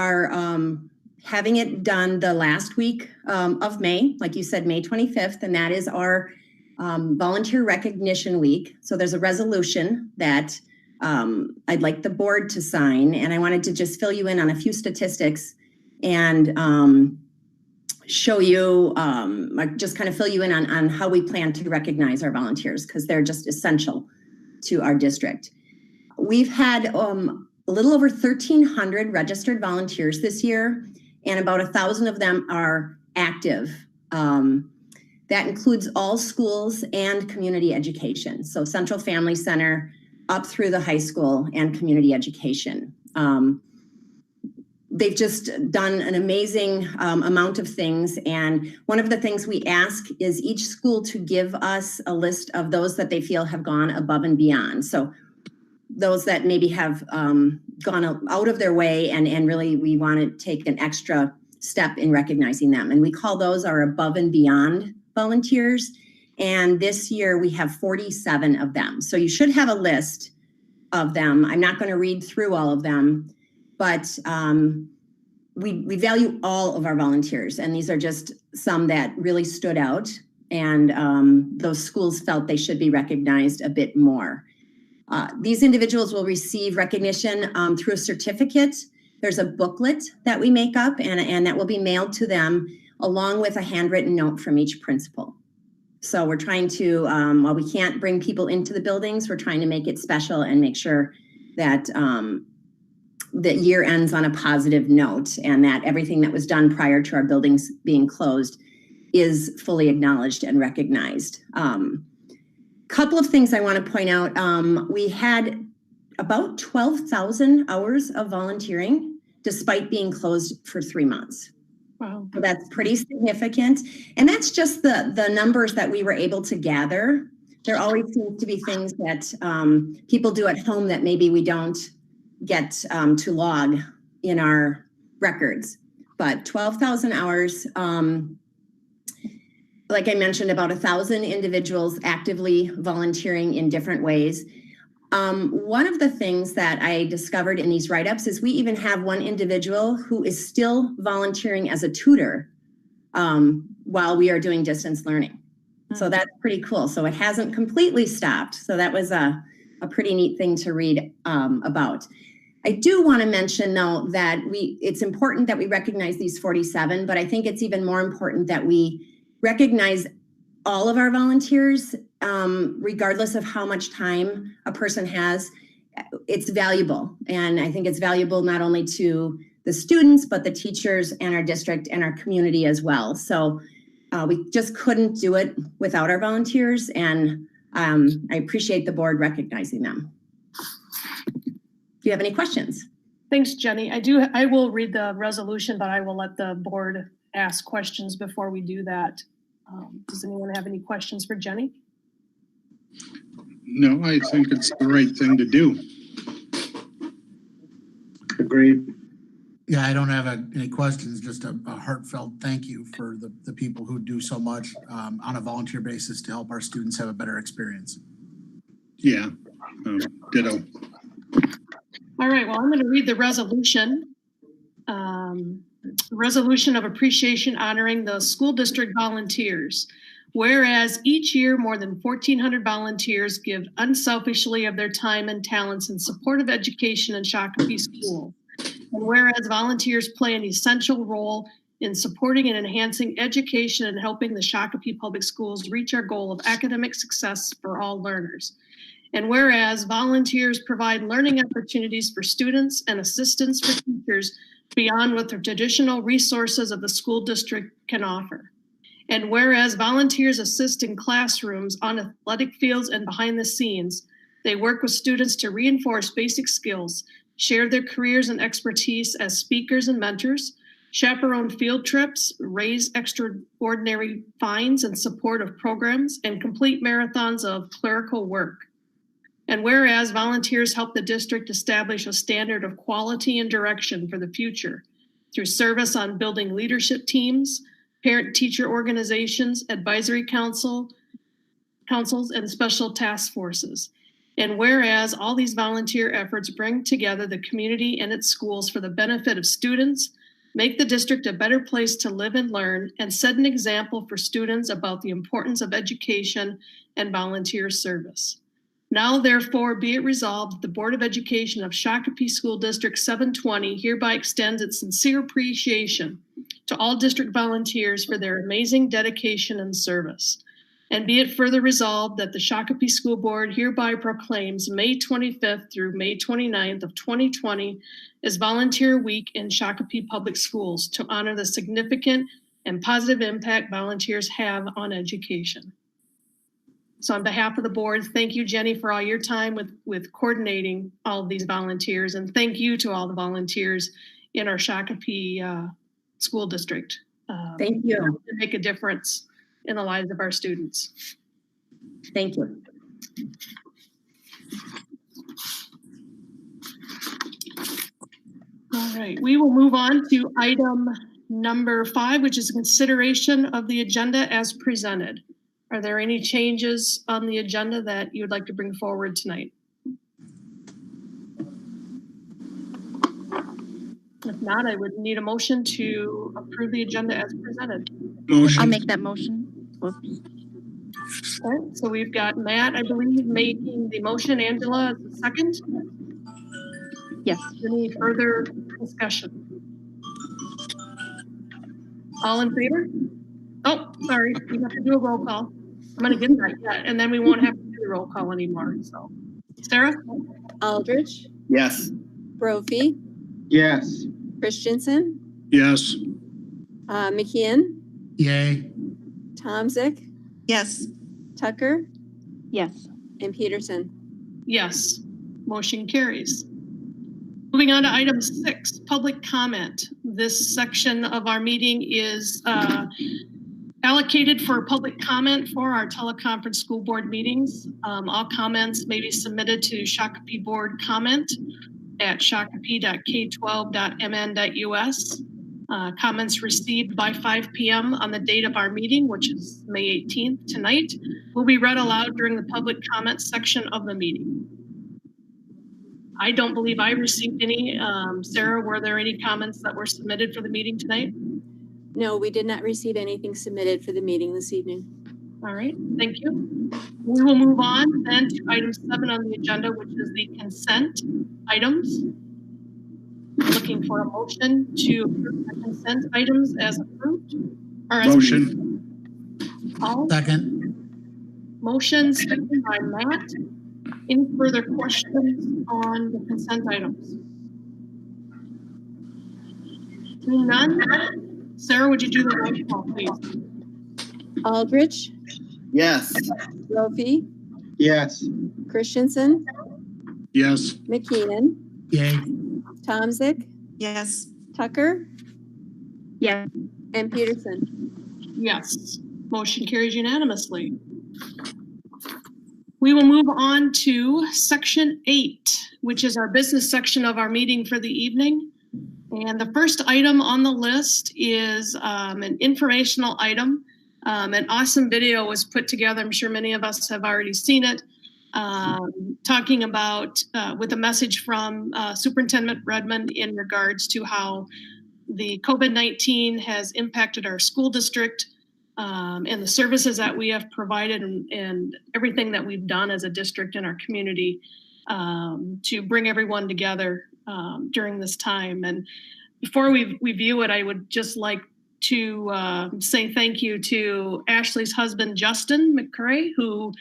are having it done the last week of May, like you said, May 25th, and that is our Volunteer Recognition Week. So there's a resolution that I'd like the board to sign, and I wanted to just fill you in on a few statistics and show you, just kind of fill you in on how we plan to recognize our volunteers, because they're just essential to our district. We've had a little over 1,300 registered volunteers this year, and about 1,000 of them are active. That includes all schools and community education. So Central Family Center up through the high school and community education. They've just done an amazing amount of things. And one of the things we ask is each school to give us a list of those that they feel have gone above and beyond. So those that maybe have gone out of their way and really we want to take an extra step in recognizing them. And we call those our above and beyond volunteers. And this year we have 47 of them. So you should have a list of them. I'm not going to read through all of them, but we value all of our volunteers. And these are just some that really stood out. And those schools felt they should be recognized a bit more. These individuals will receive recognition through a certificate. There's a booklet that we make up and that will be mailed to them along with a handwritten note from each principal. So we're trying to, while we can't bring people into the buildings, we're trying to make it special and make sure that the year ends on a positive note and that everything that was done prior to our buildings being closed is fully acknowledged and recognized. Couple of things I want to point out. We had about 12,000 hours of volunteering despite being closed for 3 months. Wow. So that's pretty significant. And that's just the numbers that we were able to gather. There always seems to be things that people do at home that maybe we don't get to log in our records. But 12,000 hours, like I mentioned, about 1,000 individuals actively volunteering in different ways. One of the things that I discovered in these write-ups is we even have one individual who is still volunteering as a tutor while we are doing distance learning. So that's pretty cool. So it hasn't completely stopped. So that was a pretty neat thing to read about. I do want to mention, though, that it's important that we recognize these 47, but I think it's even more important that we recognize all of our volunteers, regardless of how much time a person has. It's valuable. And I think it's valuable not only to the students, but the teachers and our district and our community as well. So we just couldn't do it without our volunteers. And I appreciate the board recognizing them. Do you have any questions? Thanks, Jenny. I will read the resolution, but I will let the board ask questions before we do that. Does anyone have any questions for Jenny? No, I think it's the right thing to do. Agreed. Yeah, I don't have any questions, just a heartfelt thank you for the people who do so much on a volunteer basis to help our students have a better experience. Yeah, ditto. All right, well, I'm going to read the resolution. Resolution of appreciation honoring the school district volunteers. Whereas each year more than 1,400 volunteers give unselfishly of their time and talents in support of education in Shakopee School. And whereas volunteers play an essential role in supporting and enhancing education and helping the Shakopee Public Schools reach our goal of academic success for all learners. And whereas volunteers provide learning opportunities for students and assistance for teachers beyond what the traditional resources of the school district can offer. And whereas volunteers assist in classrooms, on athletic fields, and behind the scenes, they work with students to reinforce basic skills, share their careers and expertise as speakers and mentors, chaperone field trips, raise extraordinary funds in support of programs, and complete marathons of clerical work. And whereas volunteers help the district establish a standard of quality and direction for the future through service on building leadership teams, parent-teacher organizations, advisory councils, and special task forces. And whereas all these volunteer efforts bring together the community and its schools for the benefit of students, make the district a better place to live and learn, and set an example for students about the importance of education and volunteer service. Now, therefore, be it resolved that the Board of Education of Shakopee School District 720 hereby extends its sincere appreciation to all district volunteers for their amazing dedication and service. And be it further resolved that the Shakopee School Board hereby proclaims May 25th through May 29th of 2020 as Volunteer Week in Shakopee Public Schools to honor the significant and positive impact volunteers have on education. So on behalf of the board, thank you, Jenny, for all your time with coordinating all of these volunteers. And thank you to all the volunteers in our Shakopee School District. Thank you. To make a difference in the lives of our students. Thank you. All right, we will move on to item number 5, which is consideration of the agenda as presented. Are there any changes on the agenda that you would like to bring forward tonight? If not, I would need a motion to approve the agenda as presented. Motion. I'll make that motion. Whoops. Okay, so we've got Matt, I believe, making the motion. Angela, as the second. Yes. Any further discussion? All in favor? Oh, sorry, we have to do a roll call. I'm gonna get that yet, and then we won't have to do the roll call anymore, so. Sarah? Aldrich, Yes. Brophy, Yes. Christensen, Yes. McKeon, Yay. Tomzik, Yes. Tucker, Yes. and Peterson. Yes, motion carries. Moving on to item 6, public comment. This section of our meeting is allocated for public comment for our teleconference school board meetings. All comments may be submitted to Shakopee Board Comment at shakopee.k12.mn.us. Comments received by 5 p.m. on the date of our meeting, which is May 18th tonight, will be read aloud during the public comment section of the meeting. I don't believe I received any. Sarah, were there any comments that were submitted for the meeting tonight? No, we did not receive anything submitted for the meeting this evening. All right, thank you. We will move on then to item 7 on the agenda, which is the consent items. Looking for a motion to approve the consent items as approved. Or as Motion. All Second. motion seconded by Matt. Any further questions on the consent items? Seeing none. Sarah, would you do the roll call, please? Aldrich, Yes. Brophy, Yes. Christensen, Yes. McKeon, Yay. Tomzik, Yes. Tucker, Yes. and Peterson. Yes, motion carries unanimously. We will move on to section 8, which is our business section of our meeting for the evening. And the first item on the list is an informational item. An awesome video was put together. I'm sure many of us have already seen it. Talking about with a message from Superintendent Redmond in regards to how the COVID-19 has impacted our school district and the services that we have provided and everything that we've done as a district in our community to bring everyone together during this time. And before we view it, I would just like to say thank you to Ashley's husband, Justin McCrae, who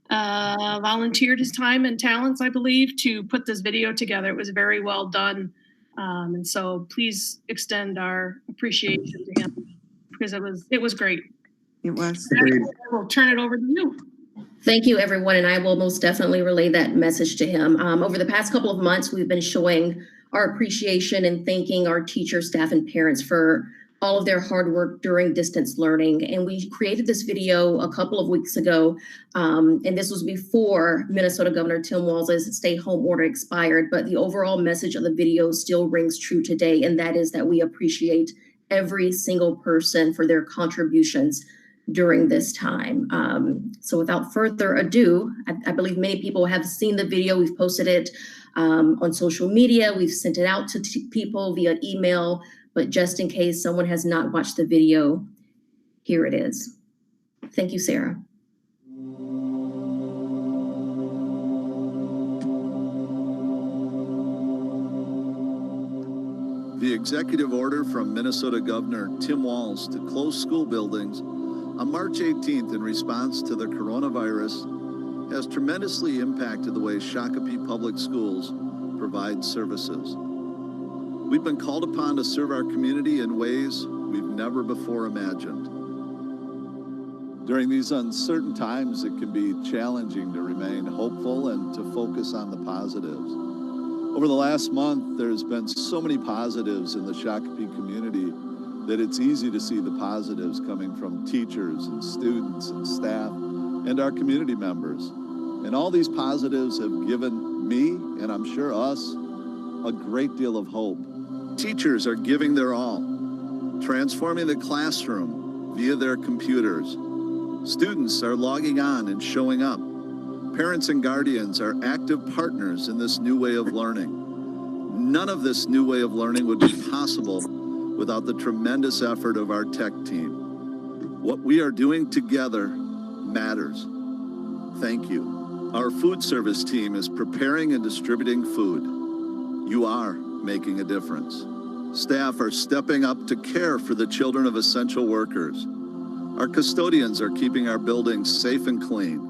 volunteered his time and talents, I believe, to put this video together. It was very well done. And so please extend our appreciation to him because it was great. It was. We'll turn it over to you. Thank you, everyone, and I will most definitely relay that message to him. Over the past couple of months, we've been showing our appreciation and thanking our teachers, staff, and parents for all of their hard work during distance learning. And we created this video a couple of weeks ago, and this was before Minnesota Governor Tim Walz's stay-home order expired, but the overall message of the video still rings true today, and that is that we appreciate every single person for their contributions during this time. So without further ado, I believe many people have seen the video. We've posted it on social media. We've sent it out to people via email, but just in case someone has not watched the video, here it is. Thank you, Sarah. The executive order from Minnesota Governor Tim Walz to close school buildings on March 18th in response to the coronavirus has tremendously impacted the way Shakopee Public Schools provide services. We've been called upon to serve our community in ways we've never before imagined. During these uncertain times, it can be challenging to remain hopeful and to focus on the positives. Over the last month, there's been so many positives in the Shakopee community that it's easy to see the positives coming from teachers and students and staff and our community members. And all these positives have given me, and I'm sure us, a great deal of hope. Teachers are giving their all, transforming the classroom via their computers. Students are logging on and showing up. Parents and guardians are active partners in this new way of learning. None of this new way of learning would be possible without the tremendous effort of our tech team. What we are doing together matters. Thank you. Our food service team is preparing and distributing food. You are making a difference. Staff are stepping up to care for the children of essential workers. Our custodians are keeping our buildings safe and clean.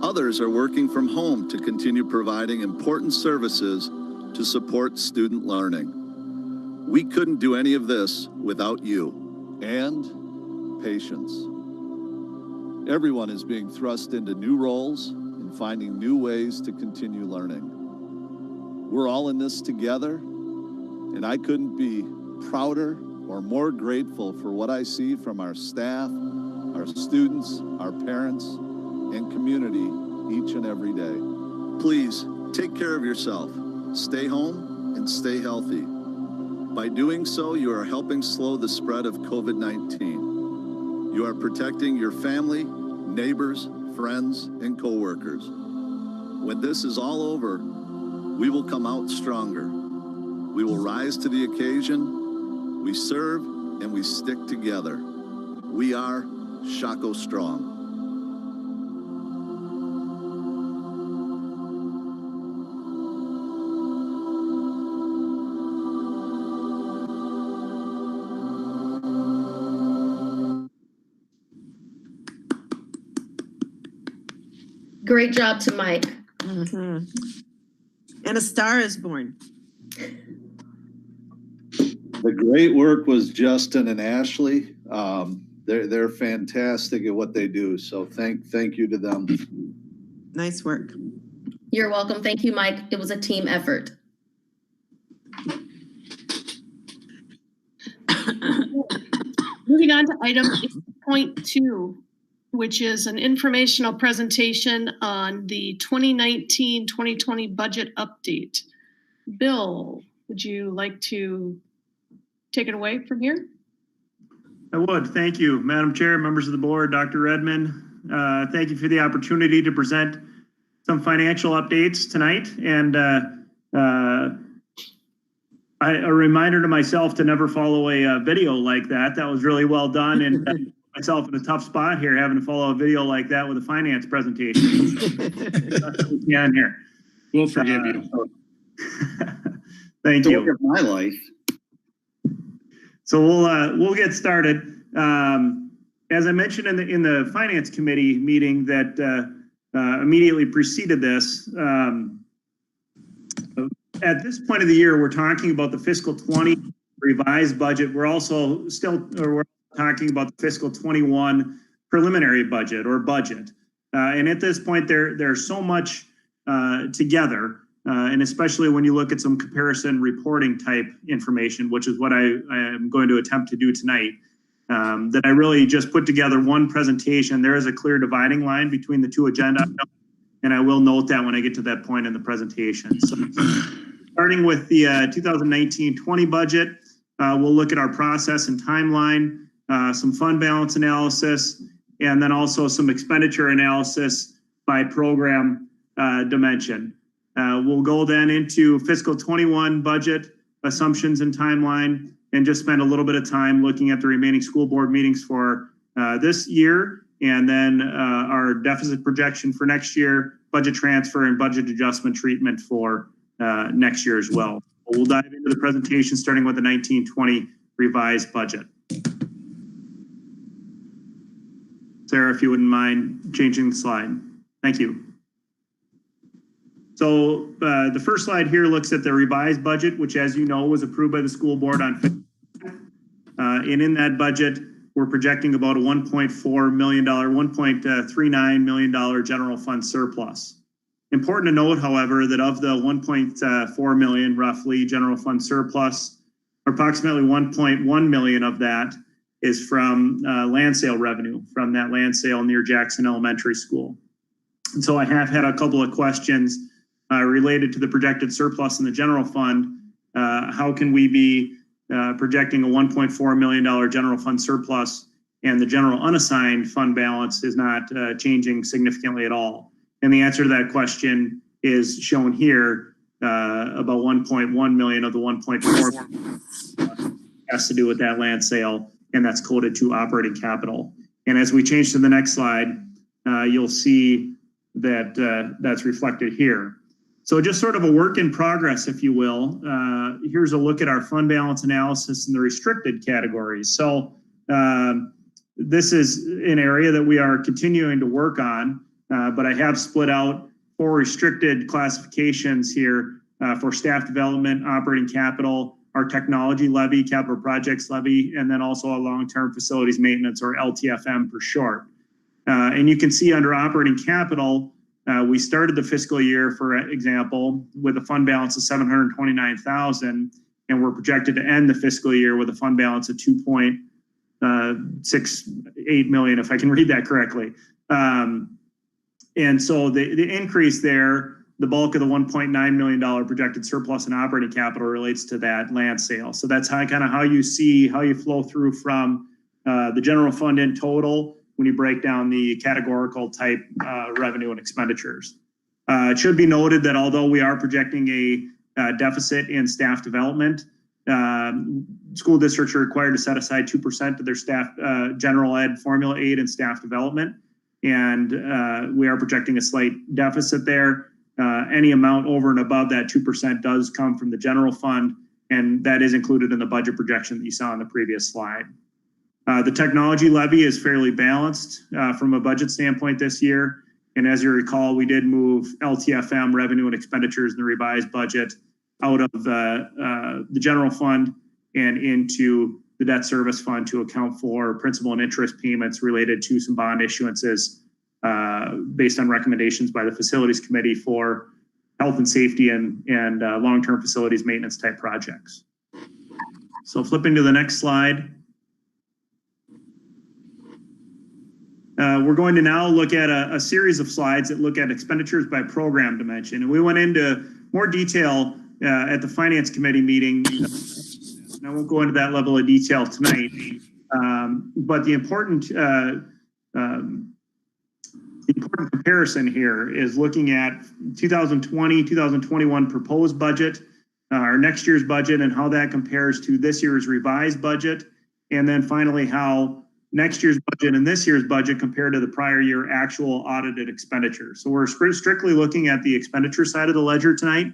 Others are working from home to continue providing important services to support student learning. We couldn't do any of this without you. And patience. Everyone is being thrust into new roles and finding new ways to continue learning. We're all in this together, and I couldn't be prouder or more grateful for what I see from our staff, our students, our parents, and community each and every day. Please take care of yourself. Stay home and stay healthy. By doing so, you are helping slow the spread of COVID-19. You are protecting your family, neighbors, friends, and coworkers. When this is all over, we will come out stronger. We will rise to the occasion. We serve and we stick together. We are Shako Strong. Great job to Mike. And a star is born. The great work was Justin and Ashley. They're fantastic at what they do. So thank you to them. Nice work. You're welcome. Thank you, Mike. It was a team effort. Moving on to item 8.2, which is an informational presentation on the 2019-2020 budget update. Bill, would you like to take it away from here? I would. Thank you, Madam Chair, members of the board, Dr. Redmond. Thank you for the opportunity to present some financial updates tonight. And a reminder to myself to never follow a video like that. That was really well done. And myself in a tough spot here, having to follow a video like that with a finance presentation. Yeah, here. We'll forgive you. Thank you. Look at my life. So we'll get started. As I mentioned in the finance committee meeting that immediately preceded this, at this point of the year, we're talking about the fiscal 20 revised budget. We're also we're talking about the fiscal 21 preliminary budget or budget. And at this point, there's so much together. And especially when you look at some comparison reporting type information, which is what I am going to attempt to do tonight, that I really just put together one presentation. There is a clear dividing line between the two agenda items, and I will note that when I get to that point in the presentation. So starting with the 2019-20 budget, we'll look at our process and timeline. some fund balance analysis, and then also some expenditure analysis by program dimension. We'll go then into fiscal 21 budget assumptions and timeline, and just spend a little bit of time looking at the remaining school board meetings for this year, and then our deficit projection for next year, budget transfer and budget adjustment treatment for next year as well. We'll dive into the presentation starting with the 1920 revised budget. Sarah, if you wouldn't mind changing the slide. Thank you. So the first slide here looks at the revised budget, which, as you know, was approved by the school board on and in that budget, we're projecting about a $1.4 million, $1.39 million general fund surplus. Important to note, however, that of the 1.4 million roughly general fund surplus, approximately 1.1 million of that is from land sale revenue from that land sale near Jackson Elementary School. And so I have had a couple of questions related to the projected surplus in the general fund. How can we be projecting a $1.4 million general fund surplus and the general unassigned fund balance is not changing significantly at all? And the answer to that question is shown here. About 1.1 million of the 1.4 has to do with that land sale, and that's coded to operating capital. And as we change to the next slide, you'll see that that's reflected here. So just sort of a work in progress, if you will. Here's a look at our fund balance analysis in the restricted categories. So this is an area that we are continuing to work on, but I have split out 4 restricted classifications here for staff development, operating capital, our technology levy, capital projects levy, and then also a long-term facilities maintenance, or LTFM for short. And you can see under operating capital, we started the fiscal year, for example, with a fund balance of $729,000, and we're projected to end the fiscal year with a fund balance of $2.68 million, if I can read that correctly. And so the increase there, the bulk of the $1.9 million projected surplus in operating capital relates to that land sale. So that's how you flow through from the general fund in total when you break down the categorical type revenue and expenditures. It should be noted that although we are projecting a deficit in staff development, school districts are required to set aside 2% of their staff general ed formula aid and staff development. And we are projecting a slight deficit there. Any amount over and above that 2% does come from the general fund, and that is included in the budget projection that you saw on the previous slide. The technology levy is fairly balanced from a budget standpoint this year. And as you recall, we did move LTFM revenue and expenditures in the revised budget out of the general fund and into the debt service fund to account for principal and interest payments related to some bond issuances based on recommendations by the facilities committee for health and safety and long-term facilities maintenance type projects. So flipping to the next slide. We're going to now look at a series of slides that look at expenditures by program dimension. And we went into more detail at the finance committee meeting. And I won't go into that level of detail tonight. But the important comparison here is looking at 2020, 2021 proposed budget, our next year's budget, and how that compares to this year's revised budget. And then finally, how next year's budget and this year's budget compare to the prior year actual audited expenditures. So we're strictly looking at the expenditure side of the ledger tonight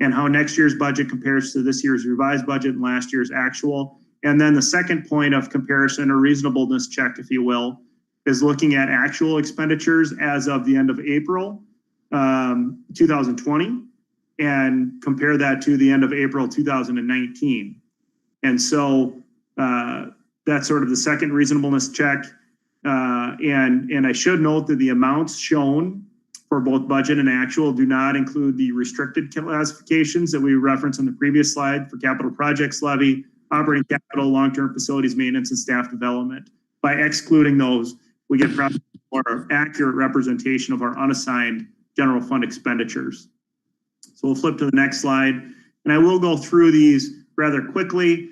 and how next year's budget compares to this year's revised budget and last year's actual. And then the second point of comparison, or reasonableness check, if you will, is looking at actual expenditures as of the end of April 2020 and compare that to the end of April 2019. And so that's sort of the second reasonableness check. And I should note that the amounts shown for both budget and actual do not include the restricted classifications that we referenced on the previous slide for capital projects levy, operating capital, long-term facilities maintenance, and staff development. By excluding those, we get probably a more accurate representation of our unassigned general fund expenditures. So we'll flip to the next slide. And I will go through these rather quickly.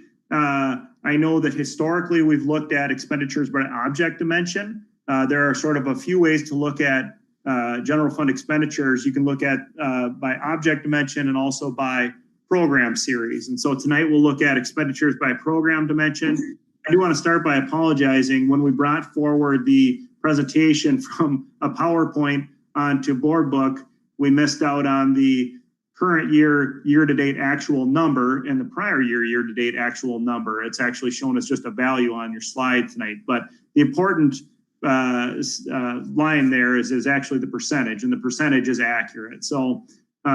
I know that historically we've looked at expenditures by object dimension. There are sort of a few ways to look at general fund expenditures. You can look at by object dimension and also by program series. And so tonight we'll look at expenditures by program dimension. I do want to start by apologizing. When we brought forward the presentation from a PowerPoint onto board book, we missed out on the current year-to-date actual number and the prior year-to-date actual number. It's actually shown as just a value on your slide tonight. But the important line there is actually the percentage, and the percentage is accurate. So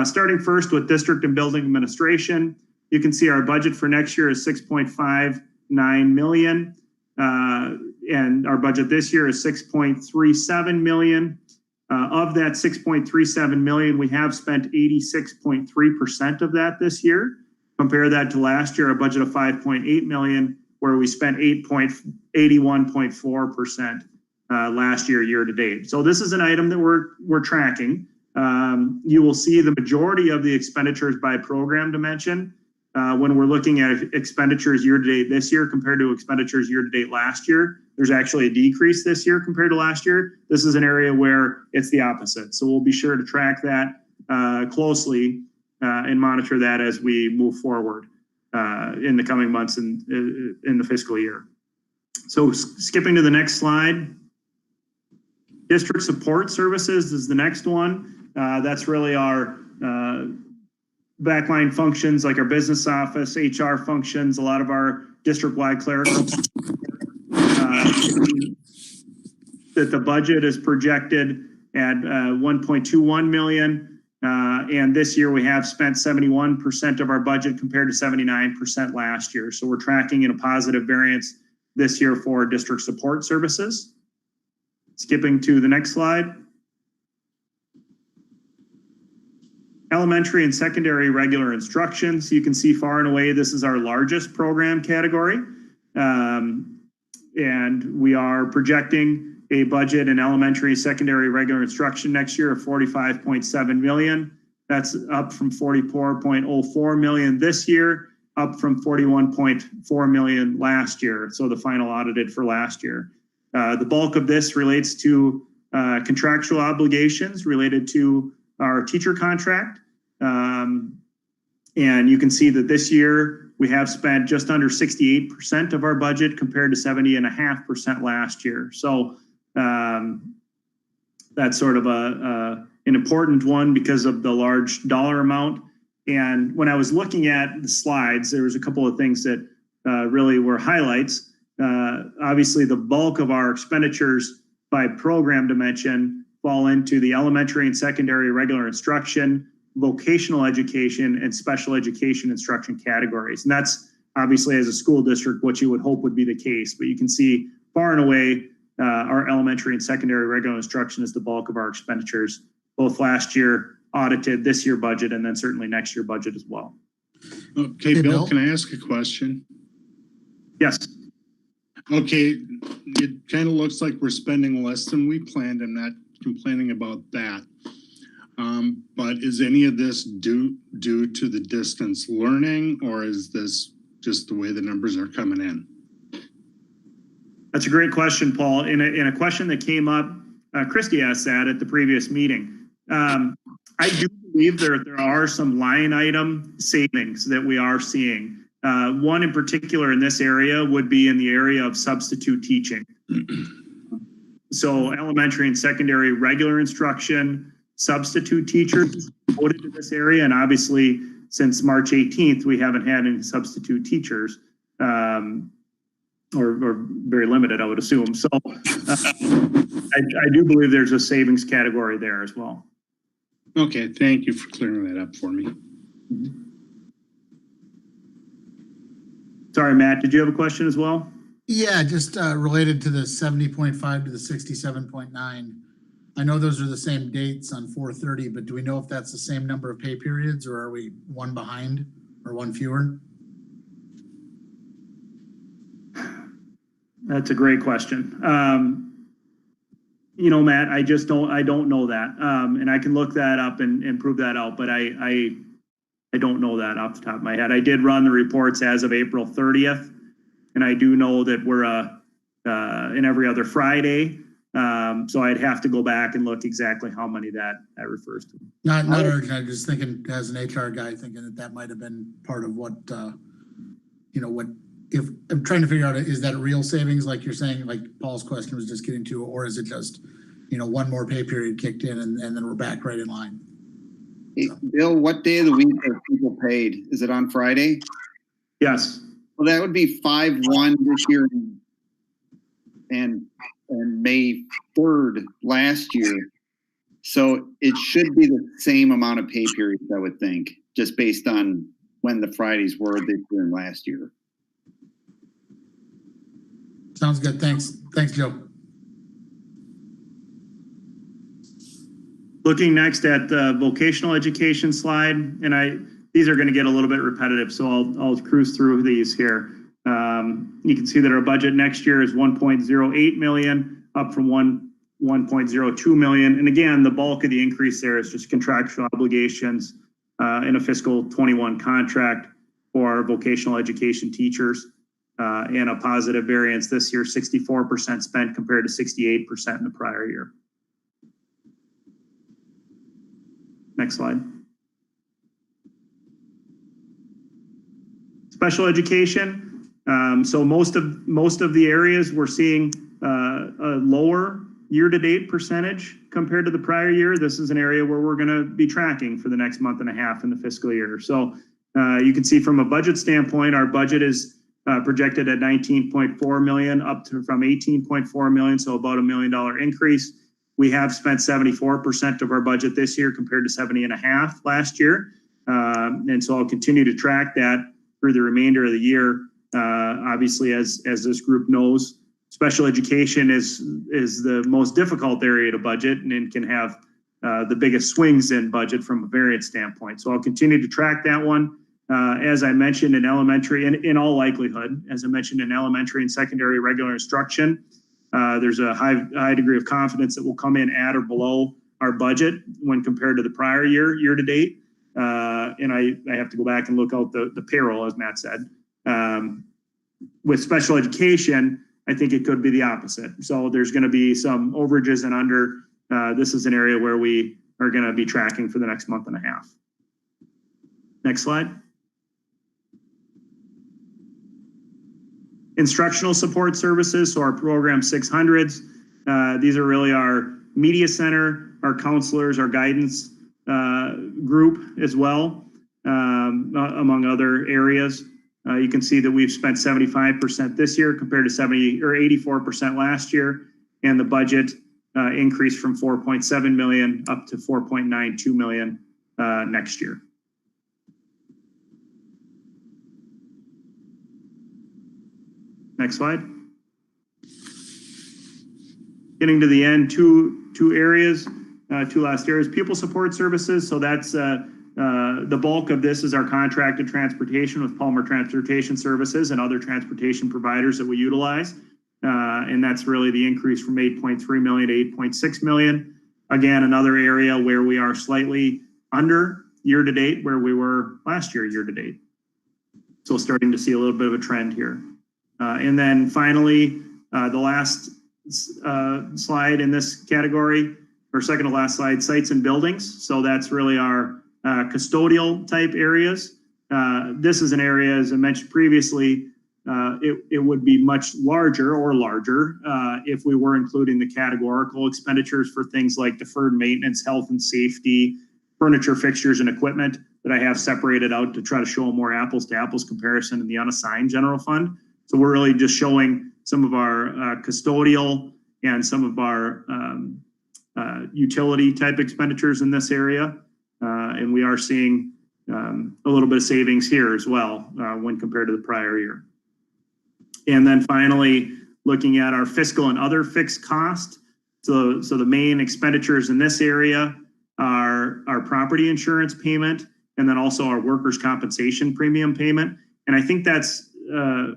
starting first with district and building administration, you can see our budget for next year is $6.59 million, and our budget this year is $6.37 million. Of that $6.37 million, we have spent 86.3% of that this year. Compare that to last year, a budget of $5.8 million, where we spent 81.4% last year to date. So this is an item that we're tracking. You will see the majority of the expenditures by program dimension when we're looking at expenditures year to date this year compared to expenditures year to date last year. There's actually a decrease this year compared to last year. This is an area where it's the opposite. So we'll be sure to track that closely and monitor that as we move forward in the coming months and in the fiscal year. So skipping to the next slide, district support services is the next one. That's really our backline functions like our business office, HR functions, a lot of our district-wide clerical. That the budget is projected at 1.21 million. And this year we have spent 71% of our budget compared to 79% last year. So we're tracking in a positive variance this year for district support services. Skipping to the next slide. Elementary and secondary regular instruction. So you can see far and away, this is our largest program category. And we are projecting a budget in elementary and secondary regular instruction next year of $45.7 million. That's up from $44.04 million this year, up from $41.4 million last year. So the final audited for last year. The bulk of this relates to contractual obligations related to our teacher contract. And you can see that this year we have spent just under 68% of our budget compared to 70.5% last year. So that's sort of an important one because of the large dollar amount. And when I was looking at the slides, there was a couple of things that really were highlights. Obviously, the bulk of our expenditures by program dimension fall into the elementary and secondary regular instruction, vocational education, and special education instruction categories. And that's obviously, as a school district, what you would hope would be the case. But you can see far and away, our elementary and secondary regular instruction is the bulk of our expenditures, both last year audited, this year budget, and then certainly next year budget as well. Okay, Hey, Bill, Bill? can I ask a question? Yes. Okay, it kind of looks like we're spending less than we planned. I'm not complaining about that. But is any of this due to the distance learning, or is this just the way the numbers are coming in? That's a great question, Paul. In a question that came up, Christy asked that at the previous meeting. I do believe there are some line item savings that we are seeing. One in particular in this area would be in the area of substitute teaching. So elementary and secondary regular instruction, substitute teachers voted to this area. And obviously, since March 18th, we haven't had any substitute teachers, or very limited, I would assume. So I do believe there's a savings category there as well. Okay, thank you for clearing that up for me. Sorry, Matt, did you have a question as well? Yeah, just related to the 70.5 to the 67.9. I know those are the same dates on 4/30, but do we know if that's the same number of pay periods, or are we one behind or one fewer? That's a great question. You know, Matt, I don't know that. And I can look that up and prove that out, but I don't know that off the top of my head. I did run the reports as of April 30th. And I do know that we're in every other Friday. So I'd have to go back and look exactly how many that refers to. Not urgent. I'm just thinking as an HR guy, thinking that might have been part of what, if I'm trying to figure out, is that a real savings? Like you're saying, like Paul's question was just getting to, or is it just, one more pay period kicked in and then we're back right in line? Hey, Bill, what day of the week are people paid? Is it on Friday? Yes. Well, that would be 5/1 this year and May 3rd last year. So it should be the same amount of pay periods, I would think, just based on when the Fridays were this year and last year. Sounds good. Thanks. Thanks, Joe. Looking next at the vocational education slide, and these are going to get a little bit repetitive, so I'll cruise through these here. You can see that our budget next year is 1.08 million, up from 1.02 million. And again, the bulk of the increase there is just contractual obligations in a fiscal 21 contract for our vocational education teachers, and a positive variance this year, 64% spent compared to 68% in the prior year. Next slide. Special education. So most of the areas we're seeing a lower year-to-date percentage compared to the prior year. This is an area where we're going to be tracking for the next month and a half in the fiscal year. So you can see from a budget standpoint, our budget is projected at 19.4 million up from 18.4 million, so about $1 million increase. We have spent 74% of our budget this year compared to 70.5% last year. And so I'll continue to track that through the remainder of the year. Obviously, as this group knows, special education is the most difficult area to budget and can have the biggest swings in budget from a variance standpoint. So I'll continue to track that one. As I mentioned in elementary, and in all likelihood, as I mentioned in elementary and secondary regular instruction, there's a high degree of confidence that will come in at or below our budget when compared to the prior year to date. And I have to go back and look out the payroll, as Matt said. With special education, I think it could be the opposite. So there's going to be some overages and under. This is an area where we are going to be tracking for the next month and a half. Next slide. Instructional support services, so our program 600s. These are really our media center, our counselors, our guidance group as well, among other areas. You can see that we've spent 75% this year compared to 84% last year, and the budget increased from 4.7 million up to 4.92 million next year. Next slide. Getting to the end, two areas, two last areas. Pupil support services. So that's the bulk of this is our contracted transportation with Palmer Transportation Services and other transportation providers that we utilize. And that's really the increase from 8.3 million to 8.6 million. Again, another area where we are slightly under year to date where we were last year to date. So starting to see a little bit of a trend here. And then finally, the last slide in this category, or second to last slide, sites and buildings. So that's really our custodial type areas. This is an area, as I mentioned previously, it would be much larger if we were including the categorical expenditures for things like deferred maintenance, health and safety, furniture, fixtures, and equipment that I have separated out to try to show a more apples to apples comparison in the unassigned general fund. So we're really just showing some of our custodial and some of our utility type expenditures in this area. And we are seeing a little bit of savings here as well when compared to the prior year. And then finally, looking at our fiscal and other fixed cost. So the main expenditures in this area are our property insurance payment, and then also our workers' compensation premium payment. And I think that's a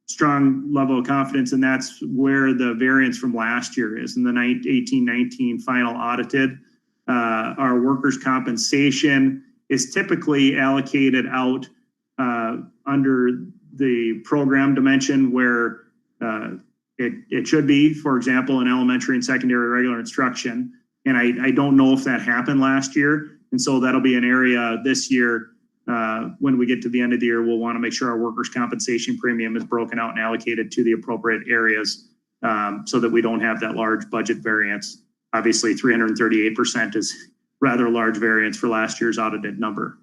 strong level of confidence, and that's where the variance from last year is. In the 18-19 final audited, our workers' compensation is typically allocated out under the program dimension where it should be, for example, in elementary and secondary regular instruction. And I don't know if that happened last year. And so that'll be an area this year when we get to the end of the year, we'll want to make sure our workers' compensation premium is broken out and allocated to the appropriate areas so that we don't have that large budget variance. Obviously, 338% is rather large variance for last year's audited number.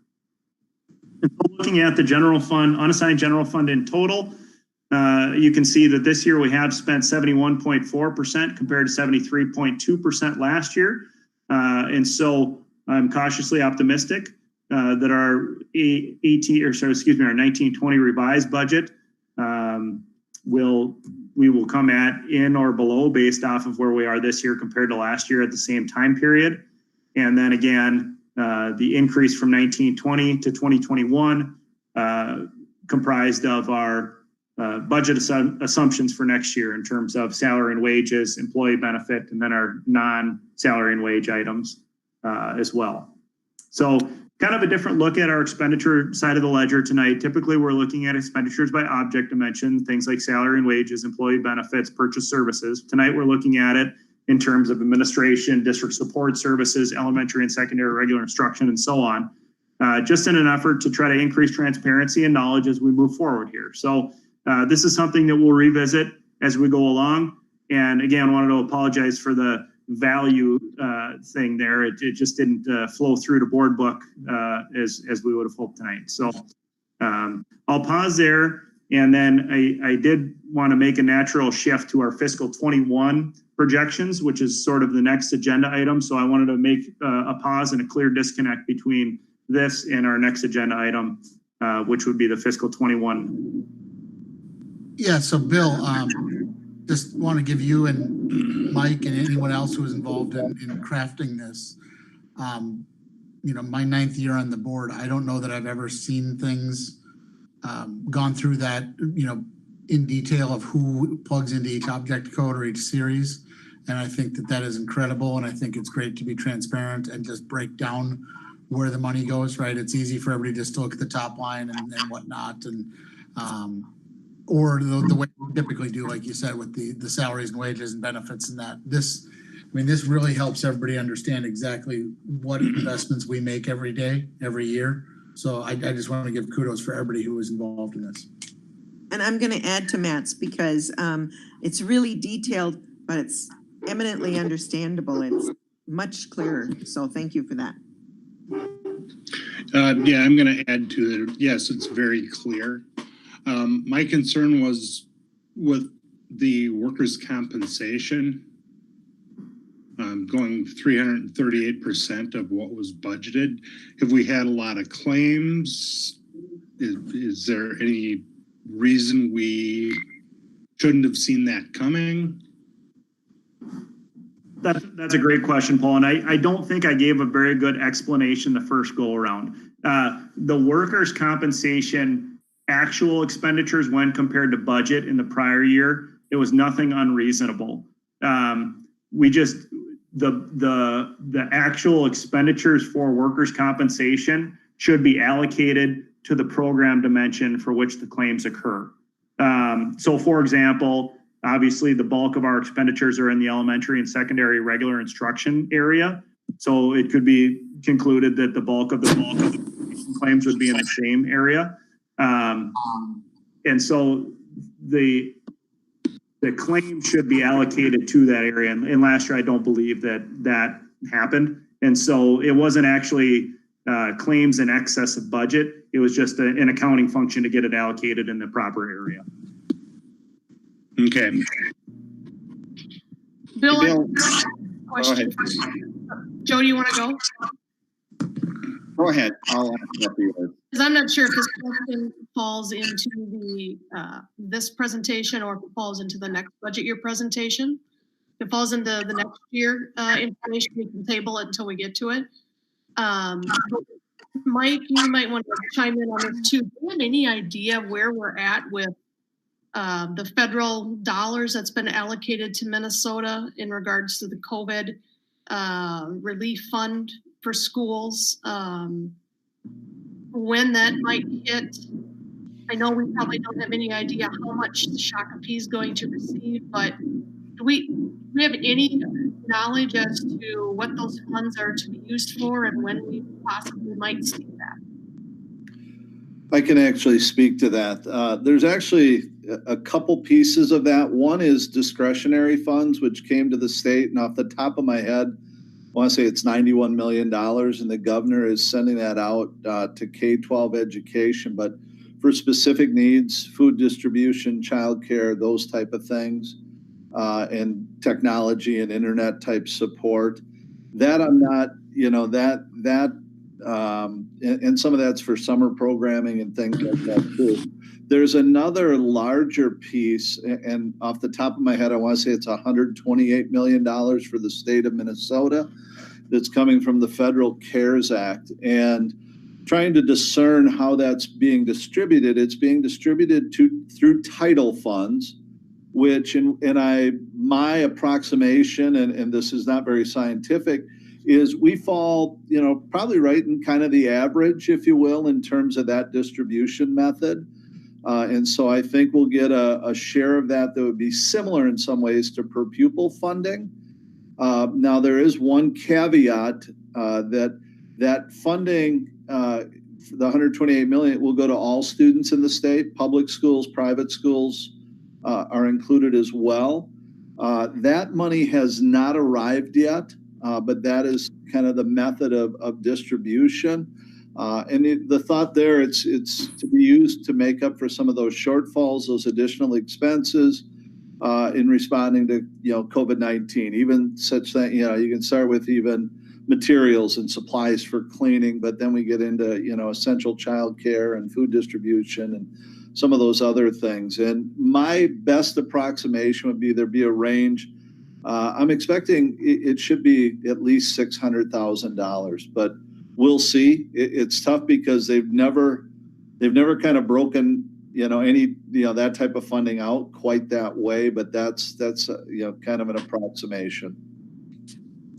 And so looking at the general fund, unassigned general fund in total, you can see that this year we have spent 71.4% compared to 73.2% last year. And so I'm cautiously optimistic that our 1920 revised budget we will come at in or below based off of where we are this year compared to last year at the same time period. And then again, the increase from 1920 to 2021 comprised of our budget assumptions for next year in terms of salary and wages, employee benefit, and then our non-salary and wage items as well. So kind of a different look at our expenditure side of the ledger tonight. Typically, we're looking at expenditures by object dimension, things like salary and wages, employee benefits, purchase services. Tonight, we're looking at it in terms of administration, district support services, elementary and secondary regular instruction, and so on, just in an effort to try to increase transparency and knowledge as we move forward here. So this is something that we'll revisit as we go along. And again, I wanted to apologize for the value thing there. It just didn't flow through the board book as we would have hoped tonight. So I'll pause there. And then I did want to make a natural shift to our fiscal 21 projections, which is sort of the next agenda item. So I wanted to make a pause and a clear disconnect between this and our next agenda item, which would be the fiscal 21. Yeah, so Bill, just want to give you and Mike and anyone else who was involved in crafting this, you know, my 9th year on the board, I don't know that I've ever seen things gone through that, you know, in detail of who plugs into each object code or each series. And I think that that is incredible. And I think it's great to be transparent and just break down where the money goes, right? It's easy for everybody just to look at the top line and whatnot. And, or the way we typically do, like you said, with the salaries and wages and benefits and that. This really helps everybody understand exactly what investments we make every day, every year. So I just want to give kudos for everybody who was involved in this. And I'm going to add to Matt's because it's really detailed, but it's eminently understandable. It's much clearer. So thank you for that. Yeah, I'm going to add to it. Yes, it's very clear. My concern was with the workers' compensation going 338% of what was budgeted. Have we had a lot of claims? Is there any reason we shouldn't have seen that coming? That's a great question, Paul. And I don't think I gave a very good explanation the first go around. The workers' compensation actual expenditures when compared to budget in the prior year, it was nothing unreasonable. We just, the actual expenditures for workers' compensation should be allocated to the program dimension for which the claims occur. So for example, obviously the bulk of our expenditures are in the elementary and secondary regular instruction area. So it could be concluded that the bulk of the claims would be in the same area. And so the claim should be allocated to that area. And last year, I don't believe that happened. And so it wasn't actually claims in excess of budget. It was just an accounting function to get it allocated in the proper area. Okay. Bill, question. Joe, do you want to go? Go ahead. I'll answer yours. Because I'm not sure if this question falls into the this presentation or if it falls into the next budget year presentation. If it falls into the next year information, we can table it until we get to it. Mike, you might want to chime in on this too. Do you have any idea where we're at with the federal dollars that's been allocated to Minnesota in regards to the COVID relief fund for schools? When that might hit I know we probably don't have any idea how much the Shakopee is going to receive, but do we have any knowledge as to what those funds are to be used for and when we possibly might see that? I can actually speak to that. There's actually a couple pieces of that. One is discretionary funds, which came to the state, and off the top of my head, I want to say it's $91 million, and the governor is sending that out to K-12 education, but for specific needs, food distribution, childcare, those type of things, and technology and internet type support. That I'm not, and some of that's for summer programming and things like that too. There's another larger piece, and off the top of my head, I want to say it's $128 million for the state of Minnesota that's coming from the Federal CARES Act. And trying to discern how that's being distributed, it's being distributed through title funds, which my approximation, and this is not very scientific, is we fall, probably right in kind of the average, if you will, in terms of that distribution method. And so I think we'll get a share of that would be similar in some ways to per pupil funding. Now, there is one caveat that funding, the $128 million, will go to all students in the state. Public schools, private schools are included as well. That money has not arrived yet. But that is kind of the method of distribution. And the thought there, it's to be used to make up for some of those shortfalls, those additional expenses in responding to, COVID-19, even such that, you can start with even materials and supplies for cleaning, but then we get into, essential childcare and food distribution and some of those other things. And my best approximation would be there'd be a range. I'm expecting it should be at least $600,000, but we'll see. It's tough because they've never kind of broken, any, that type of funding out quite that way, but that's kind of an approximation.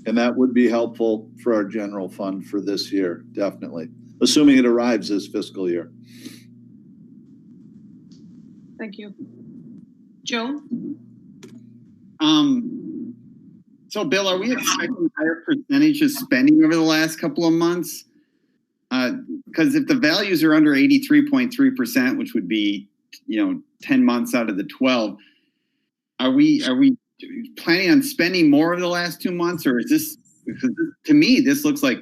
And that would be helpful for our general fund for this year, definitely, assuming it arrives this fiscal year. Thank you. Joe? So, Bill, are we expecting higher percentage of spending over the last couple of months? Because if the values are under 83.3%, which would be, 10 months out of the 12, are we planning on spending more over the last 2 months, or is this? Because to me, this looks like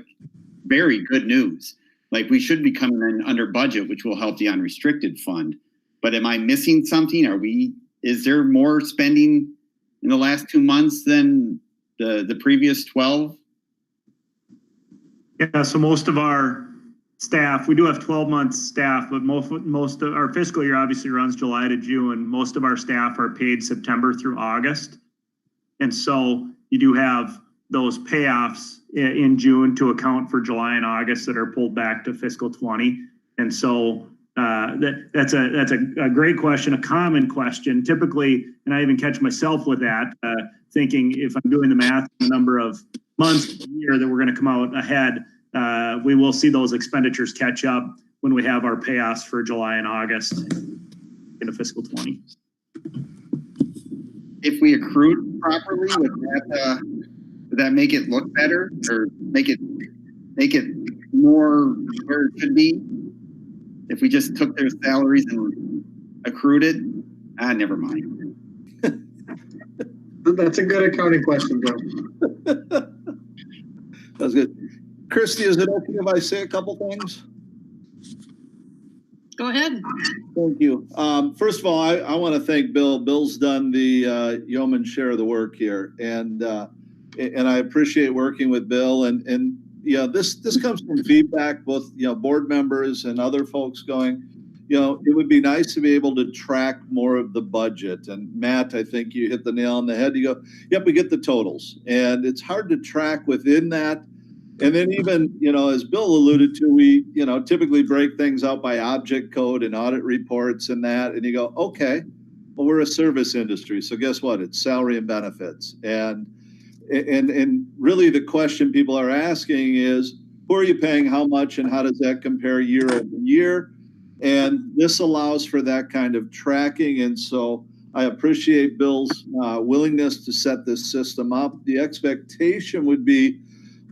very good news. Like we should be coming in under budget, which will help the unrestricted fund. But am I missing something? Is there more spending in the last 2 months than the previous 12? Yeah, so most of our staff, we do have 12 months staff, but most of our fiscal year obviously runs July to June. Most of our staff are paid September through August. And so you do have those payoffs in June to account for July and August that are pulled back to fiscal 20. And so that's a great question, a common question. Typically, and I even catch myself with that, thinking if I'm doing the math, the number of months a year that we're going to come out ahead, we will see those expenditures catch up when we have our payoffs for July and August into fiscal 20. If we accrued properly, would that make it look better, or make it more where it should be? If we just took their salaries and accrued it, never mind. That's a good accounting question, Joe. That's good. Christy, is it okay if I say a couple things? Go ahead. Thank you. First of all, I want to thank Bill. Bill's done the yeoman's share of the work here, and I appreciate working with Bill. And this comes from feedback, both board members and other folks going, it would be nice to be able to track more of the budget. And Matt, I think you hit the nail on the head. You go, yep, we get the totals, and it's hard to track within that. And then even, as Bill alluded to, we, typically break things out by object code and audit reports and that. And you go, okay, well, we're a service industry. So guess what? It's salary and benefits. And really the question people are asking is, who are you paying how much and how does that compare year over year? And this allows for that kind of tracking. And so I appreciate Bill's willingness to set this system up. The expectation would be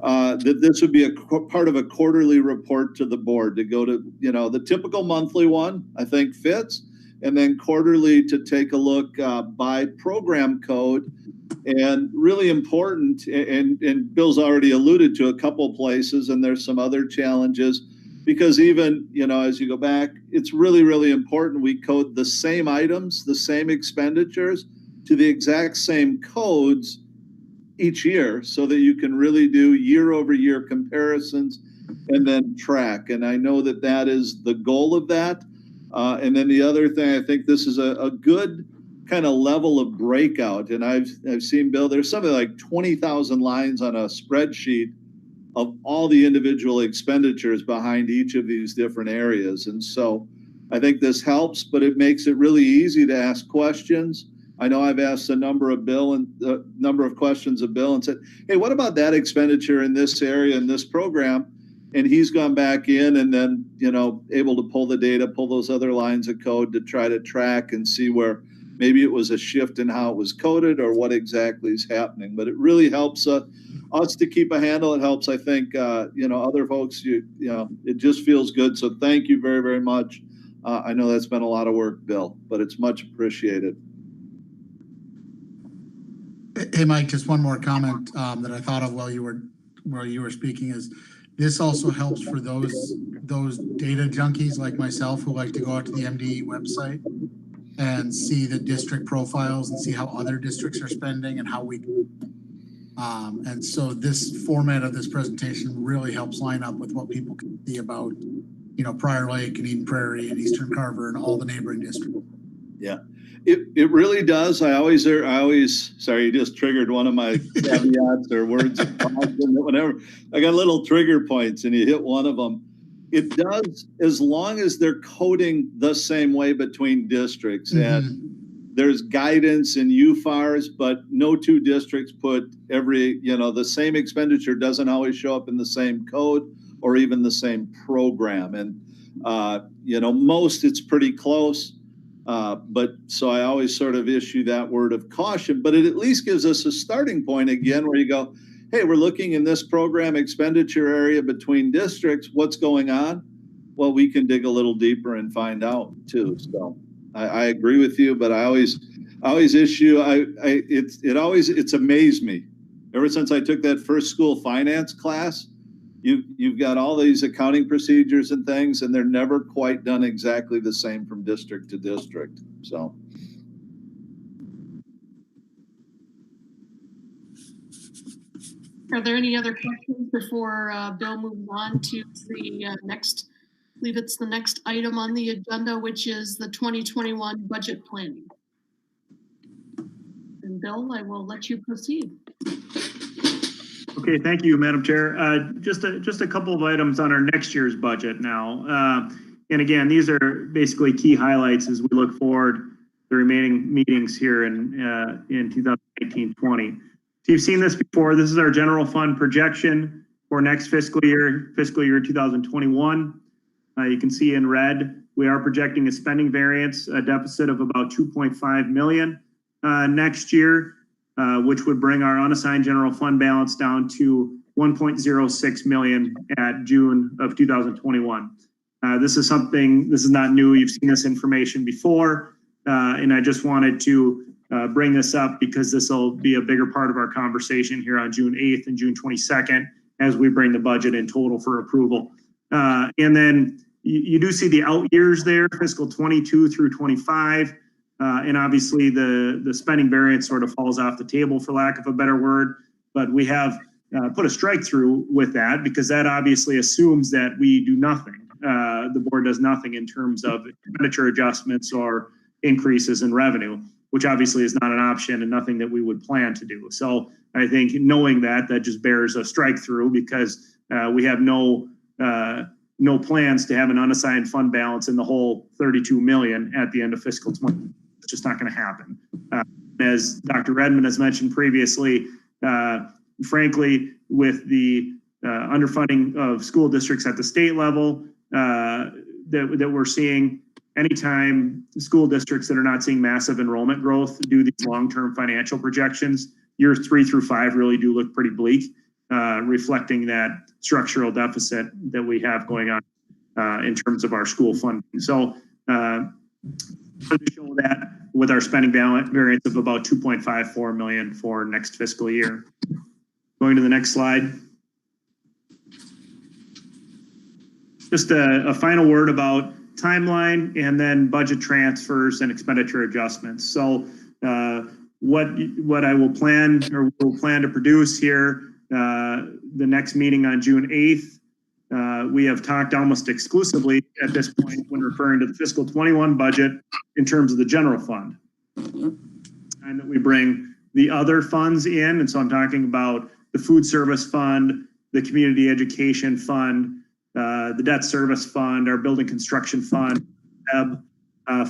that this would be part of a quarterly report to the board to go to, the typical monthly one, I think fits, and then quarterly to take a look by program code. And really important, and Bill's already alluded to a couple places, and there's some other challenges, because even, as you go back, it's really, really important we code the same items, the same expenditures to the exact same codes each year so that you can really do year over year comparisons and then track. And I know that that is the goal of that. And then the other thing, I think this is a good kind of level of breakout. And I've seen, Bill, there's something like 20,000 lines on a spreadsheet of all the individual expenditures behind each of these different areas. And so I think this helps, but it makes it really easy to ask questions. I know I've asked a number of questions of Bill and said, hey, what about that expenditure in this area in this program? And he's gone back in and then, able to pull the data, pull those other lines of code to try to track and see where maybe it was a shift in how it was coded or what exactly is happening. But it really helps us to keep a handle. It helps, I think, other folks, it just feels good. So thank you very, very much. I know that's been a lot of work, Bill, but it's much appreciated. Hey, Mike, just one more comment that I thought of while you were speaking is this also helps for those data junkies like myself who like to go out to the MDE website and see the district profiles and see how other districts are spending and how we and so this format of this presentation really helps line up with what people can see about, Prior Lake and Eden Prairie and Eastern Carver and all the neighboring districts. Yeah. It really does. I always, sorry, you just triggered one of my caveats or words. Whenever I got little trigger points and you hit one of them, it does, as long as they're coding the same way between districts. Mm-hmm. And there's guidance in UFARs, but no two districts put the same expenditure doesn't always show up in the same code or even the same program. And, most it's pretty close. But so I always sort of issue that word of caution, but it at least gives us a starting point again where you go, hey, we're looking in this program expenditure area between districts. What's going on? Well, we can dig a little deeper and find out too. So I agree with you, but I always issue, it's amazed me. Ever since I took that first school finance class, you've got all these accounting procedures and things, and they're never quite done exactly the same from district to district. So. Are there any other questions before Bill moves on to the next? I believe it's the next item on the agenda, which is the 2021 budget planning. And Bill, I will let you proceed. Okay, thank you, Madam Chair. Just a couple of items on our next year's budget now. And again, these are basically key highlights as we look forward the remaining meetings here in 2019-20. So you've seen this before. This is our general fund projection for next fiscal year 2021. You can see in red, we are projecting a spending variance, a deficit of about 2.5 million next year. Which would bring our unassigned general fund balance down to 1.06 million at June of 2021. This is not new. You've seen this information before, and I just wanted to bring this up because this will be a bigger part of our conversation here on June 8th and June 22nd as we bring the budget in total for approval. And then you do see the out years there, fiscal 22 through 25. And obviously the spending variance sort of falls off the table for lack of a better word, but we have put a strike through with that because that obviously assumes that we do nothing. The board does nothing in terms of expenditure adjustments or increases in revenue, which obviously is not an option and nothing that we would plan to do. So I think knowing that just bears a strike through because we have no plans to have an unassigned fund balance in the whole 32 million at the end of fiscal 20. It's just not going to happen. As Dr. Redmond has mentioned previously, frankly, with the underfunding of school districts at the state level, that we're seeing anytime school districts that are not seeing massive enrollment growth do these long-term financial projections, years 3 through 5 really do look pretty bleak, reflecting that structural deficit that we have going on in terms of our school funding. So to show that with our spending variance of about 2.54 million for next fiscal year. Going to the next slide. Just a final word about timeline and then budget transfers and expenditure adjustments. So what I will plan to produce here, the next meeting on June 8th, we have talked almost exclusively at this point when referring to the fiscal 21 budget in terms of the general fund. And that we bring the other funds in. And so I'm talking about the food service fund, the community education fund, the debt service fund, our building construction fund,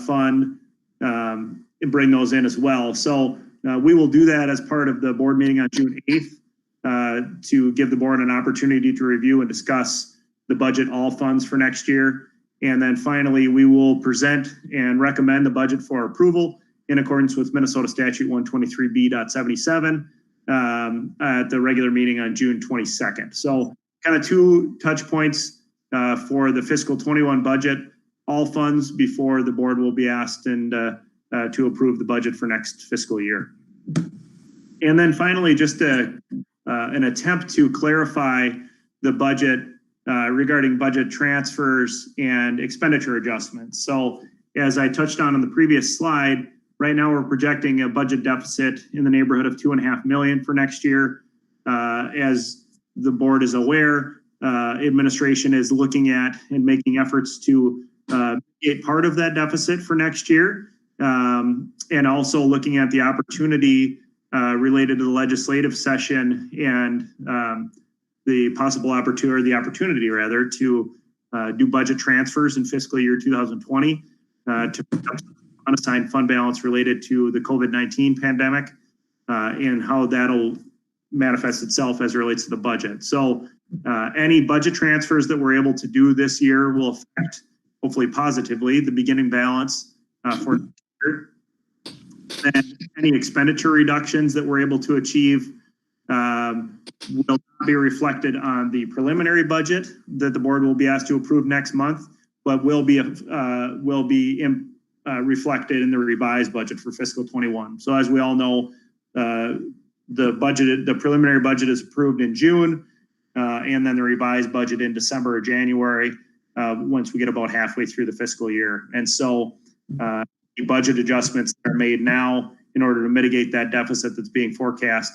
fund, and bring those in as well. So we will do that as part of the board meeting on June 8th to give the board an opportunity to review and discuss the budget, all funds for next year. And then finally, we will present and recommend the budget for approval in accordance with Minnesota Statute 123B.77 at the regular meeting on June 22nd. So kind of 2 touch points for the fiscal 21 budget, all funds before the board will be asked and to approve the budget for next fiscal year. And then finally, just an attempt to clarify the budget regarding budget transfers and expenditure adjustments. So as I touched on the previous slide, right now we're projecting a budget deficit in the neighborhood of $2.5 million for next year. As the board is aware, administration is looking at and making efforts to get part of that deficit for next year, and also looking at the opportunity related to the legislative session and the possible opportunity, or the opportunity rather, to do budget transfers in fiscal year 2020 to unassigned fund balance related to the COVID-19 pandemic and how that'll manifest itself as it relates to the budget. So any budget transfers that we're able to do this year will affect, hopefully positively, the beginning balance for next year. And any expenditure reductions that we're able to achieve will not be reflected on the preliminary budget that the board will be asked to approve next month, but will be reflected in the revised budget for fiscal 21. So as we all know, the preliminary budget is approved in June, and then the revised budget in December or January, once we get about halfway through the fiscal year. And so the budget adjustments that are made now in order to mitigate that deficit that's being forecast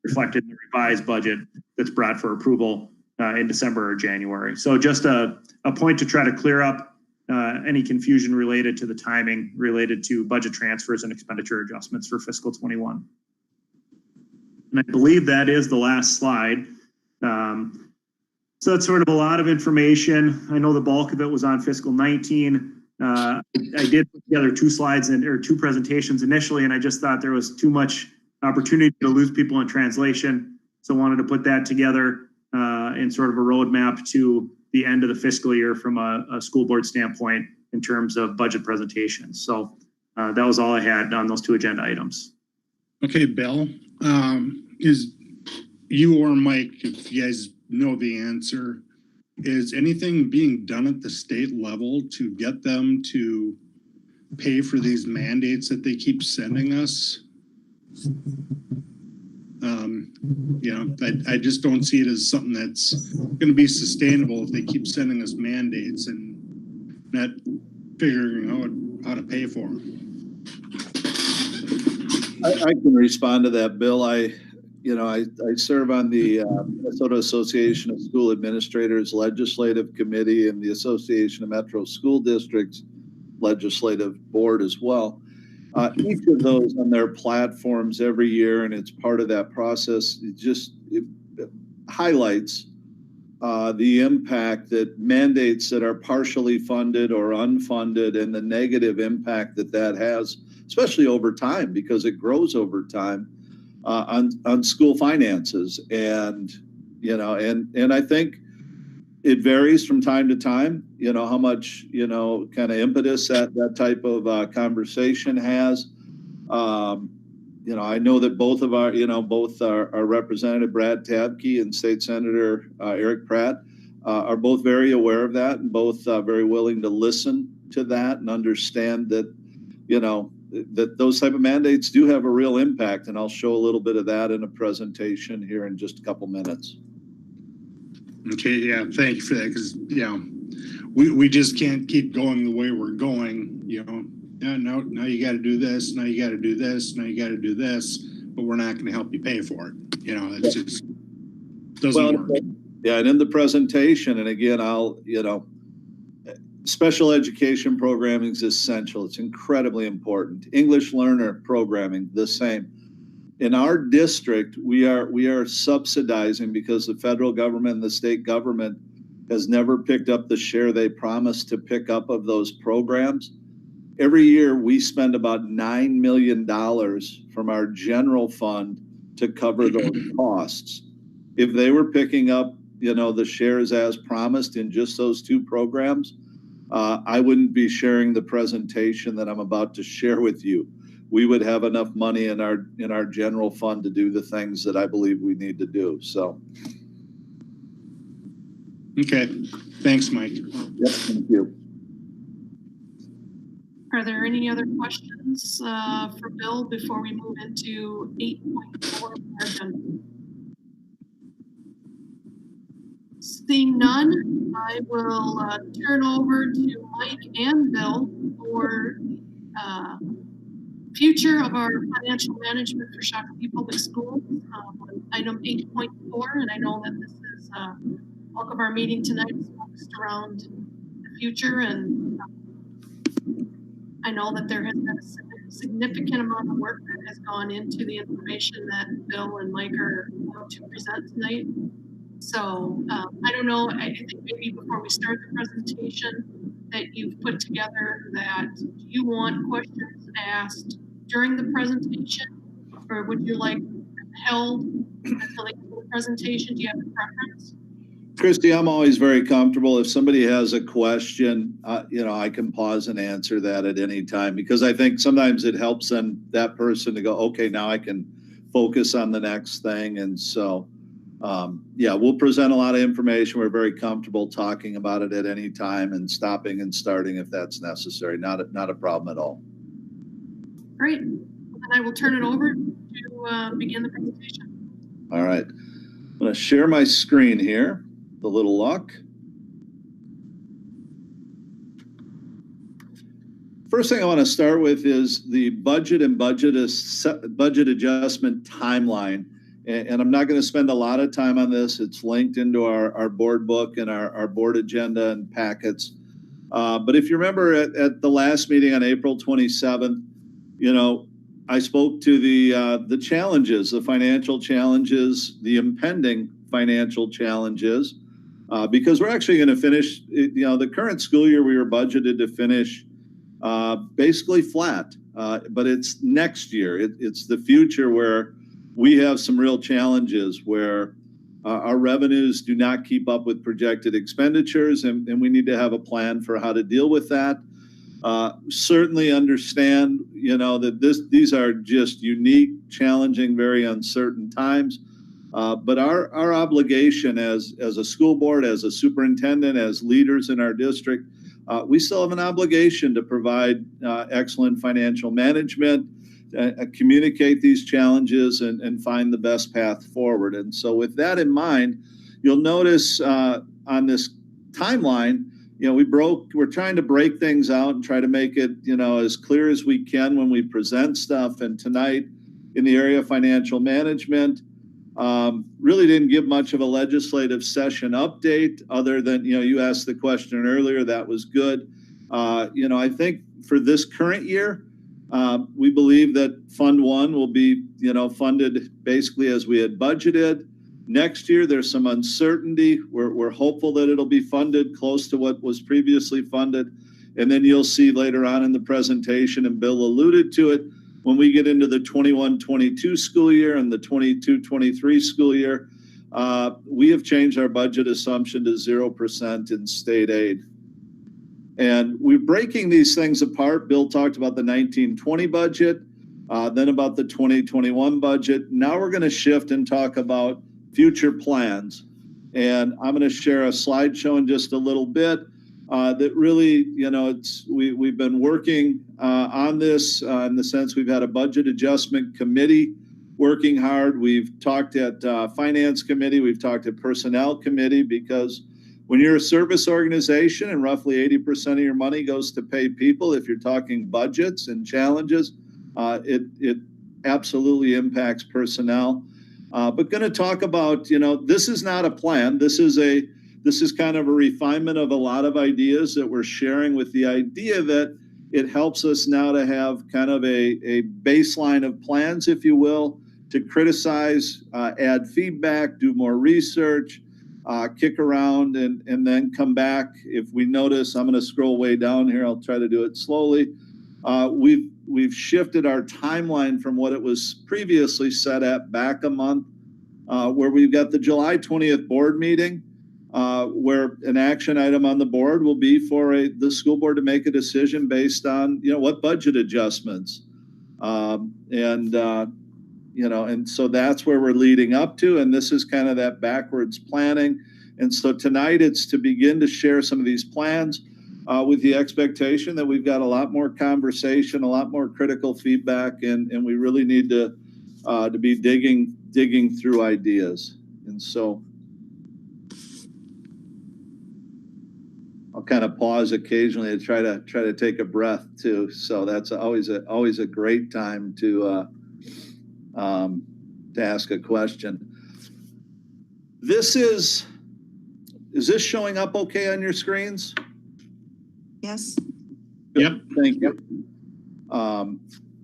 reflected in the revised budget that's brought for approval in December or January. So just a point to try to clear up any confusion related to the timing related to budget transfers and expenditure adjustments for fiscal 21. And I believe that is the last slide. So that's sort of a lot of information. I know the bulk of it was on fiscal 19. I did put together 2 slides or 2 presentations initially, and I just thought there was too much opportunity to lose people in translation. So I wanted to put that together in sort of a roadmap to the end of the fiscal year from a school board standpoint in terms of budget presentations. So that was all I had on those 2 agenda items. Okay, Bill, is you or Mike, if you guys know the answer, is anything being done at the state level to get them to pay for these mandates that they keep sending us? I just don't see it as something that's going to be sustainable if they keep sending us mandates and not figuring out how to pay for them. I can respond to that, Bill. I serve on the Minnesota Association of School Administrators Legislative Committee and the Association of Metro School Districts Legislative Board as well. Each of those on their platforms every year, and it's part of that process, it highlights the impact that mandates that are partially funded or unfunded and the negative impact that has, especially over time, because it grows over time on school finances. And I think It varies from time to time, how much, kind of impetus that type of conversation has. I know that both of our Representative Brad Tabke and State Senator Eric Pratt are both very aware of that and both very willing to listen to that and understand that, that those type of mandates do have a real impact. And I'll show a little bit of that in a presentation here in just a couple minutes. Okay, yeah, thank you for that, because, we just can't keep going the way we're going, now you got to do this, now you got to do this, now you got to do this, but we're not going to help you pay for it. It just doesn't work. Yeah, and in the presentation, and again, special education programming is essential. It's incredibly important. English learner programming, the same. In our district, we are subsidizing because the federal government and the state government has never picked up the share they promised to pick up of those programs. Every year, we spend about $9 million from our general fund to cover those costs. If they were picking up, the shares as promised in just those two programs, I wouldn't be sharing the presentation that I'm about to share with you. We would have enough money in our general fund to do the things that I believe we need to do. So. Okay. Thanks, Mike. Yep. Thank you. Are there any other questions for Bill before we move into 8.4 of our agenda? Seeing none, I will turn over to Mike and Bill for future of our financial management for Shakopee Public Schools, item 8.4, and I know that this is bulk of our meeting tonight is focused around the future, and I know that there has been a significant amount of work that has gone into the information that Bill and Mike are going to present tonight. So I don't know, I think maybe before we start the presentation that you've put together that you want questions asked during the presentation, or would you like held until they do the presentation? Do you have a preference? Christy, I'm always very comfortable. If somebody has a question, I can pause and answer that at any time, because I think sometimes it helps that person to go, okay, now I can focus on the next thing. And so, we'll present a lot of information. We're very comfortable talking about it at any time and stopping and starting if that's necessary. Not a problem at all. Great. Then I will turn it over to begin the presentation. All right. I'm going to share my screen here. The little luck. First thing I want to start with is the budget and budget adjustment timeline. And I'm not going to spend a lot of time on this. It's linked into our board book and our board agenda and packets. But if you remember at the last meeting on April 27th, I spoke to the challenges, the financial challenges, the impending financial challenges, because we're actually going to finish, the current school year we were budgeted to finish basically flat, but it's next year. It's the future where we have some real challenges where our revenues do not keep up with projected expenditures, and we need to have a plan for how to deal with that. Certainly understand, that these are just unique, challenging, very uncertain times. But our obligation as a school board, as a superintendent, as leaders in our district, we still have an obligation to provide excellent financial management, communicate these challenges, and find the best path forward. And so with that in mind, you'll notice on this timeline, we're trying to break things out and try to make it, as clear as we can when we present stuff. And tonight in the area of financial management, really didn't give much of a legislative session update other than, you asked the question earlier, that was good. I think for this current year, we believe that Fund 1 will be, funded basically as we had budgeted. Next year, there's some uncertainty. We're hopeful that it'll be funded close to what was previously funded. And then you'll see later on in the presentation, and Bill alluded to it, when we get into the 21-22 school year and the 22-23 school year, we have changed our budget assumption to 0% in state aid. And we're breaking these things apart. Bill talked about the 1920 budget, then about the 2021 budget. Now we're going to shift and talk about future plans. And I'm going to share a slideshow in just a little bit that really, we've been working on this in the sense we've had a budget adjustment committee working hard. We've talked at finance committee. We've talked at personnel committee, because when you're a service organization and roughly 80% of your money goes to pay people, if you're talking budgets and challenges, it absolutely impacts personnel. But going to talk about, this is not a plan. This is kind of a refinement of a lot of ideas that we're sharing, with the idea that it helps us now to have kind of a baseline of plans, if you will, to criticize, add feedback, do more research, kick around, and then come back. If we notice, I'm going to scroll way down here. I'll try to do it slowly. We've shifted our timeline from what it was previously set at back a month, where we've got the July 20th board meeting, where an action item on the board will be for the school board to make a decision based on, what budget adjustments. And so that's where we're leading up to. And this is kind of that backwards planning. And so tonight it's to begin to share some of these plans with the expectation that we've got a lot more conversation, a lot more critical feedback, and we really need to be digging through ideas. And so I'll kind of pause occasionally to try to take a breath too. So that's always a great time to ask a question. Is this showing up okay on your screens? Yes. Yep. Thank you.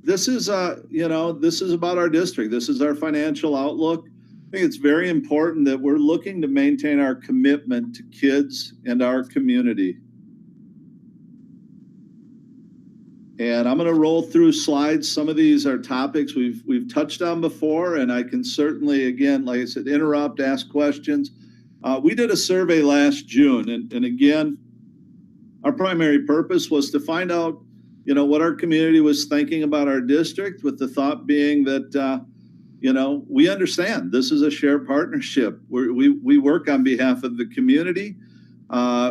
This is about our district. This is our financial outlook. I think it's very important that we're looking to maintain our commitment to kids and our community. And I'm going to roll through slides. Some of these are topics we've touched on before, and I can certainly, again, like I said, interrupt, ask questions. We did a survey last June, and again, our primary purpose was to find out, what our community was thinking about our district, with the thought being that, we understand this is a shared partnership. We work on behalf of the community.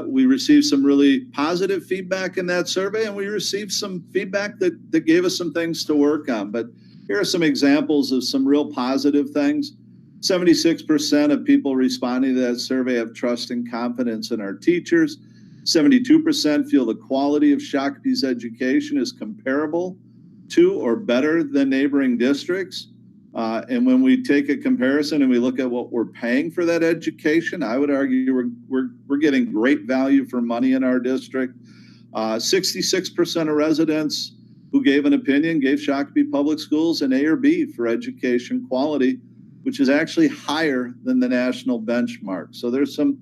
We received some really positive feedback in that survey, and we received some feedback that gave us some things to work on. But here are some examples of some real positive things. 76% of people responding to that survey have trust and confidence in our teachers. 72% feel the quality of Shakopee's education is comparable to or better than neighboring districts. And when we take a comparison and we look at what we're paying for that education, I would argue we're getting great value for money in our district. 66% of residents who gave an opinion gave Shakopee Public Schools an A or B for education quality, which is actually higher than the national benchmark. So there's some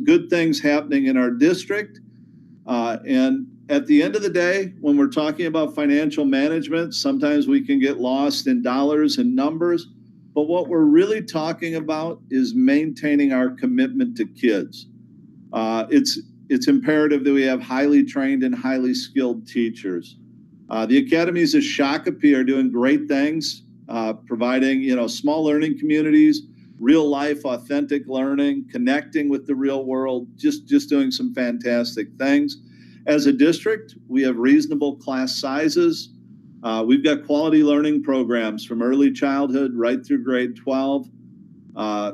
good things happening in our district. And at the end of the day, when we're talking about financial management, sometimes we can get lost in dollars and numbers. But what we're really talking about is maintaining our commitment to kids. It's imperative that we have highly trained and highly skilled teachers. The academies of Shakopee are doing great things, providing small learning communities, real life, authentic learning, connecting with the real world, just doing some fantastic things. As a district, we have reasonable class sizes. We've got quality learning programs from early childhood right through grade 12.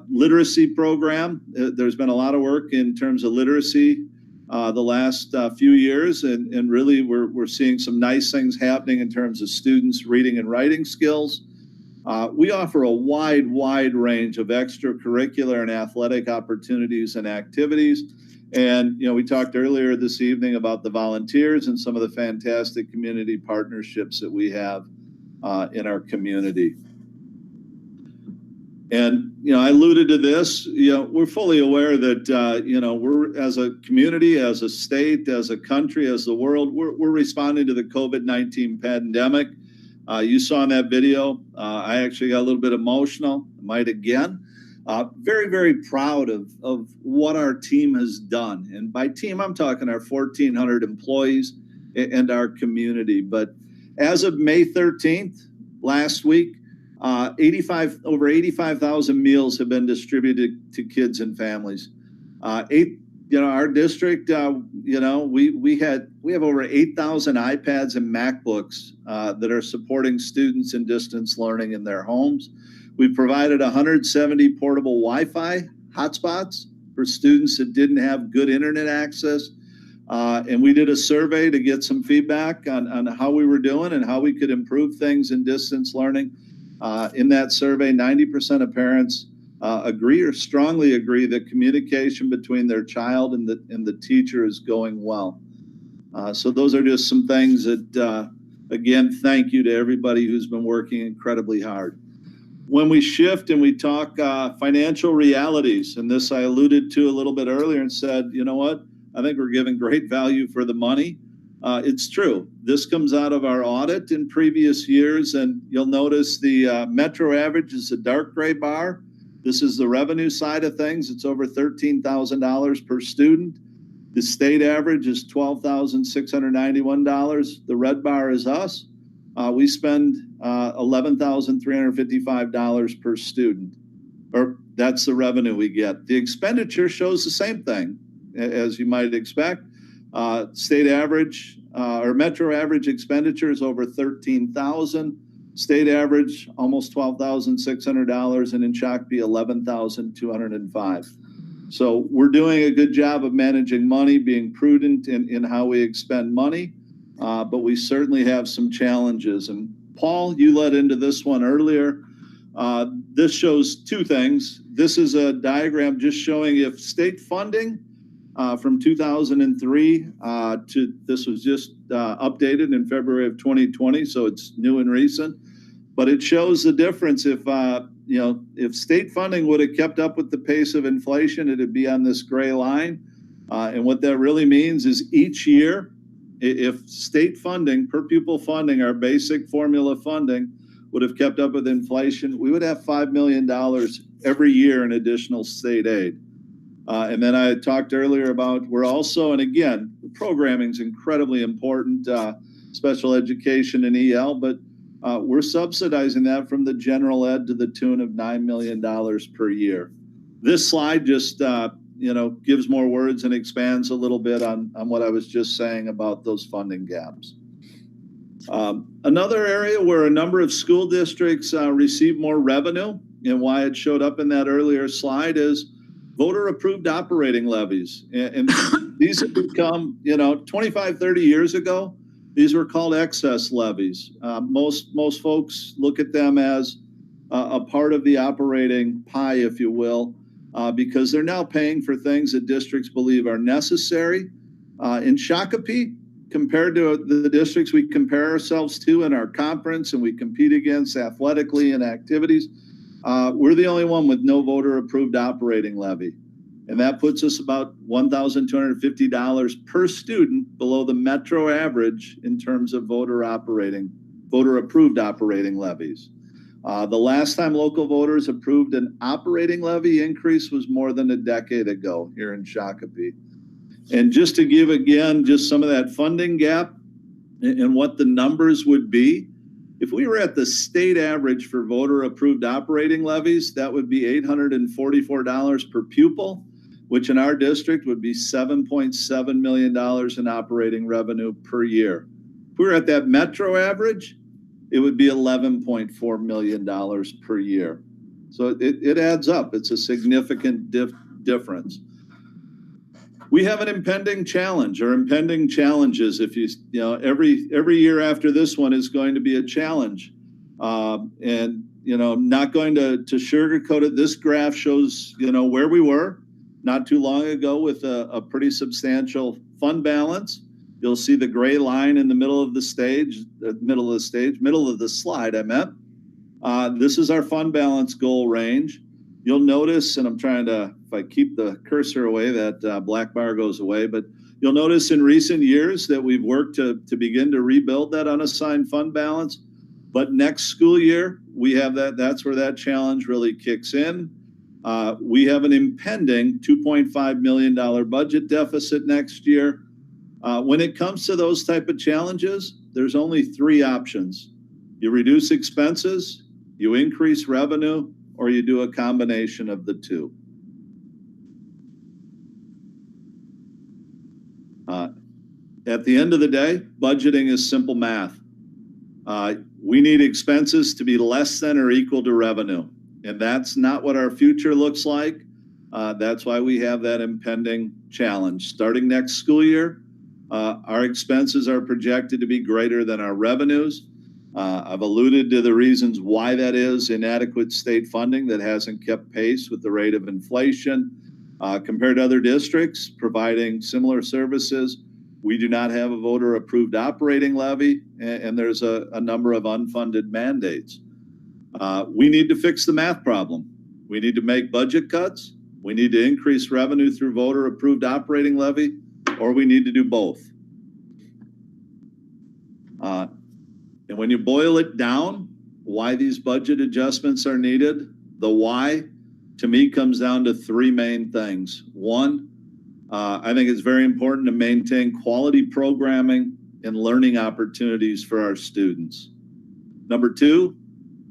Literacy program, there's been a lot of work in terms of literacy the last few years, and really we're seeing some nice things happening in terms of students' reading and writing skills. We offer a wide range of extracurricular and athletic opportunities and activities. And, we talked earlier this evening about the volunteers and some of the fantastic community partnerships that we have in our community. And, I alluded to this, we're fully aware that, we're, as a community, as a state, as a country, as the world, we're responding to the COVID-19 pandemic. You saw in that video, I actually got a little bit emotional, might again. Very, very proud of what our team has done. And by team, I'm talking our 1,400 employees and our community. But as of May 13th, last week, over 85,000 meals have been distributed to kids and families. Our district, we have over 8,000 iPads and MacBooks that are supporting students in distance learning in their homes. We provided 170 portable Wi-Fi hotspots for students that didn't have good internet access. And we did a survey to get some feedback on how we were doing and how we could improve things in distance learning. In that survey, 90% of parents agree or strongly agree that communication between their child and the teacher is going well. So those are just some things that, again, thank you to everybody who's been working incredibly hard. When we shift and we talk financial realities, and this I alluded to a little bit earlier and said, you know what, I think we're giving great value for the money. It's true. This comes out of our audit in previous years, and you'll notice the metro average is a dark gray bar. This is the revenue side of things. It's over $13,000 per student. The state average is $12,691. The red bar is us. We spend $11,355 per student, or that's the revenue we get. The expenditure shows the same thing, as you might expect. State average or metro average expenditure is over $13,000. State average almost $12,600, and in Shakopee $11,205. So we're doing a good job of managing money, being prudent in how we expend money. But we certainly have some challenges. And Paul, you led into this one earlier. This shows two things. This is a diagram just showing if state funding from 2003 to this was just updated in February of 2020, so it's new and recent. But it shows the difference. If state funding would have kept up with the pace of inflation, it'd be on this gray line. And what that really means is each year, if state funding, per pupil funding, our basic formula funding, would have kept up with inflation, we would have $5 million every year in additional state aid. And then I talked earlier about we're also, and again, programming is incredibly important, special education and EL, but we're subsidizing that from the general ed to the tune of $9 million per year. This slide just gives more words and expands a little bit on what I was just saying about those funding gaps. Another area where a number of school districts receive more revenue, and why it showed up in that earlier slide, is voter-approved operating levies. And these have become, 25, 30 years ago, these were called excess levies. Most folks look at them as a part of the operating pie, if you will, because they're now paying for things that districts believe are necessary. In Shakopee, compared to the districts we compare ourselves to in our conference and we compete against athletically and activities, we're the only one with no voter-approved operating levy. And that puts us about $1,250 per student below the metro average in terms of voter-approved operating levies. The last time local voters approved an operating levy increase was more than a decade ago here in Shakopee. And just to give, again, just some of that funding gap and what the numbers would be, if we were at the state average for voter-approved operating levies, that would be $844 per pupil, which in our district would be $7.7 million in operating revenue per year. If we were at that metro average, it would be $11.4 million per year. So it adds up. It's a significant difference. We have an impending challenge, or impending challenges. If every year after this one is going to be a challenge. And not going to sugarcoat it. This graph shows, where we were not too long ago with a pretty substantial fund balance. You'll see the gray line in the middle of the slide, I meant. This is our fund balance goal range. You'll notice, and I'm trying to, if I keep the cursor away, that black bar goes away, but you'll notice in recent years that we've worked to begin to rebuild that unassigned fund balance. But next school year, we have that's where that challenge really kicks in. We have an impending $2.5 million budget deficit next year. When it comes to those type of challenges, there's only three options. You reduce expenses, you increase revenue, or you do a combination of the two. At the end of the day, budgeting is simple math. We need expenses to be less than or equal to revenue. And that's not what our future looks like. That's why we have that impending challenge. Starting next school year, our expenses are projected to be greater than our revenues. I've alluded to the reasons why that is: inadequate state funding that hasn't kept pace with the rate of inflation. Compared to other districts providing similar services, we do not have a voter-approved operating levy, and there's a number of unfunded mandates. We need to fix the math problem. We need to make budget cuts. We need to increase revenue through voter-approved operating levy, or we need to do both. And when you boil it down, why these budget adjustments are needed, the why, to me, comes down to three main things. One, I think it's very important to maintain quality programming and learning opportunities for our students. Number two,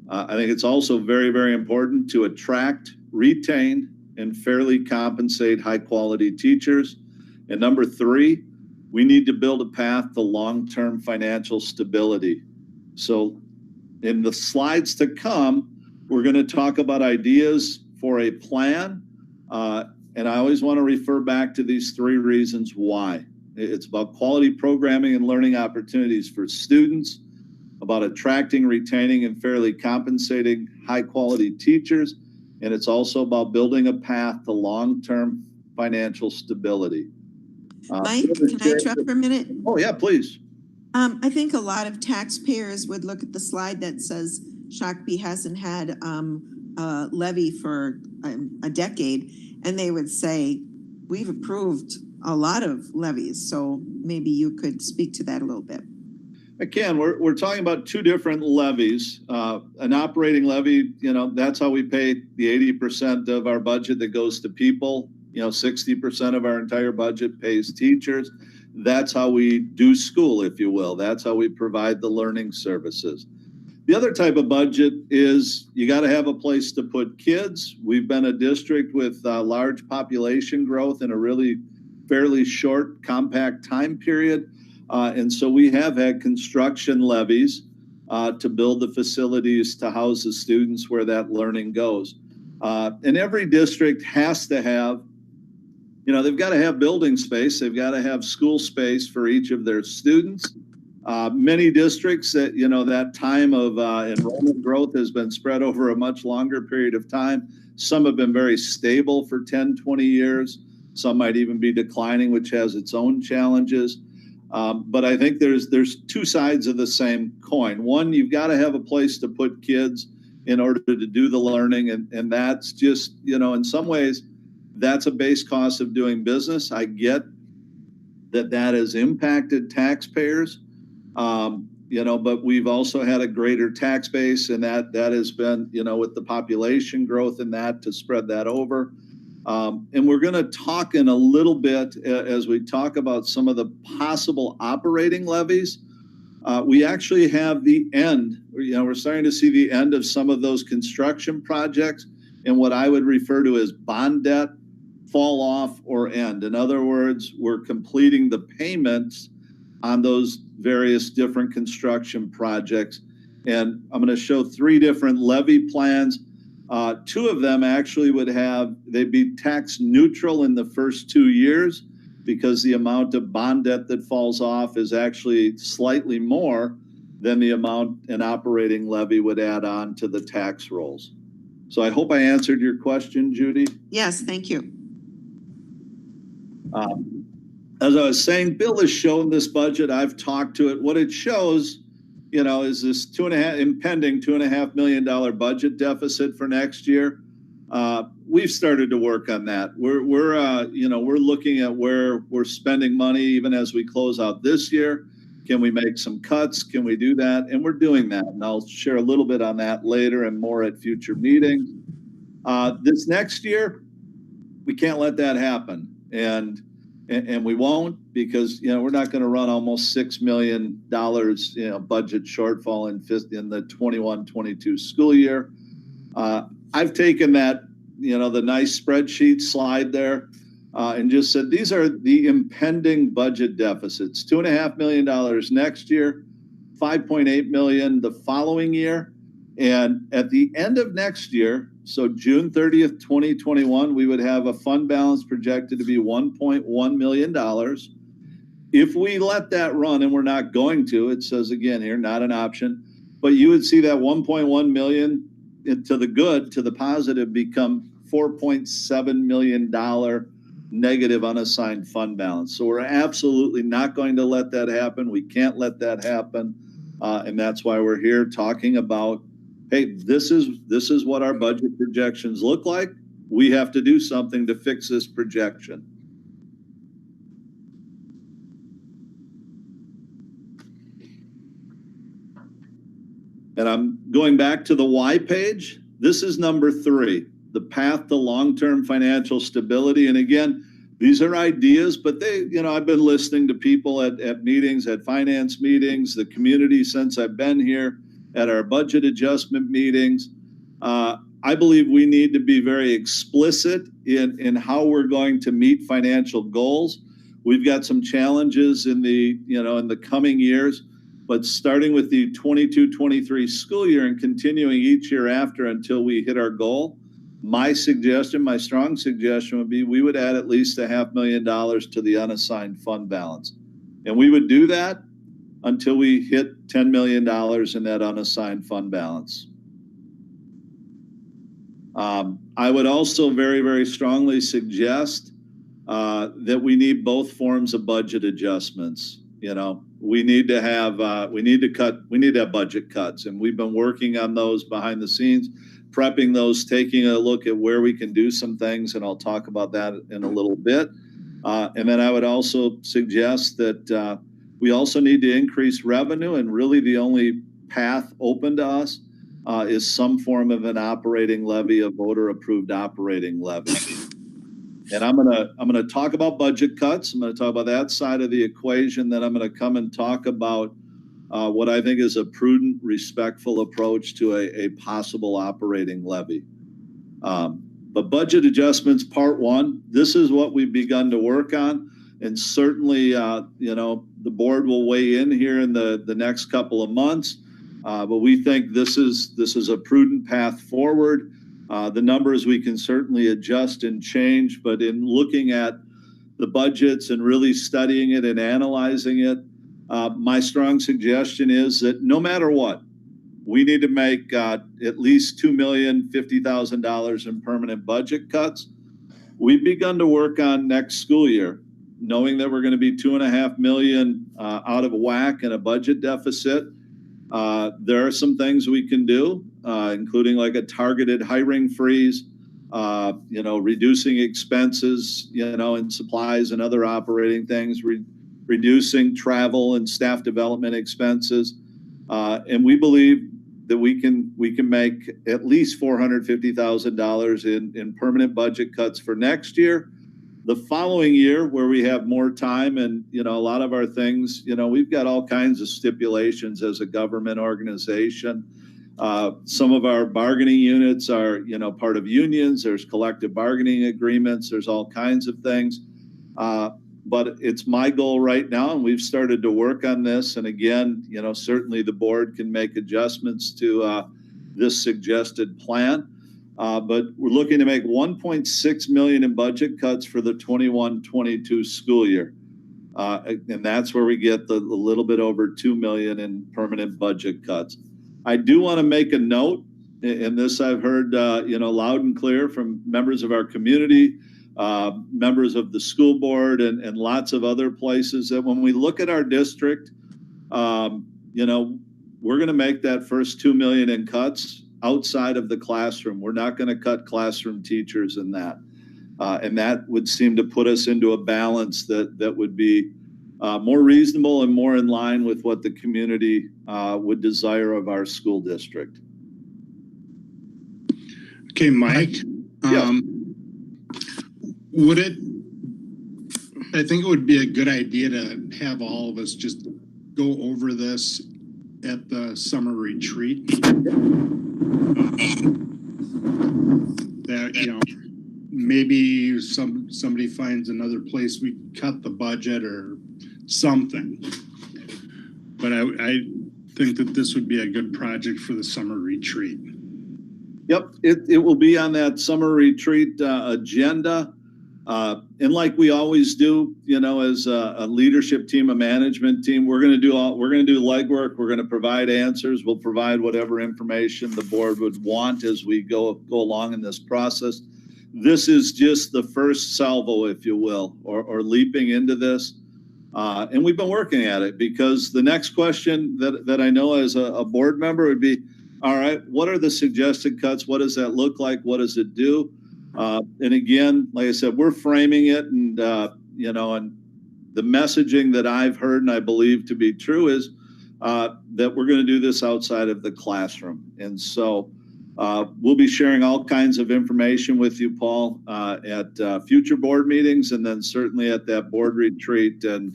I think it's also very, very important to attract, retain, and fairly compensate high-quality teachers. And number three, we need to build a path to long-term financial stability. So in the slides to come, we're going to talk about ideas for a plan. And I always want to refer back to these three reasons why. It's about quality programming and learning opportunities for students, about attracting, retaining, and fairly compensating high-quality teachers, and it's also about building a path to long-term financial stability. Mike, can I interrupt for a minute? Oh, yeah, please. I think a lot of taxpayers would look at the slide that says Shakopee hasn't had a levy for a decade, and they would say, we've approved a lot of levies. So maybe you could speak to that a little bit. Again, we're talking about two different levies. An operating levy, that's how we pay the 80% of our budget that goes to people. 60% of our entire budget pays teachers. That's how we do school, if you will. That's how we provide the learning services. The other type of budget is you got to have a place to put kids. We've been a district with large population growth in a really fairly short, compact time period. And so we have had construction levies to build the facilities to house the students where that learning goes. And every district has to have, they've got to have building space. They've got to have school space for each of their students. Many districts that, that time of enrollment growth has been spread over a much longer period of time. Some have been very stable for 10, 20 years. Some might even be declining, which has its own challenges. But I think there's two sides of the same coin. One, you've got to have a place to put kids in order to do the learning. And that's just, in some ways, that's a base cost of doing business. I get that has impacted taxpayers, but we've also had a greater tax base, and that has been, with the population growth and that to spread that over. And we're going to talk in a little bit as we talk about some of the possible operating levies. We actually have the end, we're starting to see the end of some of those construction projects and what I would refer to as bond debt fall off or end. In other words, we're completing the payments on those various different construction projects. And I'm going to show three different levy plans. Two of them actually they'd be tax neutral in the first 2 years because the amount of bond debt that falls off is actually slightly more than the amount an operating levy would add on to the tax rolls. So I hope I answered your question, Judy. Yes, thank you. As I was saying, Bill has shown this budget. I've talked to it. What it shows, is this impending $2.5 million budget deficit for next year. We've started to work on that. We're looking at where we're spending money even as we close out this year. Can we make some cuts? Can we do that? And we're doing that. And I'll share a little bit on that later and more at future meetings. This next year, we can't let that happen. And we won't, because, we're not going to run almost $6 million, budget shortfall in the 21-22 school year. I've taken that, the nice spreadsheet slide there, and just said, these are the impending budget deficits: $2.5 million next year, $5.8 million the following year. And at the end of next year, so June 30th, 2021, we would have a fund balance projected to be $1.1 million. If we let that run, and we're not going to, it says again here, not an option, but you would see that 1.1 million to the positive become $4.7 million negative unassigned fund balance. So we're absolutely not going to let that happen. We can't let that happen. And that's why we're here talking about, hey, this is what our budget projections look like. We have to do something to fix this projection. And I'm going back to the why page. This is number 3, the path to long-term financial stability. And again, these are ideas, but I've been listening to people at meetings, at finance meetings, the community since I've been here, at our budget adjustment meetings. I believe we need to be very explicit in how we're going to meet financial goals. We've got some challenges in the coming years, but starting with the 22-23 school year and continuing each year after until we hit our goal, my strong suggestion would be we would add at least $500,000 to the unassigned fund balance. And we would do that until we hit $10 million in that unassigned fund balance. I would also very, very strongly suggest that we need both forms of budget adjustments. We need to have budget cuts, and we've been working on those behind the scenes, prepping those, taking a look at where we can do some things, and I'll talk about that in a little bit. And then I would also suggest that we also need to increase revenue, and really the only path open to us is some form of an operating levy, a voter-approved operating levy. And I'm gonna talk about budget cuts. I'm gonna talk about that side of the equation. Then I'm gonna come and talk about what I think is a prudent, respectful approach to a possible operating levy. But budget adjustments, part 1, this is what we've begun to work on. And certainly, the board will weigh in here in the next couple of months. But we think this is a prudent path forward. The numbers we can certainly adjust and change, but in looking at the budgets and really studying it and analyzing it, my strong suggestion is that no matter what, we need to make at least $2,050,000 in permanent budget cuts. We've begun to work on next school year, knowing that we're going to be $2.5 million out of whack in a budget deficit. There are some things we can do, including like a targeted hiring freeze, reducing expenses, in supplies and other operating things, reducing travel and staff development expenses. And we believe that we can make at least $450,000 in permanent budget cuts for next year. The following year, where we have more time and, a lot of our things, we've got all kinds of stipulations as a government organization. Some of our bargaining units are, part of unions. There's collective bargaining agreements. There's all kinds of things. But it's my goal right now, and we've started to work on this. And again, certainly the board can make adjustments to this suggested plan. But we're looking to make $1.6 million in budget cuts for the 21-22 school year. And that's where we get the little bit over $2 million in permanent budget cuts. I do want to make a note, and this I've heard, loud and clear from members of our community, members of the school board, and lots of other places, that when we look at our district, we're going to make that first $2 million in cuts outside of the classroom. We're not going to cut classroom teachers in that. And that would seem to put us into a balance that would be more reasonable and more in line with what the community would desire of our school district. Okay, Mike, Yeah. Would it, I think it would be a good idea to have all of us just go over this at the summer retreat. That, you know, maybe somebody finds another place we cut the budget or something. But I think that this would be a good project for the summer retreat. Yep, it will be on that summer retreat agenda. And like we always do, you know, as a leadership team, a management team, we're going to do legwork. We're going to provide answers. We'll provide whatever information the board would want as we go along in this process. This is just the first salvo, if you will, or leaping into this. And we've been working at it because the next question that I know as a board member would be, all right, what are the suggested cuts? What does that look like? What does it do? And again, like I said, we're framing it, and you know, and the messaging that I've heard and I believe to be true is that we're going to do this outside of the classroom. And so we'll be sharing all kinds of information with you, Paul, at future board meetings, and then certainly at that board retreat. And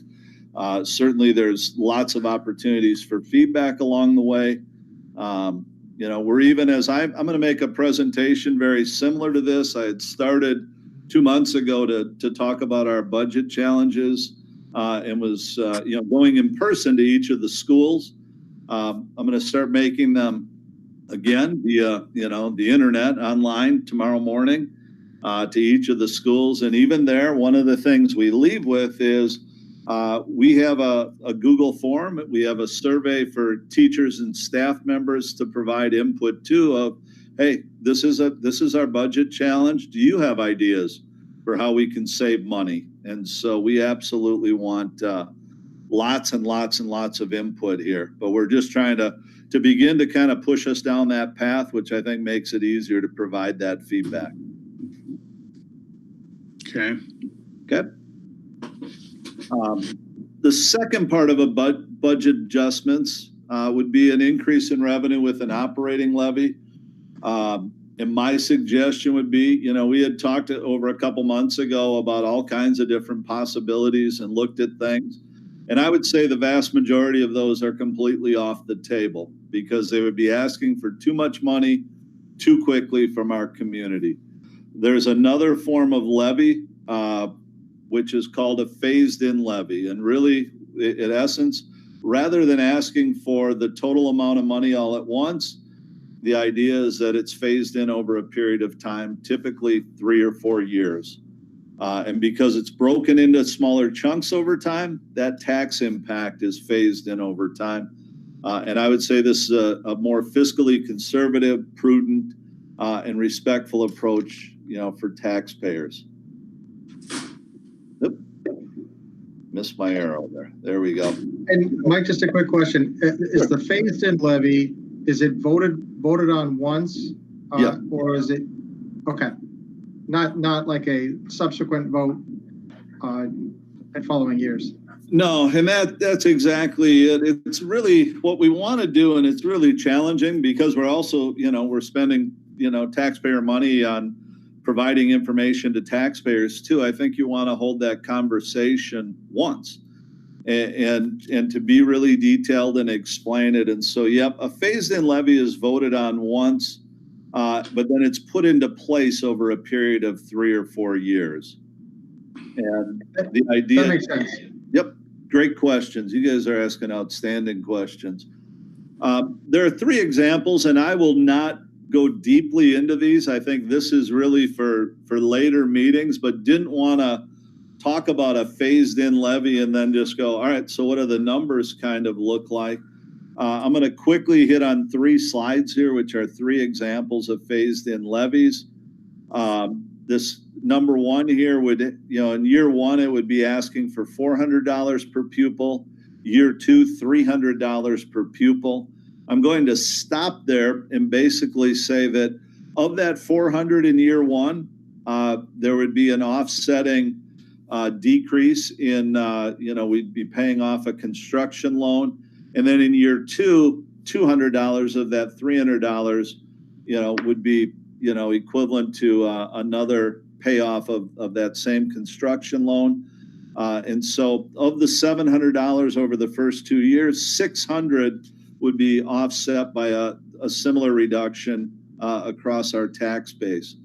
certainly there's lots of opportunities for feedback along the way. You know, we're even as I'm going to make a presentation very similar to this. I had started 2 months ago to talk about our budget challenges and was, you know, going in person to each of the schools. I'm going to start making them again via, you know, the internet online tomorrow morning to each of the schools. And even there, one of the things we leave with is we have a Google form. We have a survey for teachers and staff members to provide input to of, hey, this is our budget challenge. Do you have ideas for how we can save money? And so we absolutely want lots and lots and lots of input here. But we're just trying to begin to kind of push us down that path, which I think makes it easier to provide that feedback. Okay. Okay. The second part of a budget adjustments would be an increase in revenue with an operating levy. And my suggestion would be, you know, we had talked over a couple months ago about all kinds of different possibilities and looked at things. And I would say the vast majority of those are completely off the table because they would be asking for too much money too quickly from our community. There's another form of levy, which is called a phased-in levy. And really, in essence, rather than asking for the total amount of money all at once, the idea is that it's phased in over a period of time, typically 3 or 4 years. And because it's broken into smaller chunks over time, that tax impact is phased in over time. And I would say this is a more fiscally conservative, prudent, and respectful approach, you know, for taxpayers. Oop. Missed my arrow there. There we go. And Mike, just a quick question. Is the phased-in levy, is it voted on once? Yeah. Or is it, okay. Not like a subsequent vote in following years? No, and that's exactly it. It's really what we want to do, and it's really challenging because we're also, you know, we're spending, you know, taxpayer money on providing information to taxpayers too. I think you want to hold that conversation once and to be really detailed and explain it. And so, yep, a phased-in levy is voted on once, but then it's put into place over a period of 3 or 4 years. And the idea— That makes sense. Yep, great questions. You guys are asking outstanding questions. There are 3 examples, and I will not go deeply into these. I think this is really for later meetings, but didn't want to talk about a phased-in levy and then just go, all right, so what do the numbers kind of look like? I'm going to quickly hit on 3 slides here, which are 3 examples of phased-in levies. This number 1 here would, you know, in year 1, it would be asking for $400 per pupil. Year 2, $300 per pupil. I'm going to stop there and basically say that of that $400 in year 1, there would be an offsetting decrease in, you know, we'd be paying off a construction loan. And then in year 2, $200 of that $300, you know, would be equivalent to another payoff of that same construction loan. And so of the $700 over the first 2 years, $600 would be offset by a similar reduction across our tax base.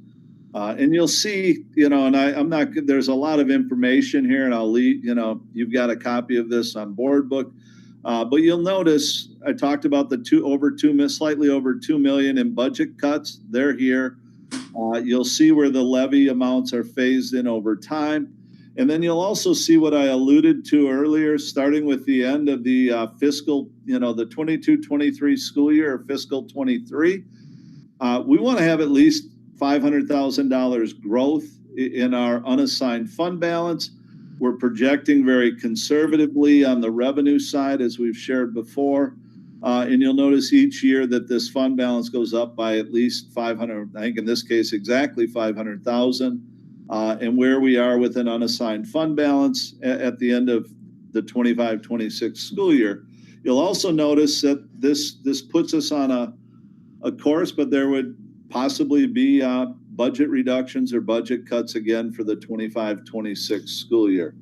And you'll see, and I'm not, there's a lot of information here, and I'll leave, you've got a copy of this on board book. But you'll notice I talked about the slightly over 2 million in budget cuts. They're here. You'll see where the levy amounts are phased in over time. And then you'll also see what I alluded to earlier, starting with the end of the fiscal, the 22-23 school year, or fiscal 23. We want to have at least $500,000 growth in our unassigned fund balance. We're projecting very conservatively on the revenue side, as we've shared before. And you'll notice each year that this fund balance goes up by at least 500, I think in this case, exactly 500,000. And where we are with an unassigned fund balance at the end of the 25-26 school year. You'll also notice that this puts us on a course, but there would possibly be budget reductions or budget cuts again for the 25-26 school year.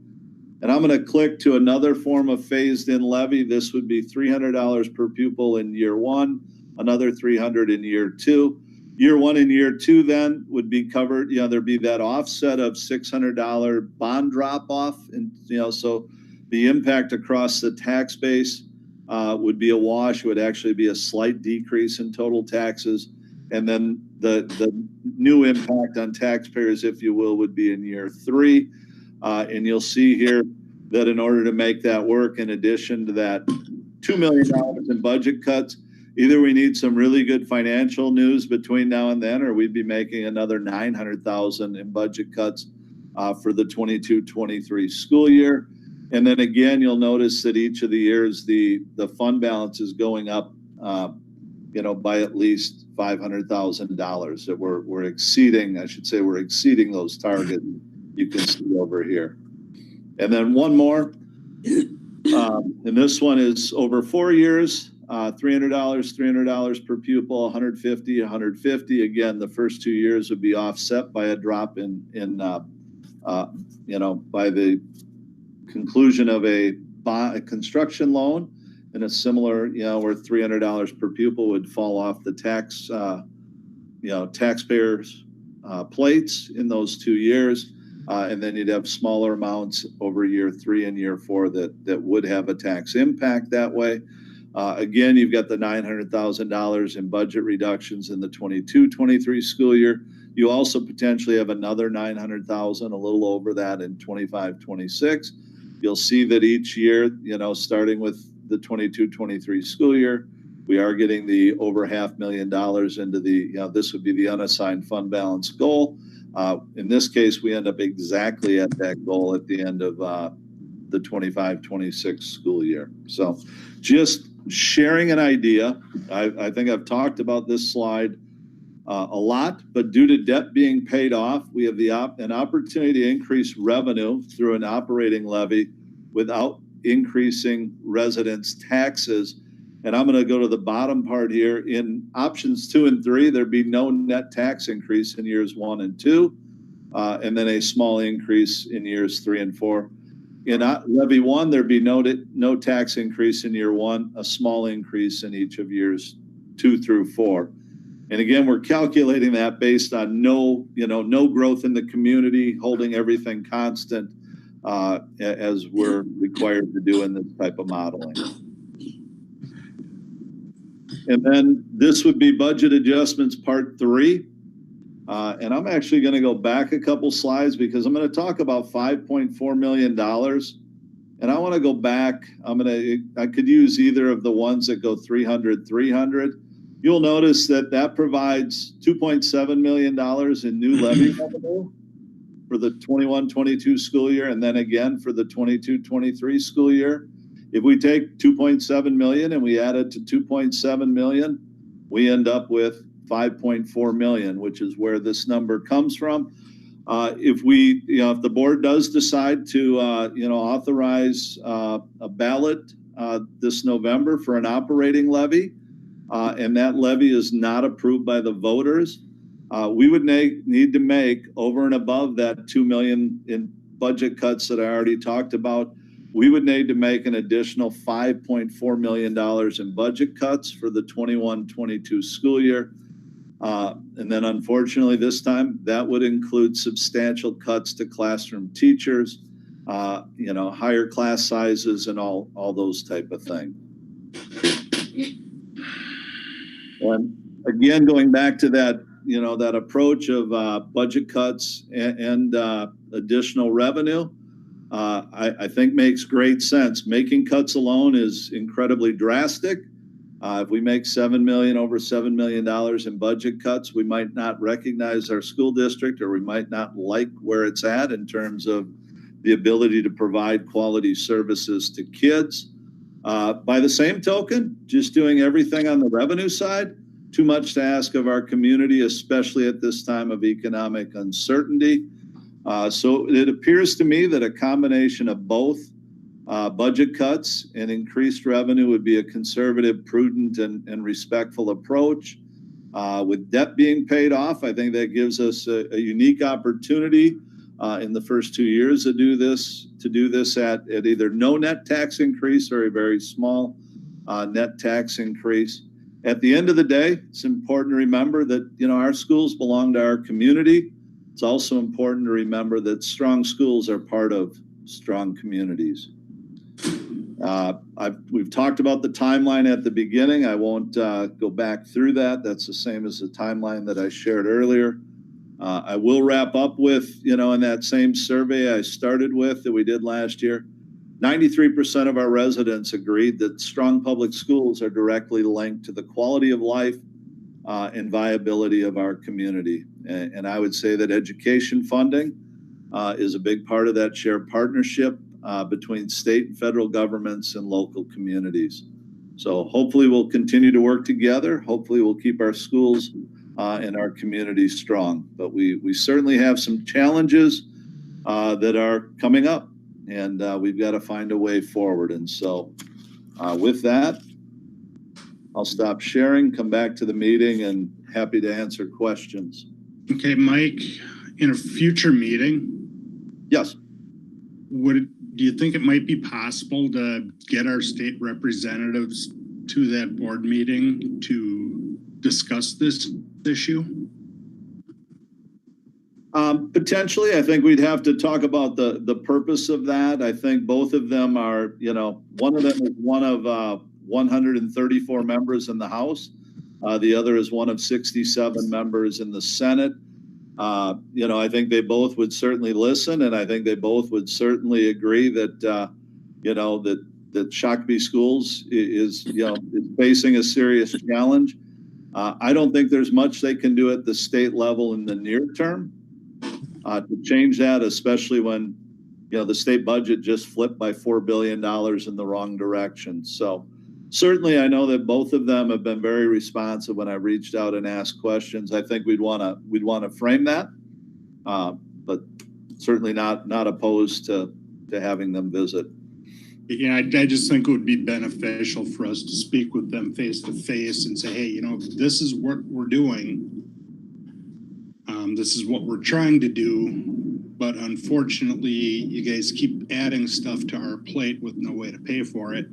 And I'm going to click to another form of phased in levy. This would be $300 per pupil in year one, another $300 in year two. Year one and year two then would be covered, there'd be that offset of $600 bond drop off. And, so the impact across the tax base would be a wash. It would actually be a slight decrease in total taxes. And then the new impact on taxpayers, if you will, would be in year three. And you'll see here that in order to make that work, in addition to that $2 million in budget cuts, either we need some really good financial news between now and then, or we'd be making another $900,000 in budget cuts for the 22-23 school year. And then again, you'll notice that each of the years, the fund balance is going up, by at least $500,000 that we're exceeding. I should say we're exceeding those targets you can see over here. And then one more, and this one is over 4 years. $300 per pupil, $150. Again, the first 2 years would be offset by a drop in by the conclusion of a construction loan, and a similar, where $300 per pupil would fall off the taxpayers' plates in those 2 years. And then you'd have smaller amounts over year 3 and year 4 that would have a tax impact that way. Again, you've got the $900,000 in budget reductions in the 22-23 school year. You also potentially have another $900,000, a little over that in 25-26. You'll see that each year, starting with the 22-23 school year, we are getting the over $500,000 into the, this would be the unassigned fund balance goal. In this case, we end up exactly at that goal at the end of the 25-26 school year. So just sharing an idea. I think I've talked about this slide a lot, but due to debt being paid off, we have an opportunity to increase revenue through an operating levy without increasing residents' taxes. And I'm going to go to the bottom part here. In options 2 and 3, there'd be no net tax increase in years 1 and 2, and then a small increase in years 3 and 4. In levy 1, there'd be no tax increase in year 1, a small increase in each of years 2 through 4. And again, we're calculating that based on no growth in the community, holding everything constant, as we're required to do in this type of modeling. And then this would be budget adjustments part 3. And I'm actually going to go back a couple slides because I'm going to talk about $5.4 million. And I want to go back. I could use either of the ones that go 300. You'll notice that provides $2.7 million in new levy revenue for the 21-22 school year, and then again for the 22-23 school year. If we take 2.7 million and we add it to 2.7 million, we end up with 5.4 million, which is where this number comes from. If the board does decide to, authorize a ballot this November for an operating levy, and that levy is not approved by the voters, we would need to make over and above that 2 million in budget cuts that I already talked about. We would need to make an additional $5.4 million in budget cuts for the 21-22 school year. And then unfortunately this time that would include substantial cuts to classroom teachers, higher class sizes and all those type of things. And again, going back to that, that approach of budget cuts and additional revenue, I think makes great sense. Making cuts alone is incredibly drastic. If we make over $7 million in budget cuts, we might not recognize our school district, or we might not like where it's at in terms of the ability to provide quality services to kids. By the same token, just doing everything on the revenue side, too much to ask of our community, especially at this time of economic uncertainty. So it appears to me that a combination of both budget cuts and increased revenue would be a conservative, prudent, and respectful approach. With debt being paid off, I think that gives us a unique opportunity in the first 2 years to do this at either no net tax increase or a very small net tax increase. At the end of the day, it's important to remember that our schools belong to our community. It's also important to remember that strong schools are part of strong communities. We've talked about the timeline at the beginning. I won't go back through that. That's the same as the timeline that I shared earlier. I will wrap up with, in that same survey I started with that we did last year, 93% of our residents agreed that strong public schools are directly linked to the quality of life and viability of our community. And I would say that education funding is a big part of that shared partnership between state and federal governments and local communities. So hopefully we'll continue to work together. Hopefully we'll keep our schools and our communities strong. But we certainly have some challenges that are coming up, and we've got to find a way forward. And so with that, I'll stop sharing, come back to the meeting, and happy to answer questions. Okay, Mike, in a future meeting, yes, do you think it might be possible to get our state representatives to that board meeting to discuss this issue? Potentially. I think we'd have to talk about the purpose of that. I think both of them are, one of them is one of 134 members in the House. The other is one of 67 members in the Senate. I think they both would certainly listen, and I think they both would certainly agree that, that Shakopee Schools is facing a serious challenge. I don't think there's much they can do at the state level in the near term to change that, especially when, the state budget just flipped by $4 billion in the wrong direction. So certainly I know that both of them have been very responsive when I reached out and asked questions. I think we'd want to frame that, but certainly not opposed to having them visit. Yeah, I just think it would be beneficial for us to speak with them face to face and say, hey, this is what we're doing. This is what we're trying to do. But unfortunately, you guys keep adding stuff to our plate with no way to pay for it.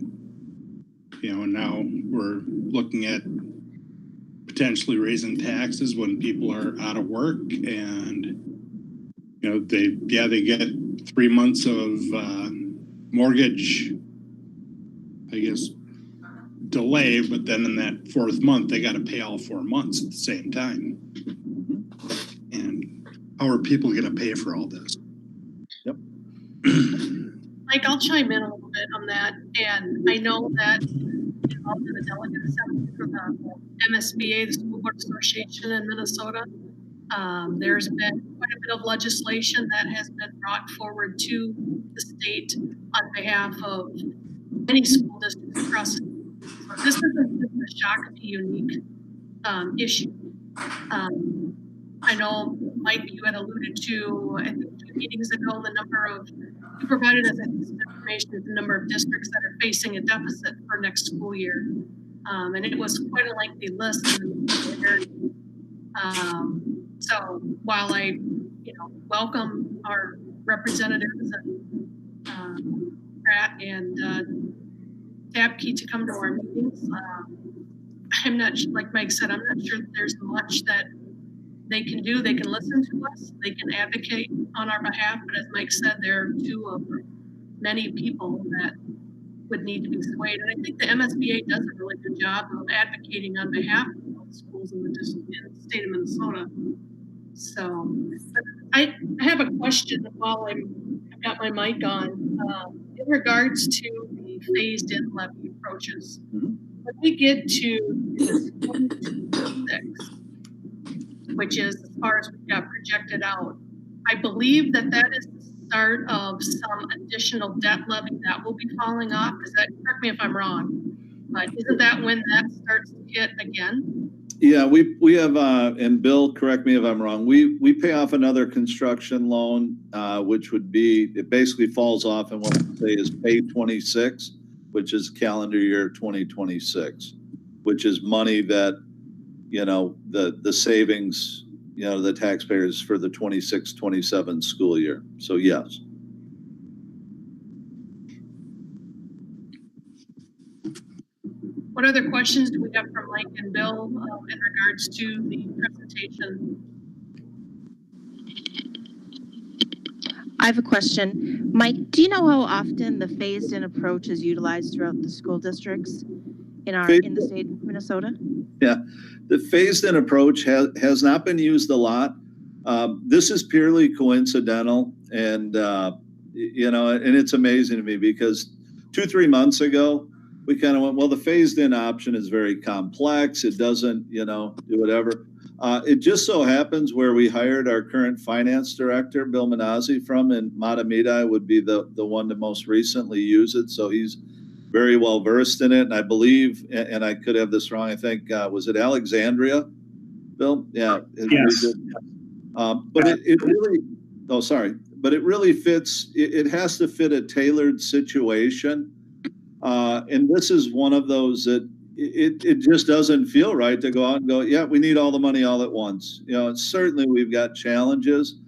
And now we're looking at potentially raising taxes when people are out of work, and they get 3 months of mortgage, I guess, delay, but then in that 4th month they got to pay all 4 months at the same time. And how are people going to pay for all this? Yep. Mike, I'll chime in a little bit on that. And I know that involved in the delegate assembly for the MSBA, the School Board Association in Minnesota, there's been quite a bit of legislation that has been brought forward to the state on behalf of many school districts across the state. So this isn't just a Shakopee unique issue. I know, Mike, you had alluded to, I think 2 meetings ago, you provided us some information of the number of districts that are facing a deficit for next school year. And it was quite a lengthy list. So while I, welcome our representatives and Pratt and Dabke to come to our meetings, I'm not, like Mike said, I'm not sure that there's much that they can do. They can listen to us, they can advocate on our behalf, but as Mike said, there are two of many people that would need to be swayed. And I think the MSBA does a really good job of advocating on behalf of all the schools in the state of Minnesota. So I have a question while I've got my mic on. In regards to the phased-in levy approaches, when we get to 2026, which is as far as we've got projected out, I believe that is the start of some additional debt levy that will be falling off. Is that, correct me if I'm wrong, but isn't that when that starts to hit again? Yeah, we have, and Bill, correct me if I'm wrong, we pay off another construction loan, which would be, it basically falls off in what we say is pay 26, which is calendar year 2026, which is money that, the savings, the taxpayers for the 26-27 school year. So yes. What other questions do we have from Mike and Bill in regards to the presentation? I have a question. Mike, do you know how often the phased-in approach is utilized throughout the school districts in the state of Minnesota? Yeah, the phased-in approach has not been used a lot. This is purely coincidental, and and it's amazing to me because 2-3 months ago, we kind of went, well, the phased-in option is very complex. It doesn't, do whatever. It just so happens where we hired our current finance director, Bill Manazzi, from, and Matamidi would be the one to most recently use it. So he's very well versed in it. And I believe, and I could have this wrong, I think, was it Alexandria, Bill? Yeah. Yes. But it really, but it really fits, it has to fit a tailored situation. And this is one of those that it just doesn't feel right to go out and go, yeah, we need all the money all at once. And certainly we've got challenges.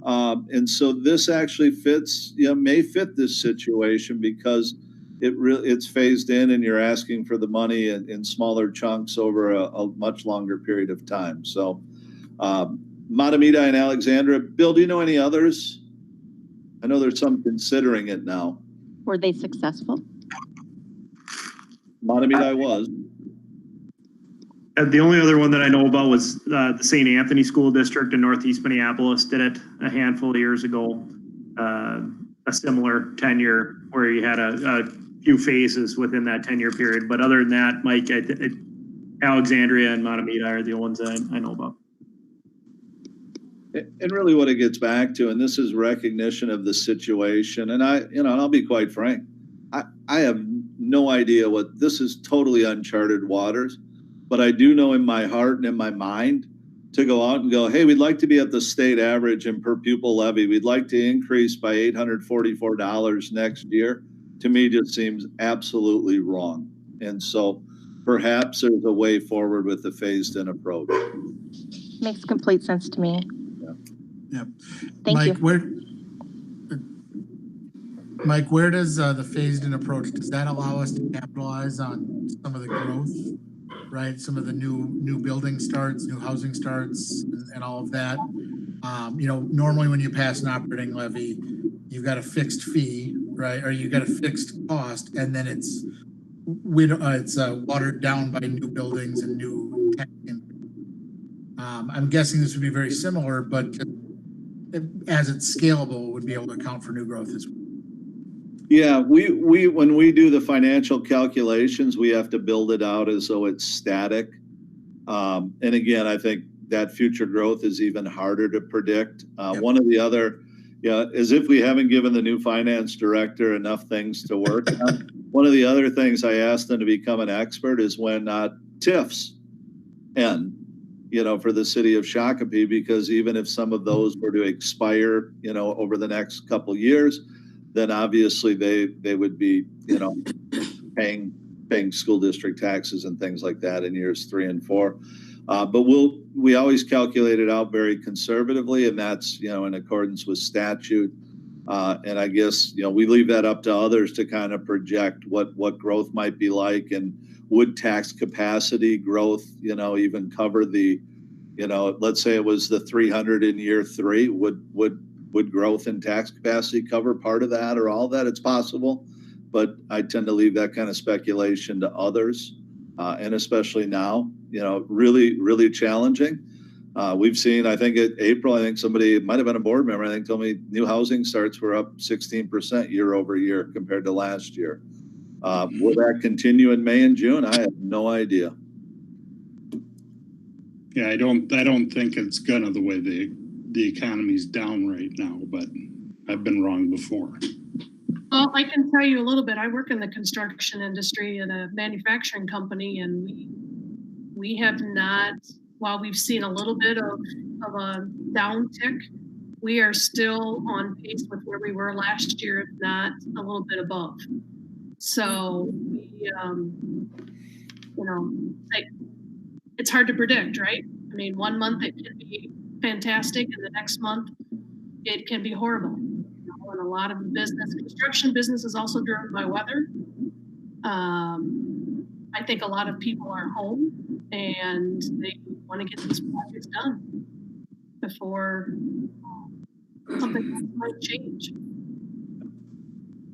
And so this actually fits, may fit this situation because it's phased in and you're asking for the money in smaller chunks over a much longer period of time. So Matamidi and Alexandra, Bill, do you know any others? I know there's some considering it now. Were they successful? Matamidi was. The only other one that I know about was the St. Anthony School District in Northeast Minneapolis did it a handful of years ago. A similar tenure where you had a few phases within that 10-year period. But other than that, Mike, Alexandria and Matamidi are the ones that I know about. And really what it gets back to, and this is recognition of the situation. And I'll be quite frank, I have no idea this is totally uncharted waters, but I do know in my heart and in my mind to go out and go, hey, we'd like to be at the state average in per pupil levy. We'd like to increase by $844 next year. To me, just seems absolutely wrong. And so perhaps there's a way forward with the phased-in approach. Makes complete sense to me. Yeah. Thank Mike, you. Mike, where does the phased-in approach, does that allow us to capitalize on some of the growth, right? Some of the new building starts, new housing starts, and all of that. Normally when you pass an operating levy, you've got a fixed fee, right? Or you got a fixed cost, and then it's watered down by new buildings and new tech. I'm guessing this would be very similar, but as it's scalable, would be able to account for new growth as well. Yeah, we when we do the financial calculations, we have to build it out as though it's static. And again, I think that future growth is even harder to predict. One of the other, as if we haven't given the new finance director enough things to work on. One of the other things I asked them to become an expert is when TIFs end, for the city of Shakopee, because even if some of those were to expire, over the next couple of years, then obviously they would be, paying school district taxes and things like that in years 3 and 4. But we always calculate it out very conservatively, and that's, in accordance with statute. And I guess, we leave that up to others to kind of project what growth might be like, and would tax capacity growth, even cover the, let's say it was the 300 in year 3, would growth in tax capacity cover part of that or all of that? It's possible, but I tend to leave that kind of speculation to others. And especially now, really, really challenging. We've seen, I think April, I think somebody, might have been a board member, I think told me new housing starts were up 16% year over year compared to last year. Will that continue in May and June? I have no idea. Yeah, I don't think it's gonna, the way the economy's down right now, but I've been wrong before. Well, I can tell you a little bit. I work in the construction industry in a manufacturing company, and we have not, while we've seen a little bit of a downtick, we are still on pace with where we were last year, if not a little bit above. So, it's hard to predict, right? I mean, one month it can be fantastic, and the next month it can be horrible. And a lot of construction business is also driven by weather. I think a lot of people are home and they want to get these projects done before something might change.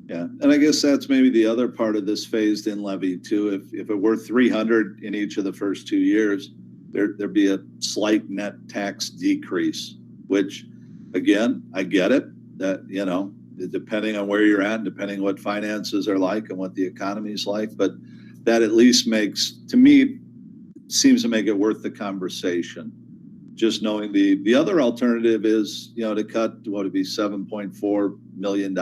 Yeah, and I guess that's maybe the other part of this phased in levy too. If it were 300 in each of the first 2 years, there'd be a slight net tax decrease, which again, I get it, that, depending on where you're at, and depending what finances are like and what the economy is like, but that at least seems to make it worth the conversation. Just knowing the other alternative is, to cut, what would it be, $7.4 million.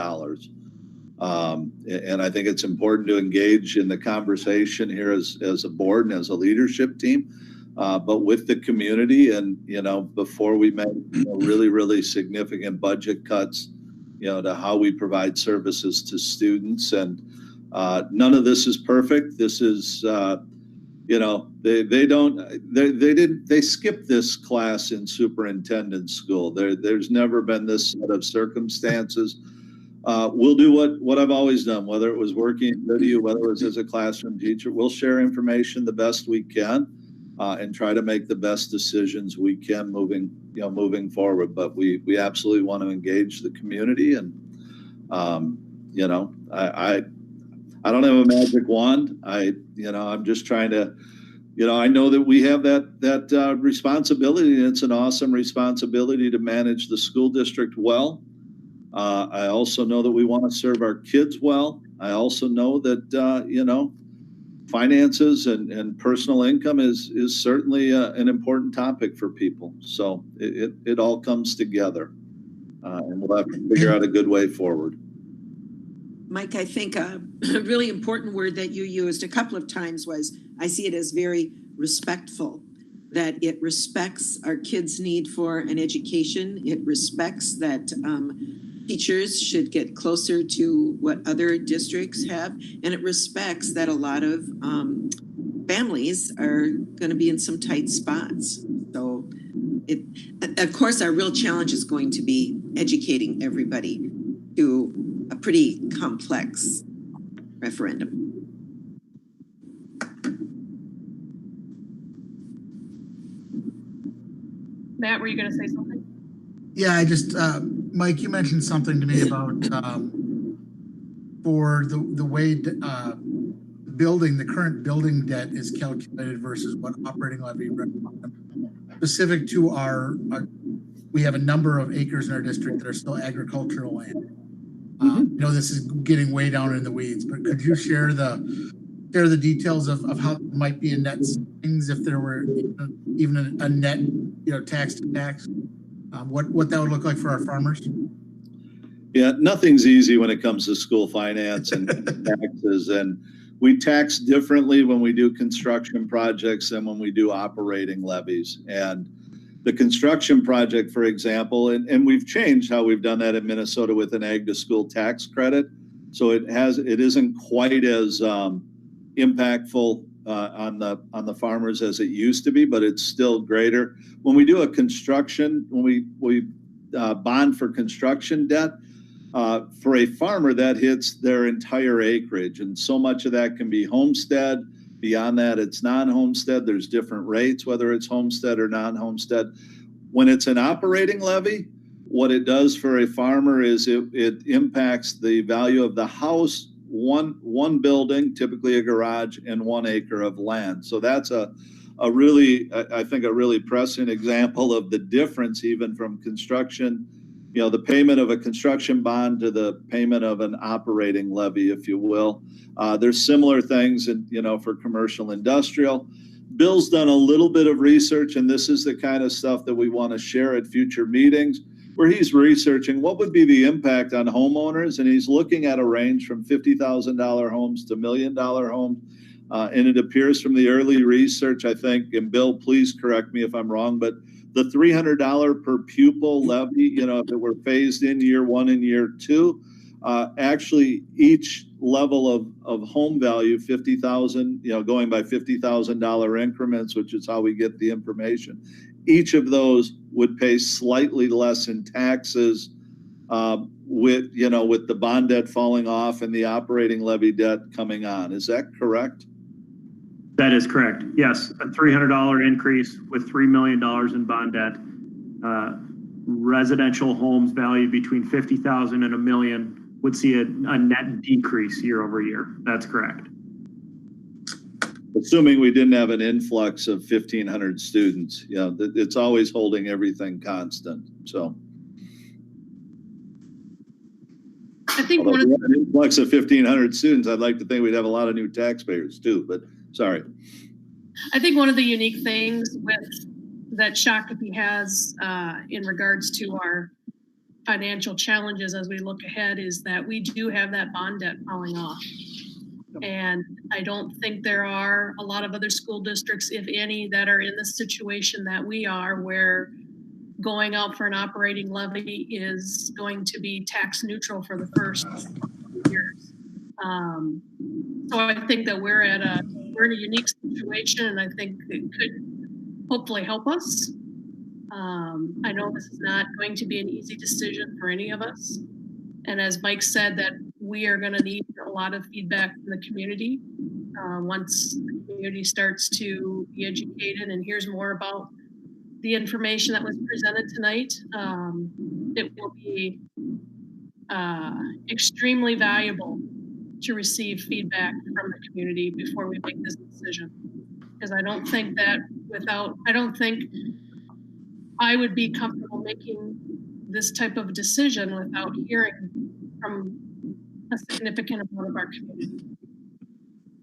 And I think it's important to engage in the conversation here as a board and as a leadership team, but with the community, and, before we make really, really significant budget cuts, to how we provide services to students. And none of this is perfect. This is, they skipped this class in superintendent school. There's never been this set of circumstances. We'll do what I've always done, whether it was working with you, whether it was as a classroom teacher. We'll share information the best we can, and try to make the best decisions we can moving forward. But we absolutely want to engage the community, and I don't have a magic wand. I'm just trying to, I know that we have that responsibility, and it's an awesome responsibility to manage the school district well. I also know that we want to serve our kids well. I also know that, finances and personal income is certainly an important topic for people. So it all comes together, and we'll have to figure out a good way forward. Mike, I think a really important word that you used a couple of times was, I see it as very respectful, that it respects our kids' need for an education. It respects that teachers should get closer to what other districts have. And it respects that a lot of families are going to be in some tight spots. So of course, our real challenge is going to be educating everybody to a pretty complex referendum. Matt, were you going to say something? Yeah, I just, Mike, you mentioned something to me about for the way the current building debt is calculated versus what operating levy specific to we have a number of acres in our district that are still agricultural land. This is getting way down in the weeds, but could you share the details of how it might be a net savings if there were even a net, tax to tax? What that would look like for our farmers? Yeah, nothing's easy when it comes to school finance and taxes, and we tax differently when we do construction projects than when we do operating levies. And the construction project, for example, and we've changed how we've done that in Minnesota with an ag to school tax credit. So it isn't quite as impactful on the farmers as it used to be, but it's still greater. When we do a construction, when we bond for construction debt, for a farmer, that hits their entire acreage. And so much of that can be homestead. Beyond that, it's non-homestead. There's different rates, whether it's homestead or non-homestead. When it's an operating levy, what it does for a farmer is it impacts the value of the house, one building, typically a garage, and 1 acre of land. So that's a really, I think, a really pressing example of the difference even from construction, the payment of a construction bond to the payment of an operating levy, if you will. There's similar things for commercial industrial. Bill's done a little bit of research, and this is the kind of stuff that we want to share at future meetings, where he's researching what would be the impact on homeowners, and he's looking at a range from $50,000 homes to $1 million homes. And it appears from the early research, I think, and Bill, please correct me if I'm wrong, but the $300 per pupil levy, if it were phased in year 1 and year 2, actually each level of home value, 50,000, going by $50,000 increments, which is how we get the information. Each of those would pay slightly less in taxes with the bond debt falling off and the operating levy debt coming on. Is that correct? That is correct. Yes, a $300 increase with $3 million in bond debt. Residential homes valued between $50,000 and $1 million would see a net decrease year over year. That's correct. Assuming we didn't have an influx of 1,500 students, it's always holding everything constant. So, I think one of an influx of 1,500 students, I'd like to think we'd have a lot of new taxpayers too. But sorry. I think one of the unique things that Shakopee has in regards to our financial challenges as we look ahead is that we do have that bond debt falling off. And I don't think there are a lot of other school districts, if any, that are in the situation that we are, where going out for an operating levy is going to be tax neutral for the first years. So I think that we're in a unique situation, and I think it could hopefully help us. I know this is not going to be an easy decision for any of us. And as Mike said, that we are going to need a lot of feedback from the community once the community starts to be educated and hears more about the information that was presented tonight. It will be extremely valuable to receive feedback from the community before we make this decision. Because I don't think I would be comfortable making this type of decision without hearing from a significant amount of our community.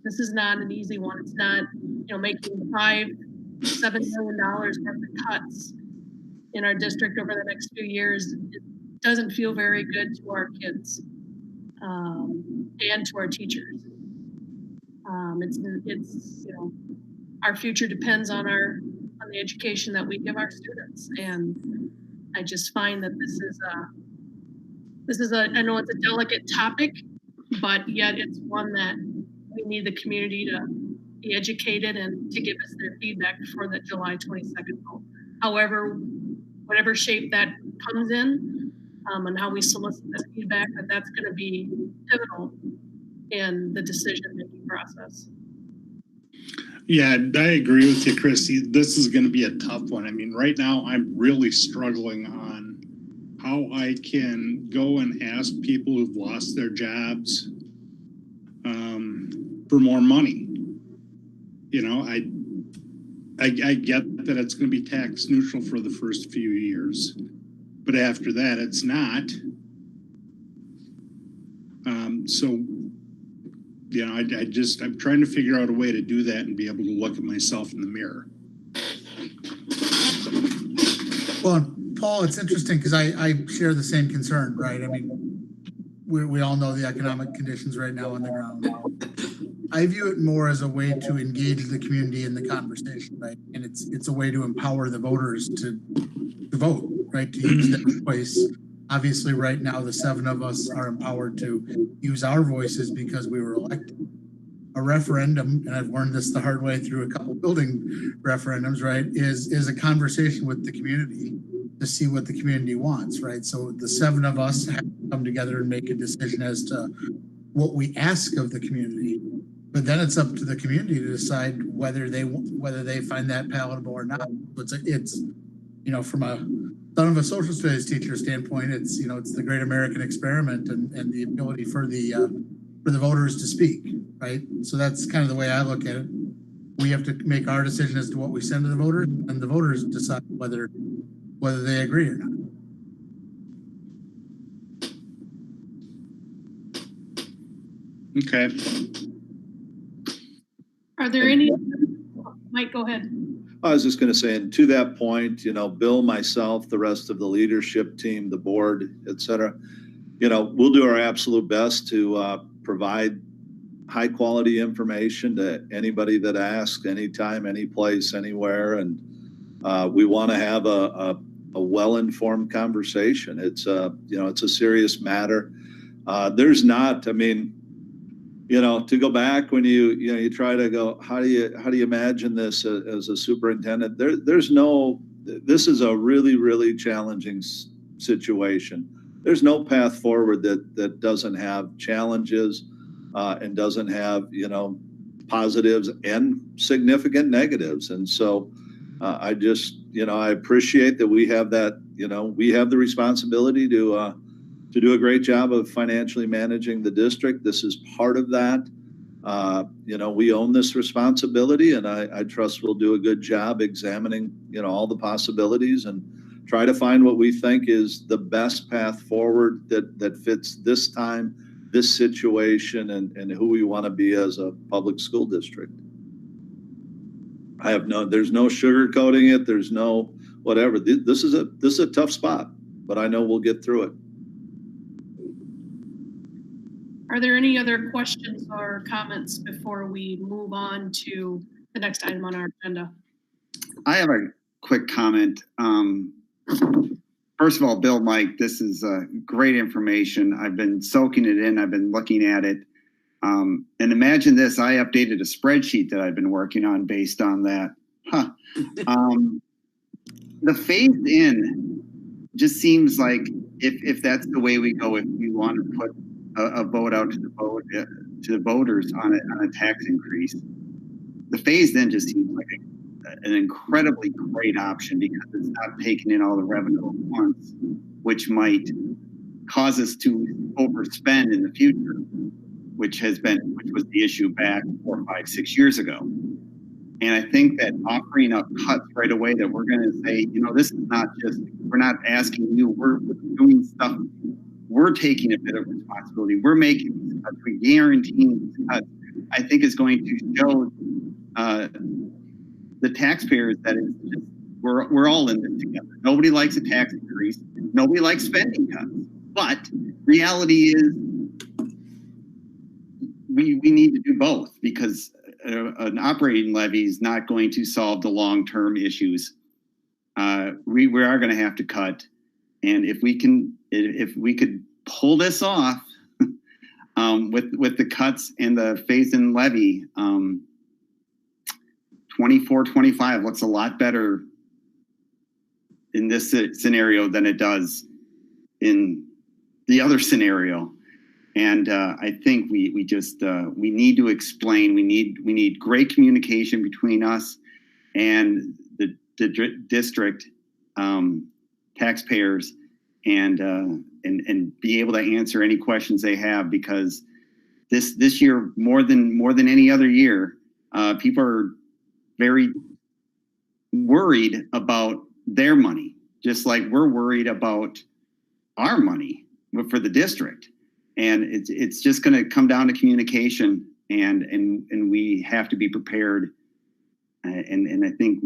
This is not an easy one. It's not, making $5-7 million worth of cuts in our district over the next few years. It doesn't feel very good to our kids and to our teachers. It's our future depends on the education that we give our students, and I just find that I know it's a delicate topic, but yet it's one that we need the community to be educated and to give us their feedback before that July 22nd vote. However, whatever shape that comes in, and how we solicit that feedback, that's going to be pivotal in the decision-making process. Yeah, I agree with you, Christy. This is going to be a tough one. I mean, right now I'm really struggling on how I can go and ask people who've lost their jobs for more money. I get that it's going to be tax neutral for the first few years, but after that, it's not. I'm trying to figure out a way to do that and be able to look at myself in the mirror. Well, Paul, it's interesting because I share the same concern, right? I mean, we all know the economic conditions right now on the ground. I view it more as a way to engage the community in the conversation, right? And it's a way to empower the voters to vote, right? To use their voice. Obviously, right now, the 7 of us are empowered to use our voices because we were elected. a referendum, and I've learned this the hard way through a couple building referendums, right, is a conversation with the community to see what the community wants, right? So the 7 of us have to come together and make a decision as to what we ask of the community. But then it's up to the community to decide whether they find that palatable or not. It's from a son of a social studies teacher standpoint, it's the great American experiment and the ability for the voters to speak, right? So that's kind of the way I look at it. We have to make our decision as to what we send to the voters, and the voters decide whether they agree or not. Okay. Are there any, Mike, go ahead. I was just going to say, and to that point, Bill, myself, the rest of the leadership team, the board, et cetera, we'll do our absolute best to provide high quality information to anybody that asks, anytime, any place, anywhere. And we want to have a well-informed conversation. It's it's a serious matter. There's not, to go back when you try to go, how do you imagine this as a superintendent? This is a really, really challenging situation. There's no path forward that doesn't have challenges and doesn't have, positives and significant negatives. And so I just, I appreciate that we have that, we have the responsibility to do a great job of financially managing the district. This is part of that. We own this responsibility, and I trust we'll do a good job examining, all the possibilities and try to find what we think is the best path forward that fits this time, this situation, and who we want to be as a public school district. There's no sugarcoating it. There's no whatever. This is a tough spot, but I know we'll get through it. Are there any other questions or comments before we move on to the next item on our agenda? I have a quick comment. First of all, Bill, Mike, this is great information. I've been soaking it in. I've been looking at it. And imagine this, I updated a spreadsheet that I've been working on based on that. The phased in just seems like if that's the way we go, if we want to put a vote out to the voters on a tax increase, the phased in just seems like an incredibly great option because it's not taking in all the revenue at once, which might cause us to overspend in the future, which was the issue back 4, 5, 6 years ago. And I think that offering up cuts right away that we're going to say, this is not just, we're not asking you, we're doing stuff. We're taking a bit of responsibility. We're making these cuts. We're guaranteeing these cuts. I think is going to show the taxpayers that it's just, we're all in this together. Nobody likes a tax increase. Nobody likes spending cuts. But reality is we need to do both because an operating levy is not going to solve the long-term issues. We are going to have to cut. And if we could pull this off with the cuts and the phased-in levy, 24-25 looks a lot better in this scenario than it does in the other scenario. And I think we need to explain. We need great communication between us and the district taxpayers, and be able to answer any questions they have, because this year more than any other year, people are very worried about their money, just like we're worried about our money for the district. And it's just going to come down to communication, and we have to be prepared. And I think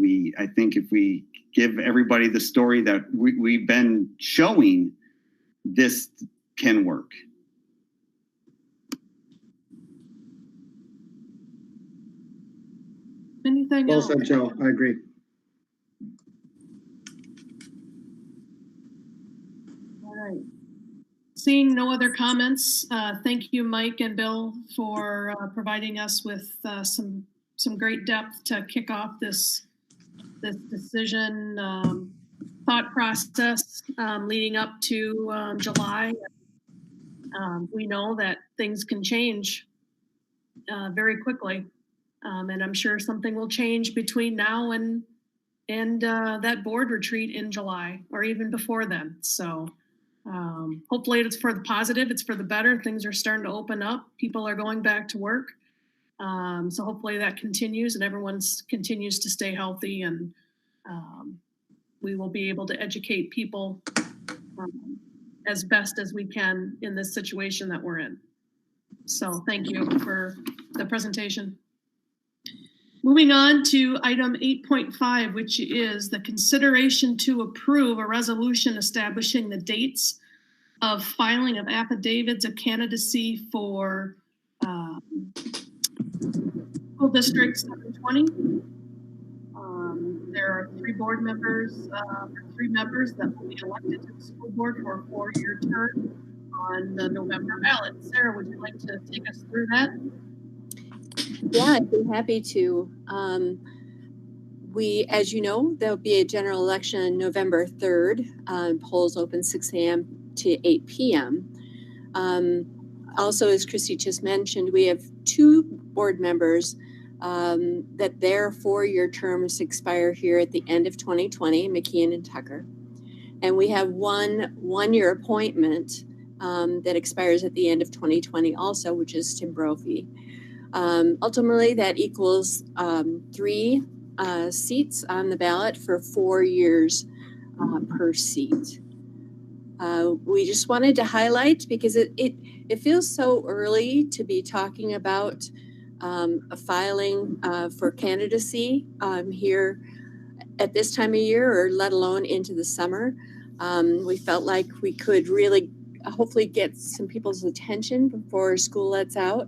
if we give everybody the story that we've been showing, this can work. Anything Well else? said, Joe. I agree. All right. Seeing no other comments, thank you, Mike and Bill, for providing us with some great depth to kick off this decision thought process leading up to July. We know that things can change very quickly, and I'm sure something will change between now and that board retreat in July or even before then. So hopefully it's for the positive, it's for the better. Things are starting to open up. People are going back to work. So hopefully that continues and everyone continues to stay healthy, and we will be able to educate people as best as we can in this situation that we're in. So thank you for the presentation. Moving on to item 8.5, which is the consideration to approve a resolution establishing the dates of filing of affidavits of candidacy for School District 720. There are three members that will be elected to the school board for a 4-year term on the November ballot. Sarah, would you like to take us through that? Yeah, I'd be happy to. As you know, there'll be a general election on November 3rd. Polls open 6 a.m. to 8 p.m. Also, as Christy just mentioned, we have 2 board members that their 4-year terms expire here at the end of 2020, McKeon and Tucker. And we have one-year appointment that expires at the end of 2020 also, which is Tim Brophy. Ultimately, that equals 3 seats on the ballot for 4 years per seat. We just wanted to highlight, because it feels so early to be talking about a filing for candidacy here at this time of year, or let alone into the summer. We felt like we could really hopefully get some people's attention before school lets out,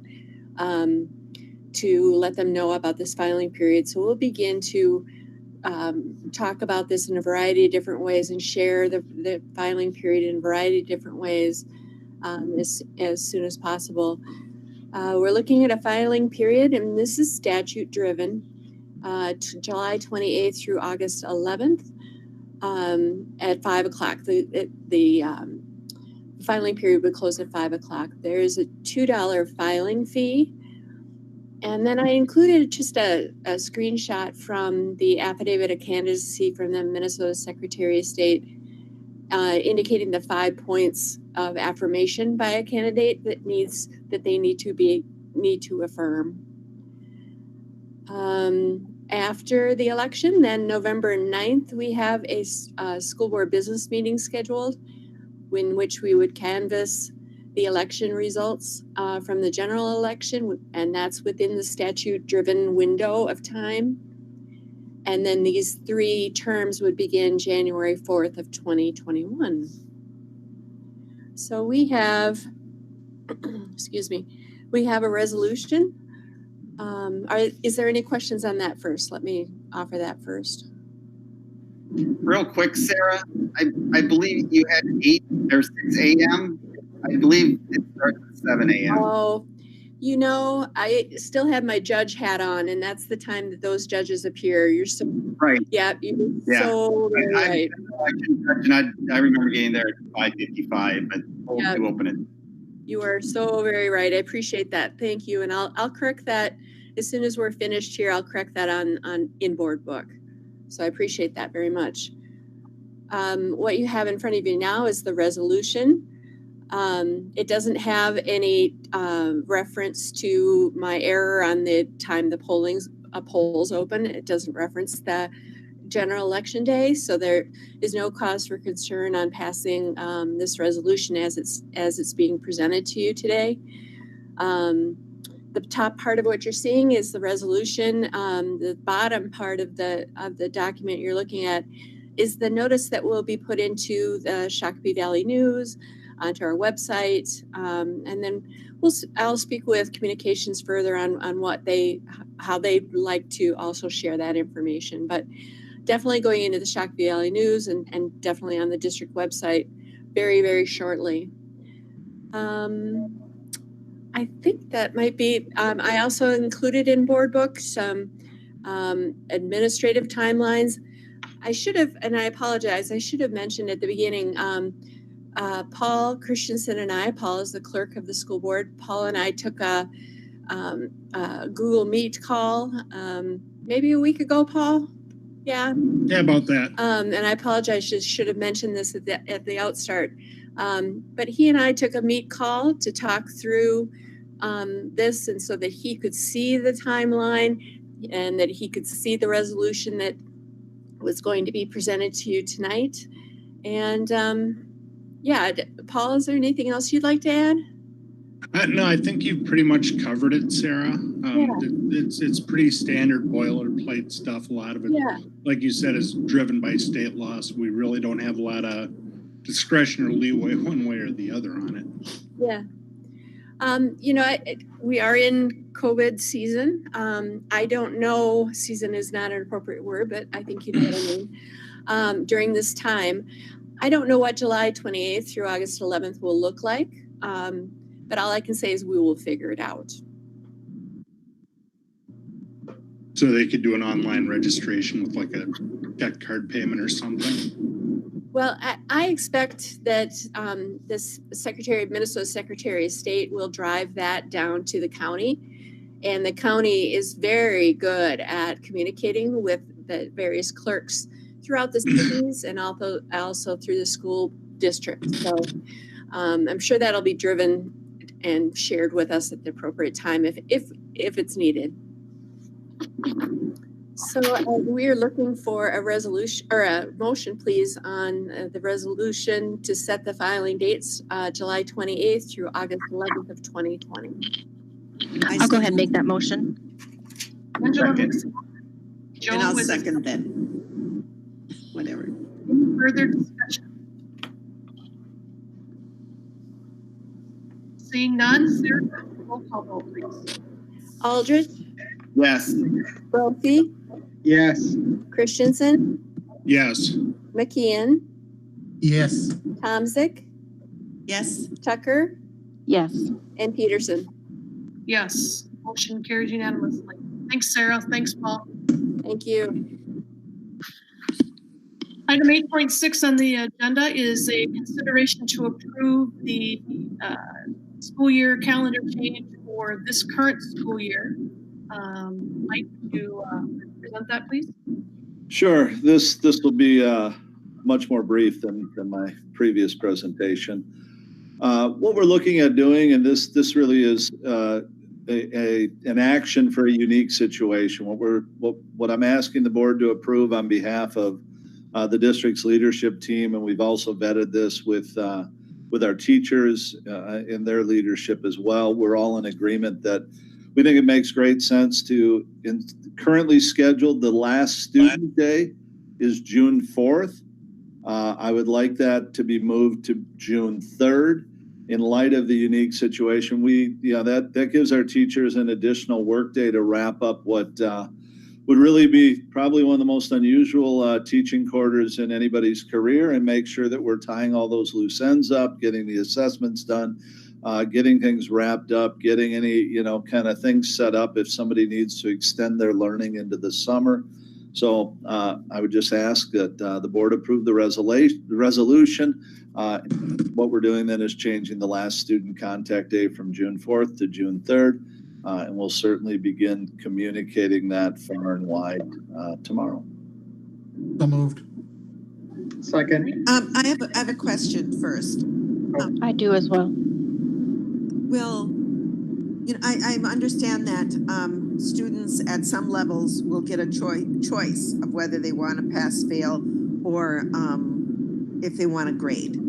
to let them know about this filing period. So we'll begin to talk about this in a variety of different ways and share the filing period in a variety of different ways as soon as possible. We're looking at a filing period, and this is statute driven, July 28th through August 11th at 5 o'clock. The filing period would close at 5 o'clock. There is a $2 filing fee. And then I included just a screenshot from the affidavit of candidacy from the Minnesota Secretary of State, indicating the 5 points of affirmation by a candidate that they need to affirm. After the election, then November 9th, we have a school board business meeting scheduled, in which we would canvass the election results from the general election, and that's within the statute-driven window of time. And then these 3 terms would begin January 4th of 2021. So we have, we have a resolution. Is there any questions on that first? Let me offer that first. Real quick, Sarah, I believe you had 8 or 6 a.m. I believe it starts at 7 a.m. Oh, I still have my judge hat on, and that's the time that those judges appear. You're so right. Yeah, so right. I remember getting there at 5:55, but polls do open it. You are so very right. I appreciate that. Thank you, and I'll correct that as soon as we're finished here. I'll correct that on in-board book. So I appreciate that very much. What you have in front of you now is the resolution. It doesn't have any reference to my error on the time the polls open. It doesn't reference the general election day, so there is no cause for concern on passing this resolution as it's being presented to you today. The top part of what you're seeing is the resolution. The bottom part of the document you're looking at is the notice that will be put into the Shakopee Valley News, onto our website, and then I'll speak with communications further on how they'd like to also share that information. But definitely going into the Shakopee Valley News and definitely on the district website very, very shortly. I think that might be, I also included in board book some administrative timelines. I should have, and I apologize, I should have mentioned at the beginning, Paul Christensen and I, Paul is the clerk of the school board, Paul and I took a Google Meet call maybe a week ago, Paul? Yeah. Yeah, about that. And I apologize, just should have mentioned this at the outstart. But he and I took a Meet call to talk through this, and so that he could see the timeline and that he could see the resolution that was going to be presented to you tonight. And yeah, Paul, is there anything else you'd like to add? No, I think you've pretty much covered it, Sarah. It's pretty standard boilerplate stuff. A lot of it, like you said, is driven by state laws. We really don't have a lot of discretion or leeway one way or the other on it. Yeah. You know, we are in COVID season. I don't know, season is not an appropriate word, but I think you know what I mean. During this time, I don't know what July 28th through August 11th will look like. But all I can say is we will figure it out. So they could do an online registration with like a debt card payment or something? Well, I expect that this Minnesota Secretary of State will drive that down to the county. And the county is very good at communicating with the various clerks throughout the cities and also through the school district. So I'm sure that'll be driven and shared with us at the appropriate time if it's needed. So we're looking for a resolution or a motion, please, on the resolution to set the filing dates, July 28th through August 11th of 2020. I'll go ahead and make that motion. And I'll second that. Whatever. Any further discussion? Seeing none, Sarah, roll call vote, please. Aldrich, Yes. Brophy, Yes. Christensen, Yes. McKeon, Yes. Tomzik, Yes. Tucker, Yes. and Peterson. Yes, motion carries unanimously. Thanks, Sarah. Thanks, Paul. Thank you. Item 8.6 on the agenda is a consideration to approve the school year calendar change for this current school year. Mike, would you present that, please? Sure. This will be much more brief than my previous presentation. What we're looking at doing, and this really is an action for a unique situation. What I'm asking the board to approve on behalf of the district's leadership team, and we've also vetted this with our teachers in their leadership as well. We're all in agreement that we think it makes great sense to currently scheduled the last student day is June 4th. I would like that to be moved to June 3rd. In light of the unique situation, that gives our teachers an additional workday to wrap up what would really be probably one of the most unusual teaching quarters in anybody's career, and make sure that we're tying all those loose ends up, getting the assessments done, getting things wrapped up, getting any, kind of things set up if somebody needs to extend their learning into the summer. So I would just ask that the board approve the resolution. What we're doing then is changing the last student contact day from June 4th to June 3rd. And we'll certainly begin communicating that far and wide tomorrow. So moved. Second. I have a question first. I do as well. Will, I understand that students at some levels will get a choice of whether they want to pass, fail, or if they want a grade.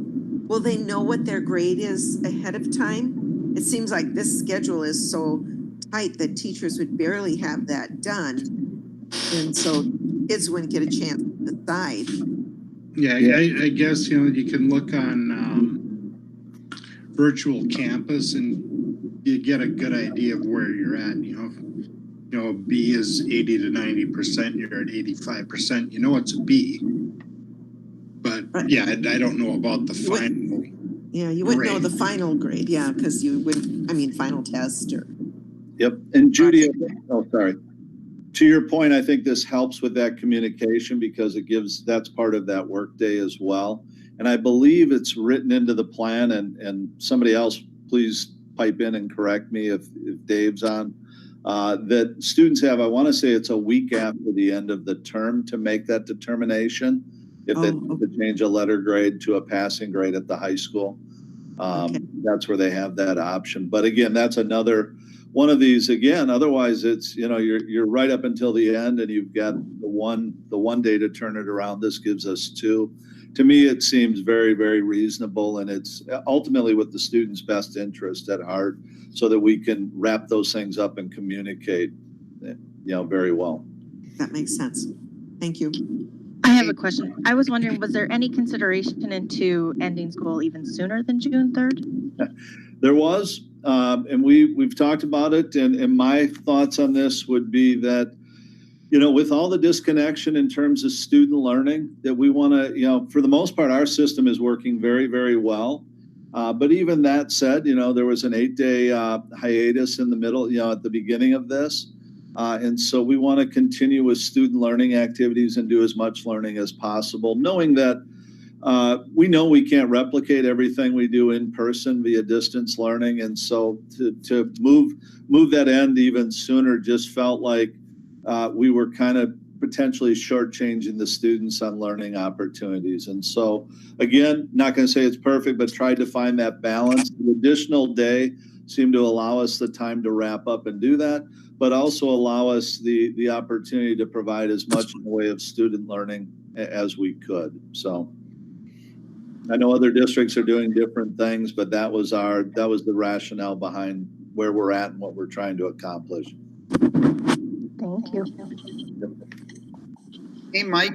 Will they know what their grade is ahead of time? It seems like this schedule is so tight that teachers would barely have that done. And so kids wouldn't get a chance to decide. Yeah, I guess, you can look on virtual campus and you get a good idea of where you're at. B is 80 to 90%, you're at 85%, it's a B. But yeah, I don't know about the final Yeah, you wouldn't know Great. the final grade, yeah, because you wouldn't, I mean, final test or. Yep. And Judy, oh, sorry. To your point, I think this helps with that communication because that's part of that workday as well. And I believe it's written into the plan, and somebody else, please pipe in and correct me if Dave's on, that students have, I want to say it's a week after the end of the term to make that determination if they need to change a letter grade to a passing grade at the high school. That's where they have that option. But again, that's another one of these, again, otherwise it's, you're right up until the end and you've got the one day to turn it around. This gives us 2. To me, it seems very, very reasonable, and it's ultimately with the student's best interest at heart so that we can wrap those things up and communicate, very well. That makes sense. Thank you. I have a question. I was wondering, was there any consideration into ending school even sooner than June 3rd? There was, and we've talked about it, and my thoughts on this would be that, with all the disconnection in terms of student learning, that we want to, for the most part, our system is working very, very well. But even that said, there was an 8-day hiatus in the middle, at the beginning of this. And so we want to continue with student learning activities and do as much learning as possible, knowing that we know we can't replicate everything we do in person via distance learning. And so to move that end even sooner just felt like we were kind of potentially shortchanging the students on learning opportunities. And so, again, not going to say it's perfect, but tried to find that balance. The additional day seemed to allow us the time to wrap up and do that, but also allow us the opportunity to provide as much in the way of student learning as we could. So I know other districts are doing different things, but that was the rationale behind where we're at and what we're trying to accomplish. Thank you. Hey, Mike,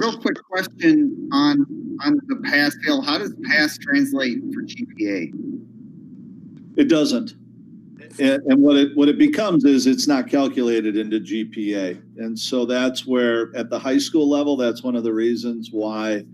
real quick question on the pass fail. How does pass translate for GPA? It doesn't. And what it becomes is it's not calculated into GPA. And so that's where at the high school level, that's one of the reasons why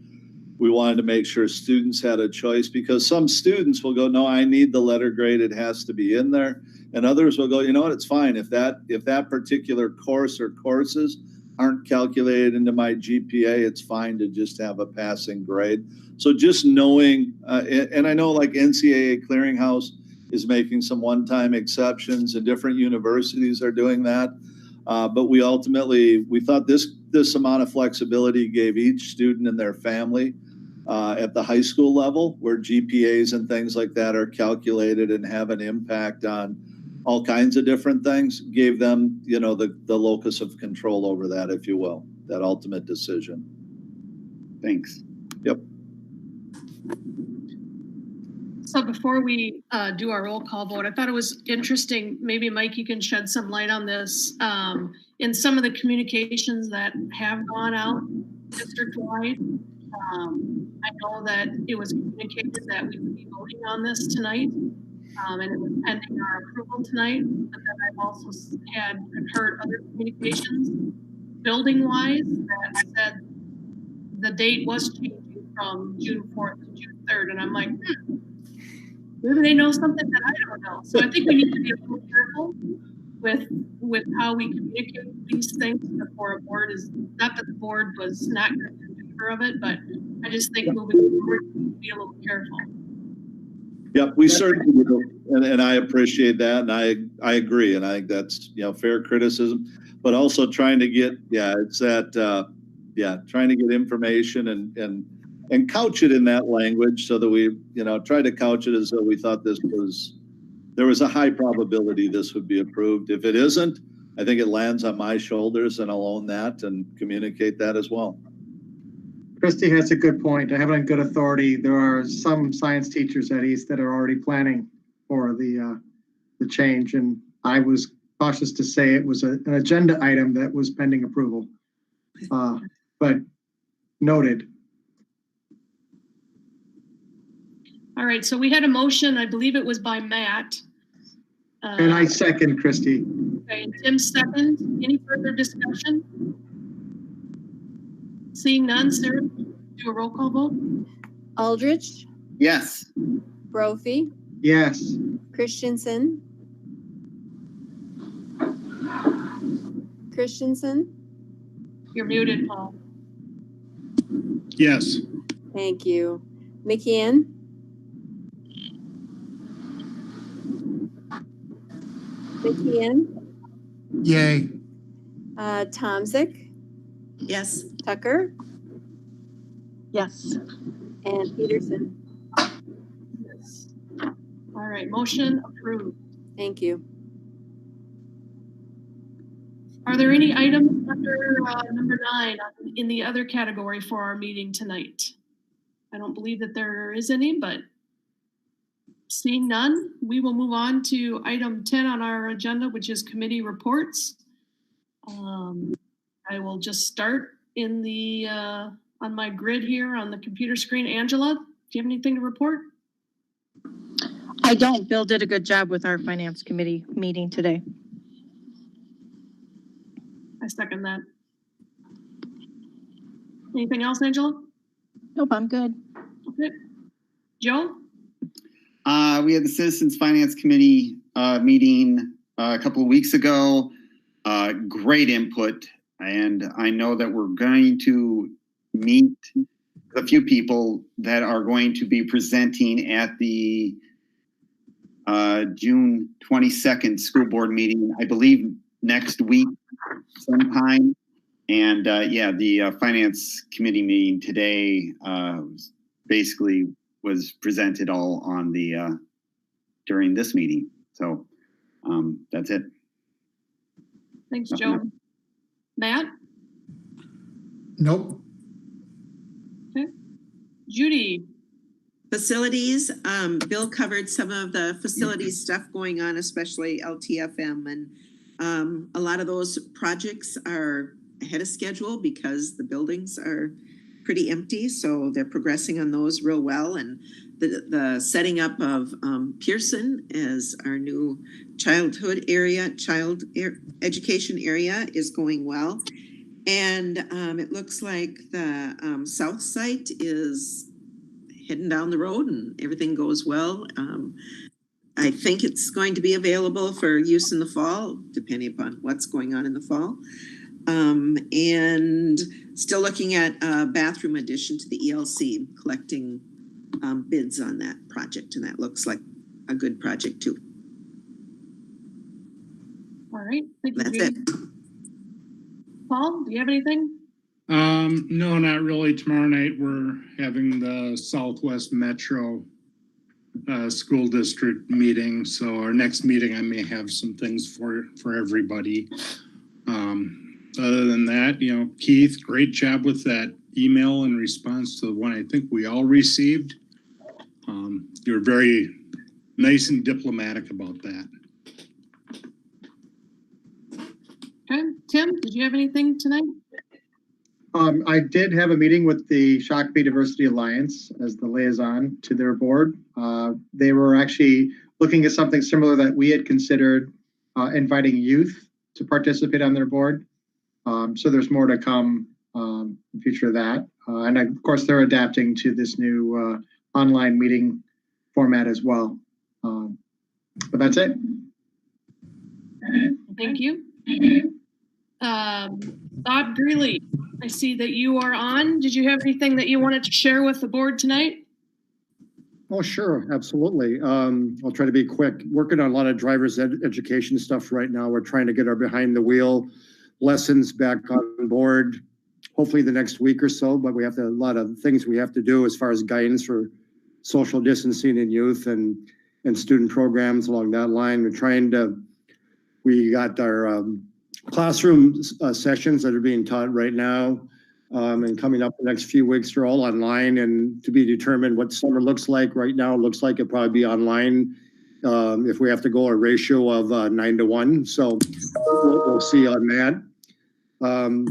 we wanted to make sure students had a choice, because some students will go, no, I need the letter grade. It has to be in there. And others will go, you know what, it's fine. If that particular course or courses aren't calculated into my GPA, it's fine to just have a passing grade. So just knowing, and I know like NCAA Clearinghouse is making some one-time exceptions and different universities are doing that. But we thought this amount of flexibility gave each student and their family at the high school level, where GPAs and things like that are calculated and have an impact on all kinds of different things, gave them, the locus of control over that, if you will, that ultimate decision. Thanks. Yep. So before we do our roll call vote, I thought it was interesting, maybe Mike, you can shed some light on this. In some of the communications that have gone out district-wide, I know that it was communicated that we would be voting on this tonight, and it was pending our approval tonight. But then I've also heard other communications, building-wise, that said the date was changing from June 4th to June 3rd, and I'm like, maybe they know something that I don't know. So I think we need to be a little careful with how we communicate these things before a board is, not that the board was not in favor of it, but I just think moving forward, we need to be a little careful. Yep, we certainly do, and I appreciate that, and I agree, and I think that's fair criticism, but also trying to get trying to get information and couch it in that language so that we try to couch it as though we thought there was a high probability this would be approved. If it isn't, I think it lands on my shoulders, and I'll own that and communicate that as well. Christy has a good point. I have it on good authority. There are some science teachers at East that are already planning for the change, and I was cautious to say it was an agenda item that was pending approval, but noted. All right, so we had a motion, I believe it was by Matt. And I second, Christy. Okay, and Tim second. Any further discussion? Seeing none, Sarah, do a roll call vote. Aldrich, Yes. Brophy, Yes. Christensen. Christensen, You're muted, Paul. Yes. thank you. McKeon, Yay. Tomzik, Yes. Tucker, Yes. and Peterson. Yes. All right, motion approved. Thank you. Are there any items under number 9 in the other category for our meeting tonight? I don't believe that there is any, but seeing none, we will move on to item 10 on our agenda, which is committee reports. I will just start in the on my grid here on the computer screen. Angela, do you have anything to report? I don't. Bill did a good job with our finance committee meeting today. I second that. Anything else, Angela? Nope, I'm good. Okay. Joe? We had the Citizens Finance Committee meeting a couple of weeks ago. Great input. And I know that we're going to meet a few people that are going to be presenting at the June 22nd school board meeting, I believe next week sometime. And yeah, the finance committee meeting today basically was presented all on the during this meeting. So that's it. Thanks, Joe. Matt? Nope. Okay. Judy? Facilities, Bill covered some of the facilities stuff going on, especially LTFM, and a lot of those projects are ahead of schedule because the buildings are pretty empty, so they're progressing on those real well. And the setting up of Pearson as our new child education area is going well. And it looks like the south site is heading down the road and everything goes well. I think it's going to be available for use in the fall, depending upon what's going on in the fall. And still looking at a bathroom addition to the ELC, collecting bids on that project. And that looks like a good project too. All right, thank you, That's Judy. it. Paul, do you have anything? No, not really. Tomorrow night we're having the Southwest Metro School District meeting. So our next meeting, I may have some things for everybody. Other than that, you know, Keith, great job with that email in response to the one I think we all received. You're very nice and diplomatic about that. Okay, Tim, did you have anything tonight? I did have a meeting with the Shakopee Diversity Alliance as the liaison to their board. They were actually looking at something similar that we had considered, inviting youth to participate on their board. So there's more to come in the future of that. And of course, they're adapting to this new online meeting format as well. But that's it. Thank you. Bob Greeley, I see that you are on. Did you have anything that you wanted to share with the board tonight? Oh, sure, absolutely. I'll try to be quick. Working on a lot of driver's education stuff right now. We're trying to get our behind the wheel lessons back on board, hopefully the next week or so, but we have a lot of things we have to do as far as guidance for social distancing in youth and student programs along that line. We got our classroom sessions that are being taught right now and coming up the next few weeks are all online and to be determined what summer looks like. Right now, it looks like it'll probably be online if we have to go a ratio of 9-to-1. So we'll see on that. I'm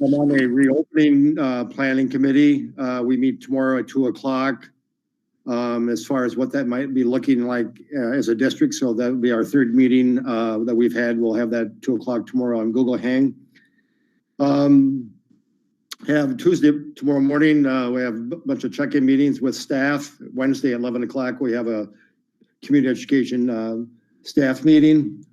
on a reopening planning committee. We meet tomorrow at 2:00 as far as what that might be looking like as a district. So that will be our third meeting that we've had. We'll have that 2:00 tomorrow on Google Hang. have Tuesday, tomorrow morning, we have a bunch of check-in meetings with staff. Wednesday at 11 o'clock, we have a community education staff meeting.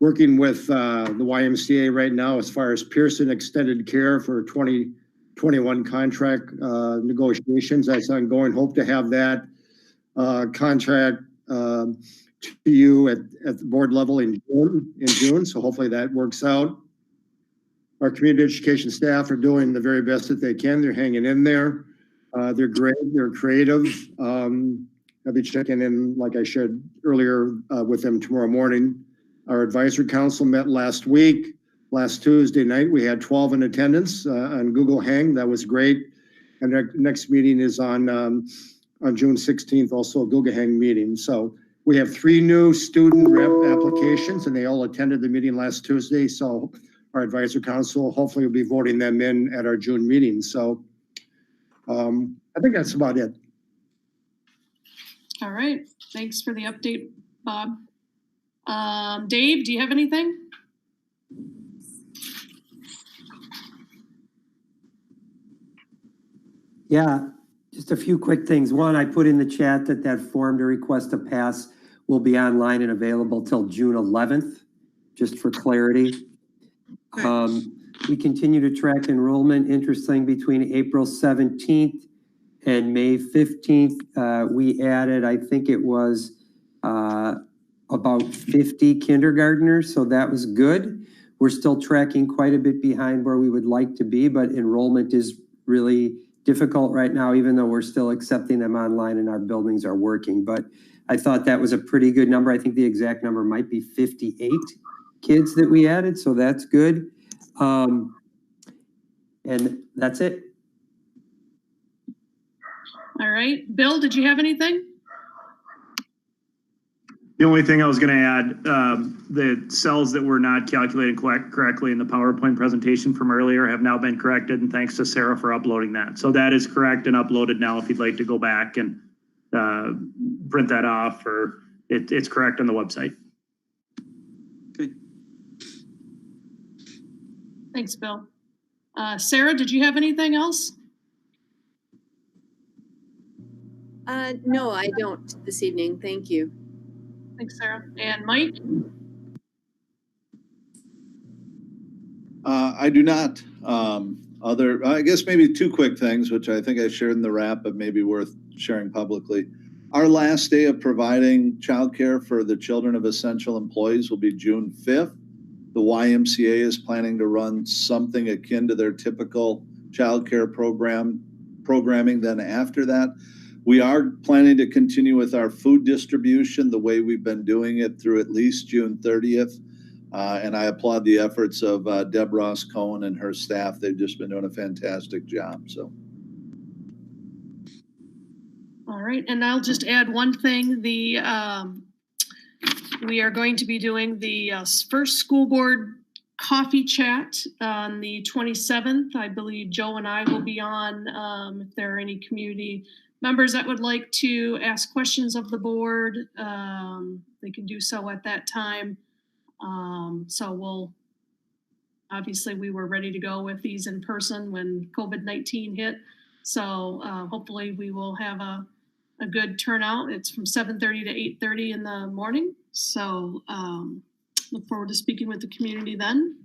Working with the YMCA right now as far as Pearson Extended Care for 2021 contract negotiations. That's ongoing. Hope to have that contract to you at the board level in June. So hopefully that works out. Our community education staff are doing the very best that they can. They're hanging in there. They're great. They're creative. I'll be checking in, like I shared earlier, with them tomorrow morning. Our advisory council met last week. Last Tuesday night, we had 12 in attendance on Google Hang. That was great. And our next meeting is on June 16th, also a Google Hang meeting. So we have 3 new student rep applications, and they all attended the meeting last Tuesday. So our advisory council hopefully will be voting them in at our June meeting. So I think that's about it. All right. Thanks for the update, Bob. Dave, do you have anything? Yeah, just a few quick things. One, I put in the chat that form to request a pass will be online and available till June 11th, just for clarity. We continue to track enrollment. Interesting, between April 17th and May 15th, we added, I think it was about 50 kindergartners, so that was good. We're still tracking quite a bit behind where we would like to be, but enrollment is really difficult right now, even though we're still accepting them online and our buildings are working. But I thought that was a pretty good number. I think the exact number might be 58 kids that we added, so that's good. And that's it. All right. Bill, did you have anything? The only thing I was going to add, the cells that were not calculated correctly in the PowerPoint presentation from earlier have now been corrected, and thanks to Sarah for uploading that. So that is correct and uploaded now if you'd like to go back and print that off, or it's correct on the website. Okay. Thanks, Bill. Sarah, did you have anything else? No, I don't this evening. Thank you. Thanks, Sarah. And Mike? I do not. I guess maybe 2 quick things, which I think I shared in the wrap, but maybe worth sharing publicly. Our last day of providing childcare for the children of essential employees will be June 5th. The YMCA is planning to run something akin to their typical childcare programming then after that. We are planning to continue with our food distribution the way we've been doing it through at least June 30th. And I applaud the efforts of Deb Ross Cohen and her staff. They've just been doing a fantastic job. So. All right, and I'll just add one thing. We are going to be doing the first school board coffee chat on the 27th. I believe Joe and I will be on. If there are any community members that would like to ask questions of the board, they can do so at that time. So obviously we were ready to go with these in person when COVID-19 hit. So hopefully we will have a good turnout. It's from 7:30 to 8:30 in the morning. So look forward to speaking with the community then.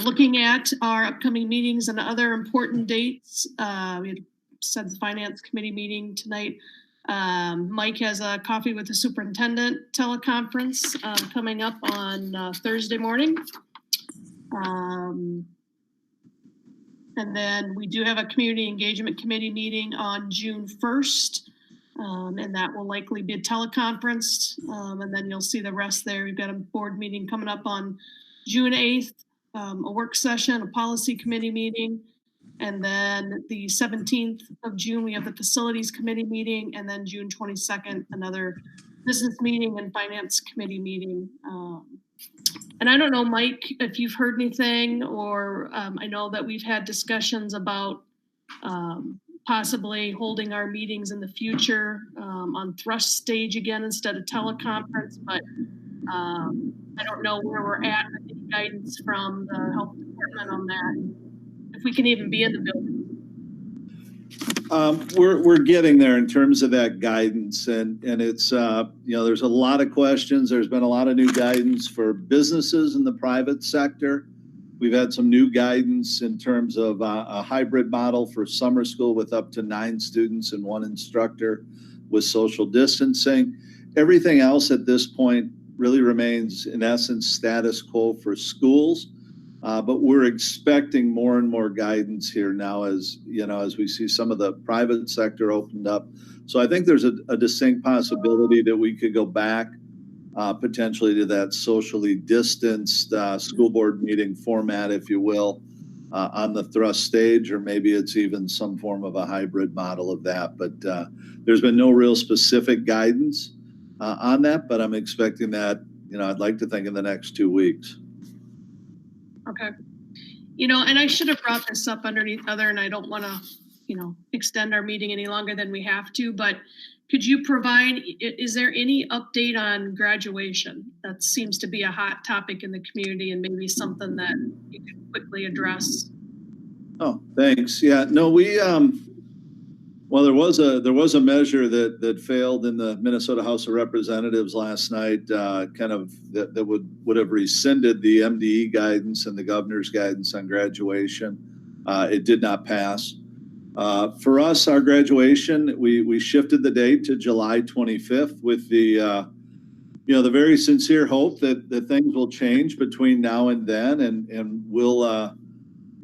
Looking at our upcoming meetings and other important dates, we had said the finance committee meeting tonight. Mike has a coffee with the superintendent teleconference coming up on Thursday morning. And then we do have a community engagement committee meeting on June 1st. And that will likely be a teleconference. And then you'll see the rest there. We've got a board meeting coming up on June 8th, a work session, a policy committee meeting. And then the 17th of June, we have the facilities committee meeting. And then June 22nd, another business meeting and finance committee meeting. And I don't know, Mike, if you've heard anything, or I know that we've had discussions about possibly holding our meetings in the future on thrust stage again instead of teleconference, but I don't know where we're at with any guidance from the health department on that. if we can even be in the building. We're getting there in terms of that guidance, and it's there's a lot of questions. There's been a lot of new guidance for businesses in the private sector. We've had some new guidance in terms of a hybrid model for summer school with up to 9 students and 1 instructor with social distancing. Everything else at this point really remains in essence status quo for schools. But we're expecting more and more guidance here now as we see some of the private sector opened up. So I think there's a distinct possibility that we could go back potentially to that socially distanced school board meeting format, if you will, on the thrust stage, or maybe it's even some form of a hybrid model of that. But there's been no real specific guidance on that, but I'm expecting that, I'd like to think in the next 2 weeks. Okay. And I should have brought this up underneath other, and I don't want to, extend our meeting any longer than we have to, but could you provide, is there any update on graduation? That seems to be a hot topic in the community and maybe something that you could quickly address. Oh, thanks. Yeah, no, we, well, there was a measure that failed in the Minnesota House of Representatives last night, that would have rescinded the MDE guidance and the governor's guidance on graduation. It did not pass. For us, our graduation, we shifted the date to July 25th with the very sincere hope that things will change between now and then, and we'll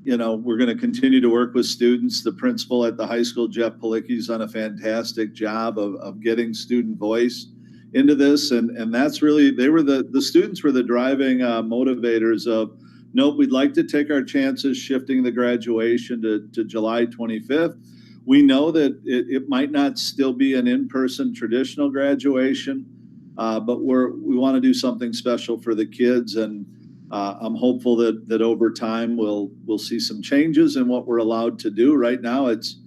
we're going to continue to work with students. The principal at the high school, Jeff Palicki's done a fantastic job of getting student voice into this. And that's really, the students were the driving motivators of, nope, we'd like to take our chances shifting the graduation to July 25th. We know that it might not still be an in-person traditional graduation, but we want to do something special for the kids. And I'm hopeful that over time we'll see some changes in what we're allowed to do. Right now, it's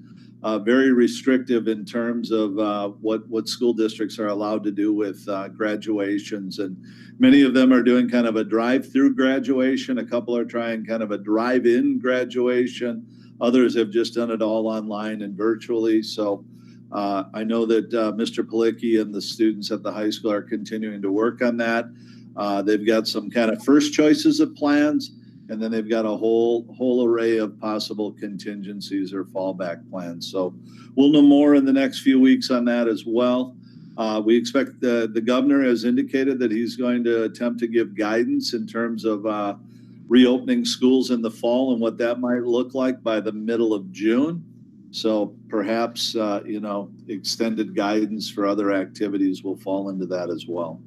very restrictive in terms of what school districts are allowed to do with graduations, and many of them are doing kind of a drive-through graduation. A couple are trying kind of a drive-in graduation. Others have just done it all online and virtually. So I know that Mr. Palicki and the students at the high school are continuing to work on that. They've got some kind of first choices of plans, and then they've got a whole array of possible contingencies or fallback plans. So we'll know more in the next few weeks on that as well. We expect the governor has indicated that he's going to attempt to give guidance in terms of reopening schools in the fall and what that might look like by the middle of June. So perhaps, extended guidance for other activities will fall into that as well.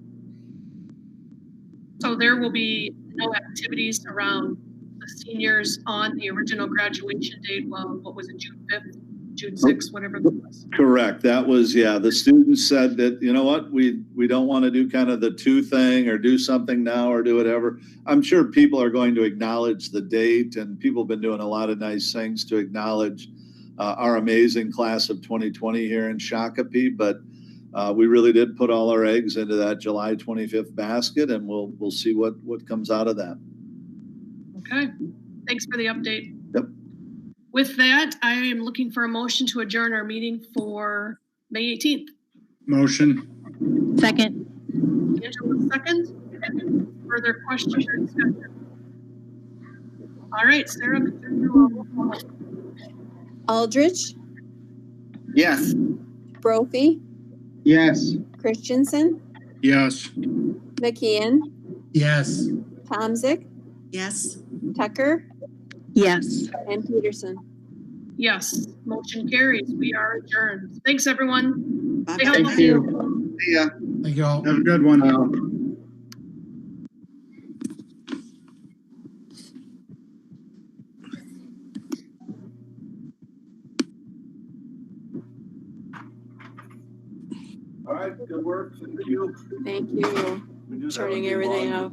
So there will be no activities around the seniors on the original graduation date. Well, what was it, June 5th, June 6th, whatever that was? Correct. That was, the students said that, you know what, we don't want to do kind of the 2 thing or do something now or do whatever. I'm sure people are going to acknowledge the date, and people have been doing a lot of nice things to acknowledge our amazing class of 2020 here in Shakopee, but we really did put all our eggs into that July 25th basket, and we'll see what comes out of that. Okay. Thanks for the update. Yep. With that, I am looking for a motion to adjourn our meeting for May 18th. Motion. Second. Angela, second. Further questions or discussion? All right, Sarah, could you do a roll call? Aldrich, Yes. Brophy, Yes. Christensen, Yes. McKeon, Yes. Tomzik, Yes. Tucker, Yes. and Peterson. Yes, motion carries. We are adjourned. Thanks, everyone. Bye-bye. Stay healthy. Thank you. See ya. Thank you all. Have a good one. All right, good work. Thank you. Thank you. Turning everything out.